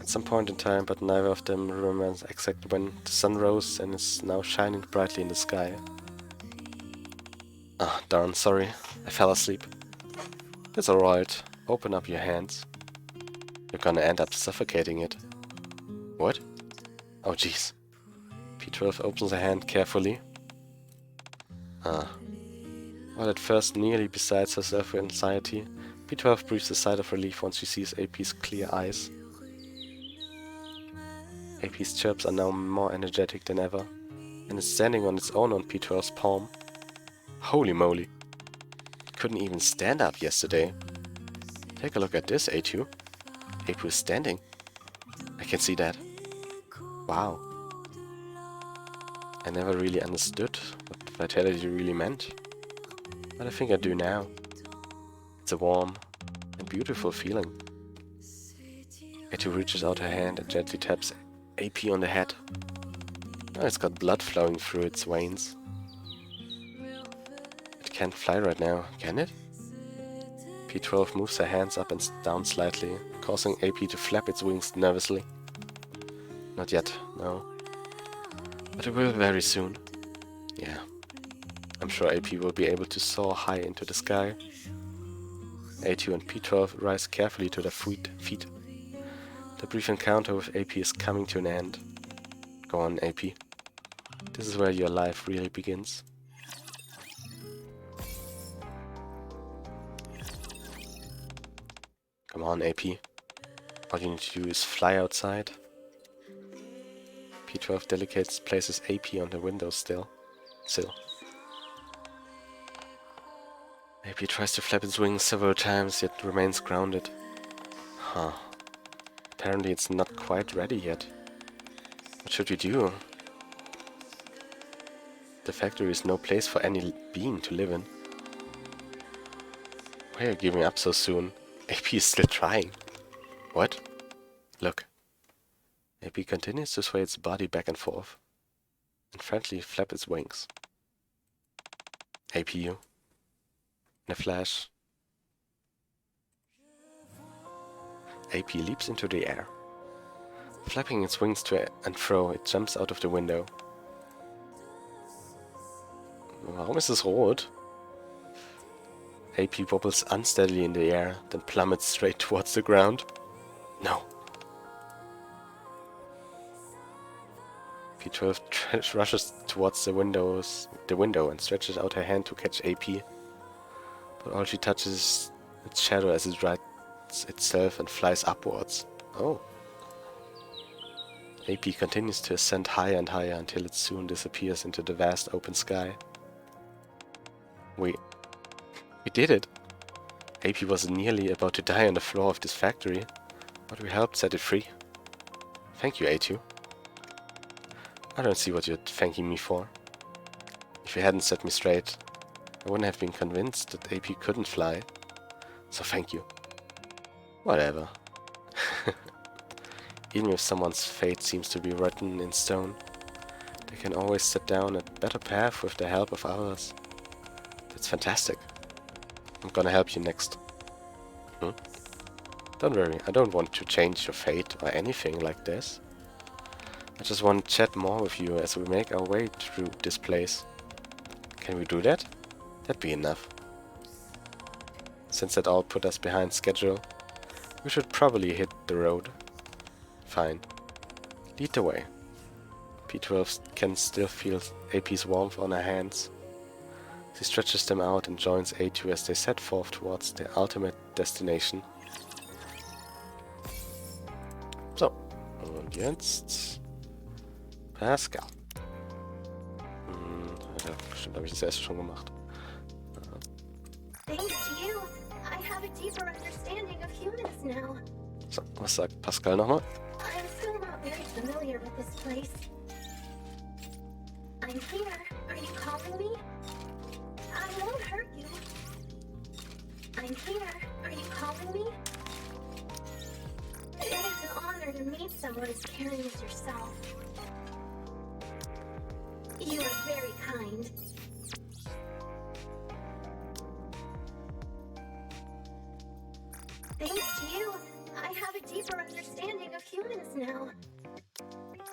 At some point in time, but neither of them remembers exactly when, the sun rose and is now shining brightly in the sky. Ah, darn, sorry. I fell asleep. It's alright. Open up your hands. You're gonna end up suffocating it. What? Oh jeez. P12 opens her hand carefully. While at first nearly beside herself with anxiety, P12 breathes a sigh of relief once she sees AP's clear eyes. AP's chirps are now more energetic than ever, and is standing on its own on P12's palm. Holy moly! couldn't even stand up yesterday. Take a look at this, A2. AP is standing. I can see that. Wow. I never really understood what vitality really meant. But I think I do now. It's a warm and beautiful feeling. A2 reaches out her hand and gently taps AP on the head. Now it's got blood flowing through its veins. It can't fly right now, can it? P12 moves her hands up and down slightly, causing AP to flap its wings nervously. Not yet, no. But it will very soon. Yeah. I'm sure AP will be able to soar high into the sky. A2 and P12 rise carefully to their feet. The brief encounter with AP is coming to an end. Go on, AP. This is where your life really begins. Come on, AP. All you need to do is fly outside. P12 delicates places AP on the windowsill. AP tries to flap its wings several times, yet remains grounded. Huh. Apparently it's not quite ready yet. What should we do? The factory is no place for any being to live in. Why are you giving up so soon? AP is still trying. What? Look. AP continues to sway its body back and forth, and friendly flap its wings. AP, in a flash, AP leaps into the air. Flapping its wings to and fro, it jumps out of the window. Warum ist es rot? AP wobbles unsteadily in the air, then plummets straight towards the ground. No. P12 rushes towards the window and stretches out her hand to catch AP. But all she touches is its shadow as it rights itself and flies upwards. Oh. AP continues to ascend higher and higher until it soon disappears into the vast open sky. We did it! AP was nearly about to die on the floor of this factory, but we helped set it free. Thank you, A2. I don't see what you're thanking me for. If you hadn't set me straight, I wouldn't have been convinced that AP couldn't fly. So thank you. Whatever. Even if someone's fate seems to be written in stone, they can always set down a better path with the help of others. That's fantastic. I'm gonna help you next. Don't worry, I don't want to change your fate or anything like this. I just want to chat more with you as we make our way through this place. Can we do that? That'd be enough. Since that all put us behind schedule, we should probably hit the road. Fine. Lead the way. P12 can still feel AP's warmth on her hands. She stretches them out and joins A2 as they set forth towards their ultimate destination. So, und jetzt Pascal. Ja, bestimmt habe ich das erst schon gemacht. Thanks to you, I have a deeper understanding of humans now. So, was sagt Pascal nochmal? I'm still not very familiar with this place. I'm here. Are you calling me? I won't hurt you. I'm here. Are you calling me? It is an honor to meet someone as caring as yourself. You are very kind. Thanks to you, I have a deeper understanding of humans now.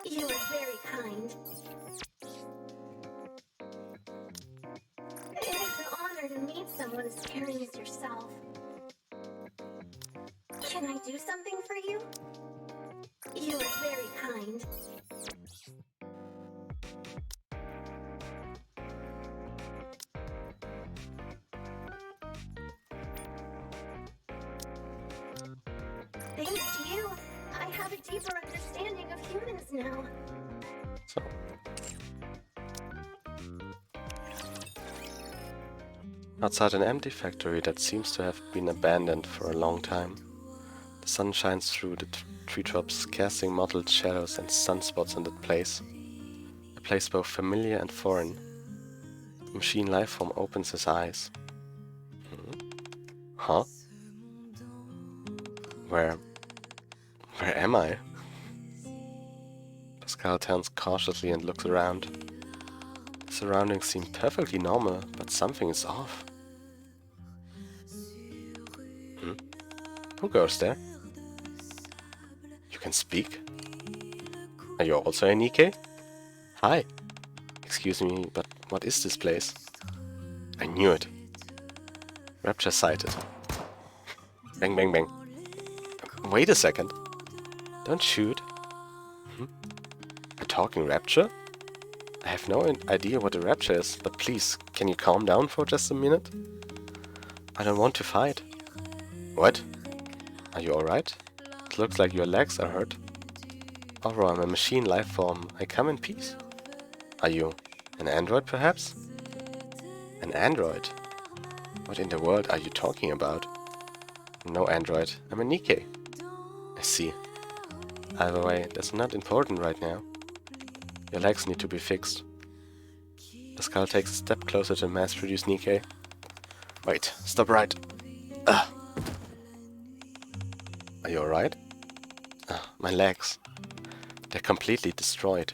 You are very kind. It is an honor to meet someone as caring as yourself. Can I do something for you? You are very kind. Thanks to you, I have a deeper understanding of humans now. So. Outside an empty factory that seems to have been abandoned for a long time. The sun shines through the treetops, casting mottled shadows and sunspots on that place. A place both familiar and foreign. A machine life form opens his eyes. Huh? Where am I? Pascal turns cautiously and looks around. The surroundings seem perfectly normal, but something is off. Who goes there? You can speak? Are you also a Nikke? Hi. Excuse me, but what is this place? I knew it. Rapture sighted. Bang, bang, bang. Wait a second. Don't shoot. A talking rapture? I have no idea what a rapture is, but please, can you calm down for just a minute? I don't want to fight. What? Are you alright? It looks like your legs are hurt. Although I'm a machine life form, I come in peace. Are you an android, perhaps? An android? What in the world are you talking about? No android, I'm a Nikke. I see. Either way, that's not important right now. Your legs need to be fixed. Pascal takes a step closer to mass-produce Nikke. Wait, stop right. Are you alright? My legs. They're completely destroyed.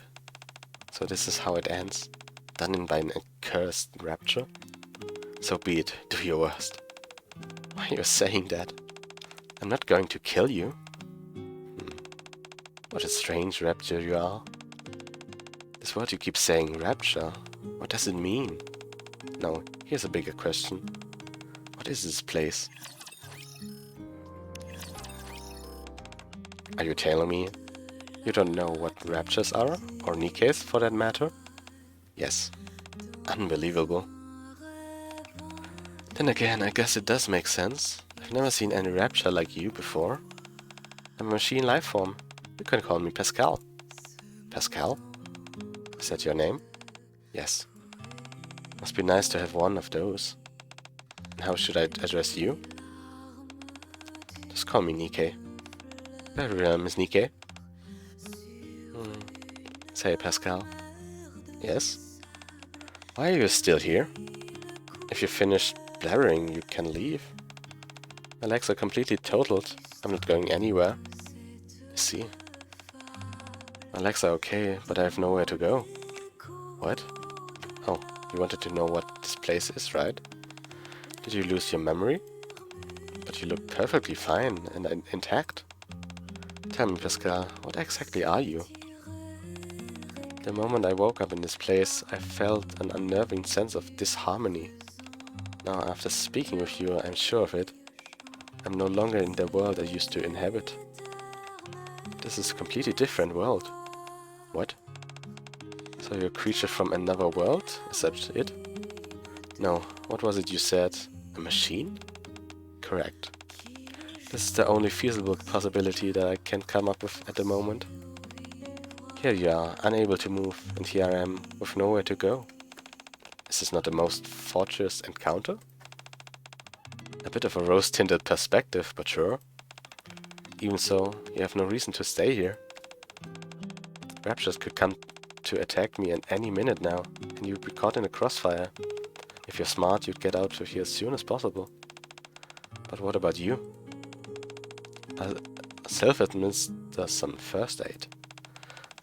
So this is how it ends. Done in by an accursed rapture? So be it, do your worst. Why are you saying that? I'm not going to kill you. What a strange rapture you are. This word you keep saying, rapture, what does it mean? No, here's a bigger question. What is this place? Are you telling me you don't know what raptures are? Or Nikkes, for that matter? Yes. Unbelievable. Then again, I guess it does make sense. I've never seen any rapture like you before. I'm a machine life form. You can call me Pascal. Pascal? Is that your name? Yes. Must be nice to have one of those. And how should I address you? Just call me Nikke. Very real, Miss Nikke. Say, Pascal. Yes? Why are you still here? If you finished blabbering, you can leave. My legs are completely totaled. I'm not going anywhere. I see. My legs are okay, but I have nowhere to go. What? Oh, you wanted to know what this place is, right? Did you lose your memory? But you look perfectly fine and intact. Tell me, Pascal, what exactly are you? The moment I woke up in this place, I felt an unnerving sense of disharmony. Now, after speaking with you, I'm sure of it. I'm no longer in the world I used to inhabit. This is a completely different world. What? So you're a creature from another world? Is that it? No, what was it you said? A machine? Correct. This is the only feasible possibility that I can come up with at the moment. Here you are, unable to move, and here I am, with nowhere to go. Is this not the most fortuitous encounter? A bit of a rose-tinted perspective, but sure. Even so, you have no reason to stay here. Raptures could come to attack me at any minute now, and you'd be caught in a crossfire. If you're smart, you'd get out of here as soon as possible. But what about you? I'll self-administer some first aid.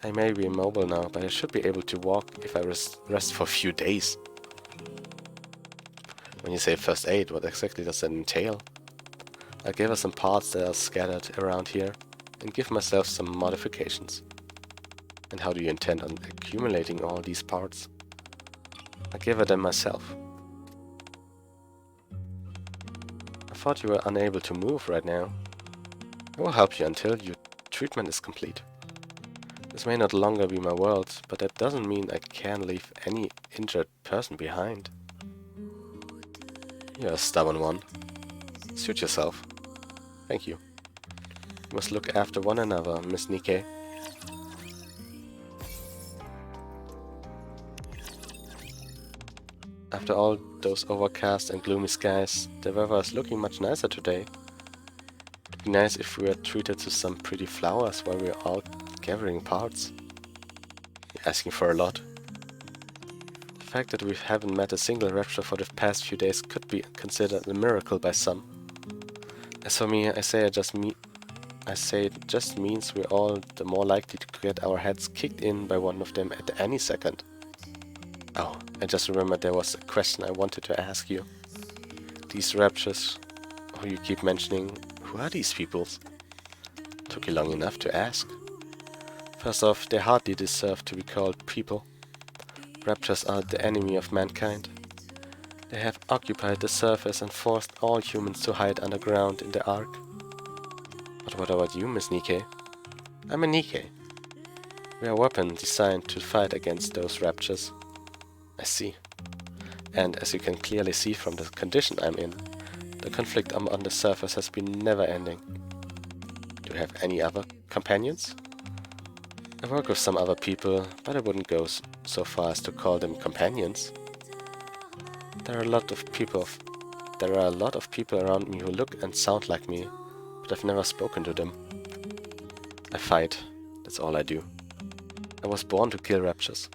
I may be immobile now, but I should be able to walk if I rest for a few days. When you say first aid, what exactly does that entail? I'll gather some parts that are scattered around here and give myself some modifications. And how do you intend on accumulating all these parts? I'll gather them myself. I thought you were unable to move right now. I will help you until your treatment is complete. This may not longer be my world, but that doesn't mean I can leave any injured person behind. You're a stubborn one. Suit yourself. Thank you. You must look after one another, Miss Nikke. After all those overcast and gloomy skies, the weather is looking much nicer today. It'd be nice if we were treated to some pretty flowers while we're out gathering parts. You're asking for a lot. The fact that we haven't met a single rapture for the past few days could be considered a miracle by some. As for me, I say it just means we're all the more likely to get our heads kicked in by one of them at any second. Oh, I just remembered there was a question I wanted to ask you. These raptures, who you keep mentioning, who are these peoples? Took you long enough to ask. First off, they hardly deserve to be called people. Raptors are the enemy of mankind. They have occupied the surface and forced all humans to hide underground in the Ark. But what about you, Miss Nikke? I'm a Nikke. We are a weapon designed to fight against those raptures. I see. And as you can clearly see from the condition I'm in, the conflict on the surface has been never-ending. Do you have any other companions? I work with some other people, but I wouldn't go so far as to call them companions. There are a lot of people around me who look and sound like me, but I've never spoken to them. I fight. That's all I do. I was born to kill raptures.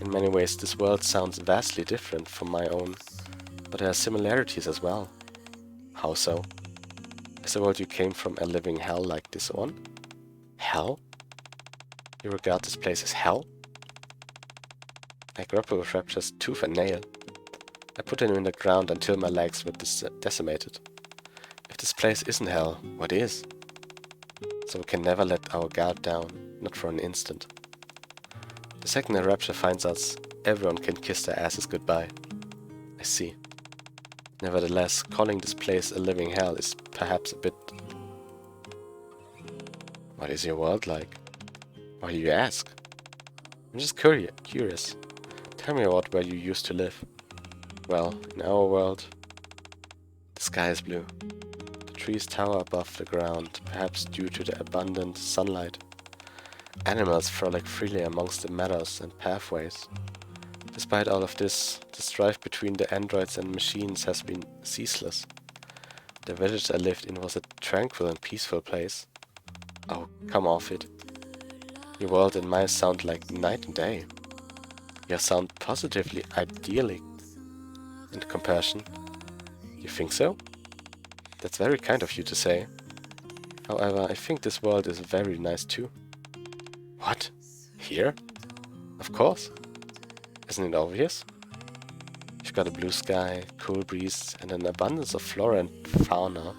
In many ways, this world sounds vastly different from my own, but there are similarities as well. How so? Is the world you came from a living hell like this one? Hell? You regard this place as hell? I grapple with raptures tooth and nail. I put them in the ground until my legs were decimated. If this place isn't hell, what is? So we can never let our guard down, not for an instant. The second a rapture finds us, everyone can kiss their asses goodbye. I see. Nevertheless, calling this place a living hell is perhaps a bit... What is your world like? Why do you ask? I'm just curious. Tell me about where you used to live. Well, in our world, the sky is blue. The trees tower above the ground, perhaps due to the abundant sunlight. Animals frolic freely amongst the meadows and pathways. Despite all of this, the strife between the androids and machines has been ceaseless. The village I lived in was a tranquil and peaceful place. Oh, come off it. Your world and mine sound like night and day. You sound positively idyllic in comparison. You think so? That's very kind of you to say. However, I think this world is very nice too. What? Here? Of course. Isn't it obvious? You've got a blue sky, cool breeze and an abundance of flora and fauna.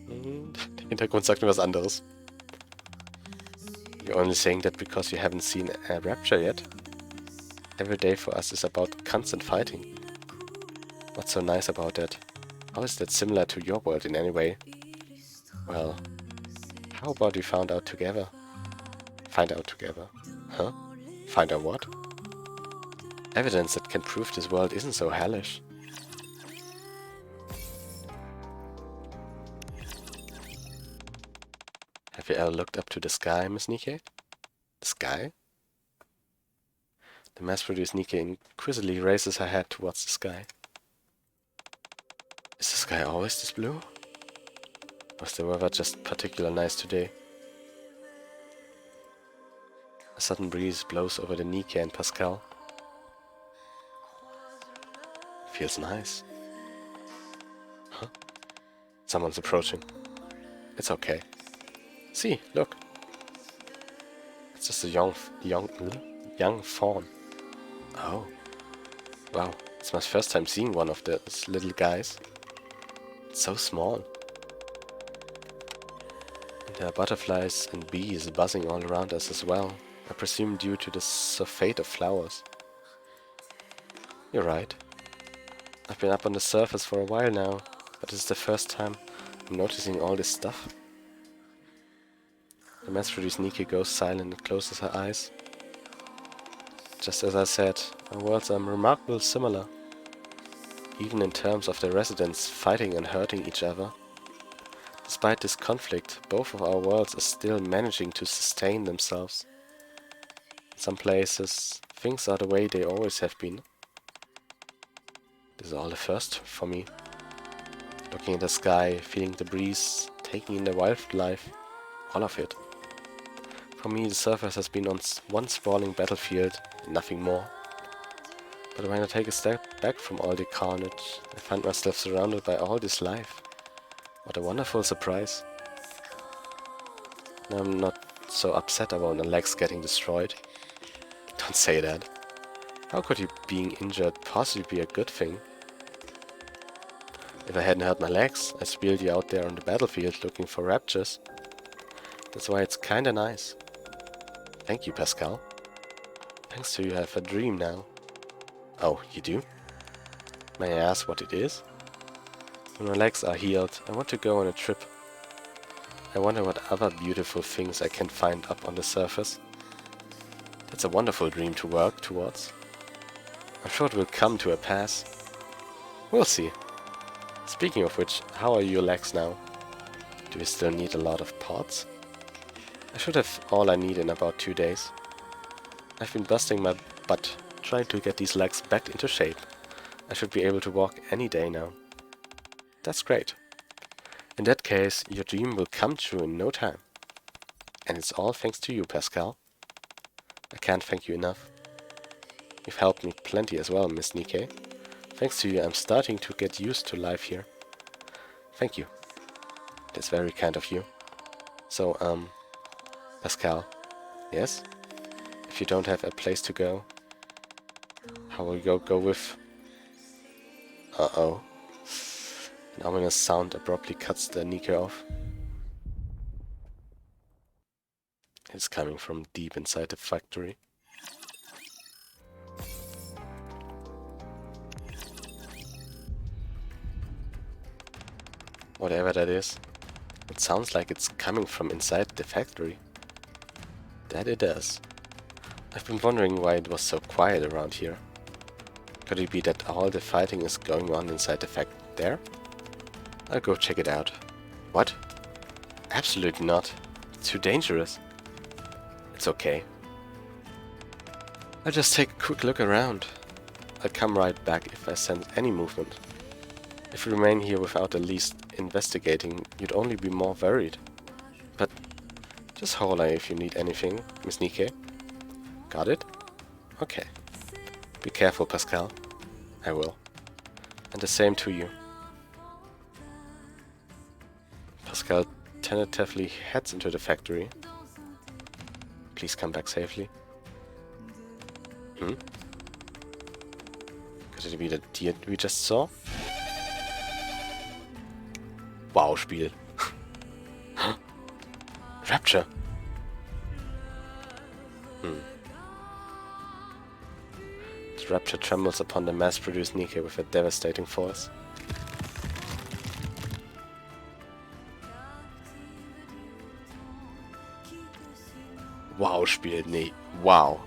Der Hintergrund sagt mir was anderes. You're only saying that because you haven't seen a rapture yet? Every day for us is about constant fighting. What's so nice about that? How is that similar to your world in any way? Well, how about we find out together? Find out together. Huh? Find out what? Evidence that can prove this world isn't so hellish. Have you ever looked up to the sky, Miss Nikke? The sky? The mass-produced Nikke inquisitively raises her head towards the sky. Is the sky always this blue? Was the weather just particularly nice today? A sudden breeze blows over the Nikke and Pascal. Feels nice. Huh? Someone's approaching. It's okay. See, look. It's just a young fawn. Oh. Wow, it's my first time seeing one of those little guys. It's so small. And there are butterflies and bees buzzing all around us as well. I presume due to the surfeit of flowers. You're right. I've been up on the surface for a while now, but it's the first time I'm noticing all this stuff. The mass-produced Nikke goes silent and closes her eyes. Just as I said, our worlds are remarkably similar, even in terms of their residents fighting and hurting each other. Despite this conflict, both of our worlds are still managing to sustain themselves. In some places, things are the way they always have been. This is all the first for me. Looking at the sky, feeling the breeze, taking in the wildlife, all of it. For me, the surface has been on one sprawling battlefield, and nothing more. But when I take a step back from all the carnage, I find myself surrounded by all this life. What a wonderful surprise. Now I'm not so upset about my legs getting destroyed. Don't say that. How could you being injured possibly be a good thing? If I hadn't hurt my legs, I'd still be out there on the battlefield looking for raptures. That's why it's kinda nice. Thank you, Pascal. Thanks to you, I have a dream now. Oh, you do? May I ask what it is? When my legs are healed, I want to go on a trip. I wonder what other beautiful things I can find up on the surface. That's a wonderful dream to work towards. I'm sure it will come to a pass. We'll see. Speaking of which, how are your legs now? Do you still need a lot of pods? I should have all I need in about 2 days. I've been busting my butt trying to get these legs back into shape. I should be able to walk any day now. That's great. In that case, your dream will come true in no time. And it's all thanks to you, Pascal. I can't thank you enough. You've helped me plenty as well, Miss Nikke. Thanks to you, I'm starting to get used to life here. Thank you. That's very kind of you. So, Pascal. Yes? If you don't have a place to go, how will you go with... Uh-oh. An ominous sound abruptly cuts the Nikke off. It's coming from deep inside the factory. Whatever that is, it sounds like it's coming from inside the factory. That it does. I've been wondering why it was so quiet around here. Could it be that all the fighting is going on inside the factory there? I'll go check it out. What? Absolutely not. It's too dangerous. It's okay. I'll just take a quick look around. I'll come right back if I sense any movement. If you remain here without at least investigating, you'd only be more worried. But just holler if you need anything, Miss Nikke. Got it? Okay. Be careful, Pascal. I will. And the same to you. Pascal tentatively heads into the factory. Please come back safely. Could it be the deer we just saw? Wow, Spiel. Rapture. The rapture trembles upon the mass-produced Nikke with a devastating force. Wow, Spiel, nee, wow.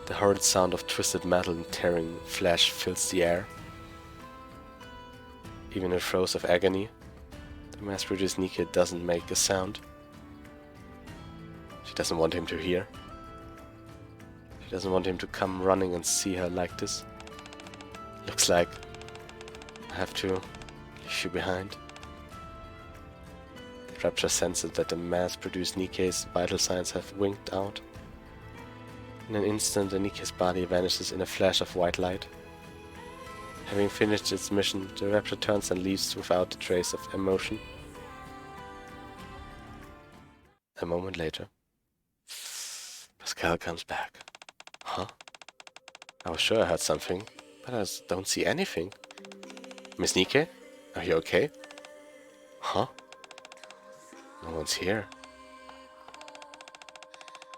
The horrid sound of twisted metal and tearing flesh fills the air. Even in throes of agony, the mass-produced Nikke doesn't make a sound. She doesn't want him to hear. She doesn't want him to come running and see her like this. Looks like I have to leave you behind. The rapture senses that the mass-produced Nikke's vital signs have winked out. In an instant, the Nikke's body vanishes in a flash of white light. Having finished its mission, the rapture turns and leaves without a trace of emotion. A moment later, Pascal comes back. Huh? I was sure I heard something, but I don't see anything. Miss Nikke? Are you okay? Huh? No one's here.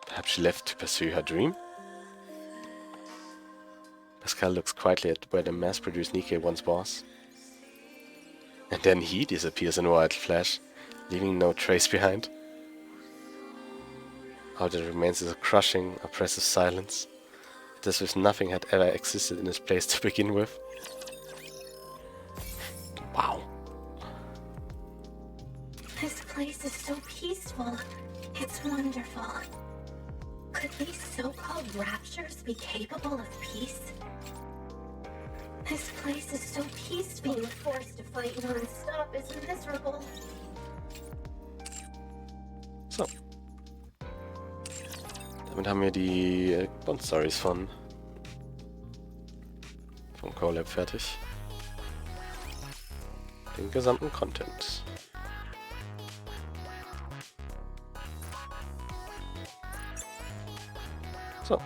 Perhaps she left to pursue her dream? Pascal looks quietly at where the mass-produced Nikke once was. And then he disappears in a white flash, leaving no trace behind. All that remains is a crushing, oppressive silence, as if nothing had ever existed in this place to begin with. Wow. This place is so peaceful. It's wonderful. Could these so-called raptures be capable of peace? This place is so peace being forced to fight non-stop is miserable. So. Damit haben wir die Bond-Stories vom Collab fertig. Den gesamten Content. So.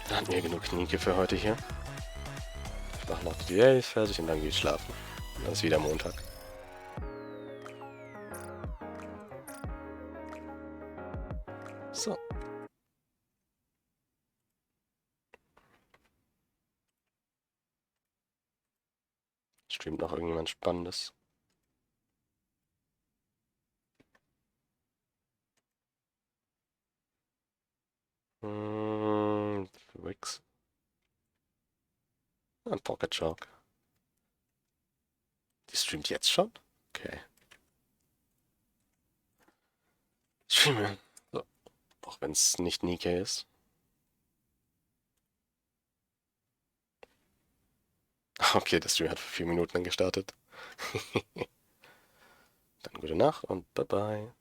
Dann hatten wir genug Nikke für heute hier. Ich mache noch die DLs fertig und dann gehe ich schlafen. Und dann ist wieder Montag. So. Streamt noch irgendjemand Spannendes? Wix. Ein Pocket Chalk. Die streamt jetzt schon? Okay. Streamen. So. Auch wenn es nicht Nikke ist. Okay, das Stream hat vor 4 Minuten dann gestartet. Dann gute Nacht und bye bye.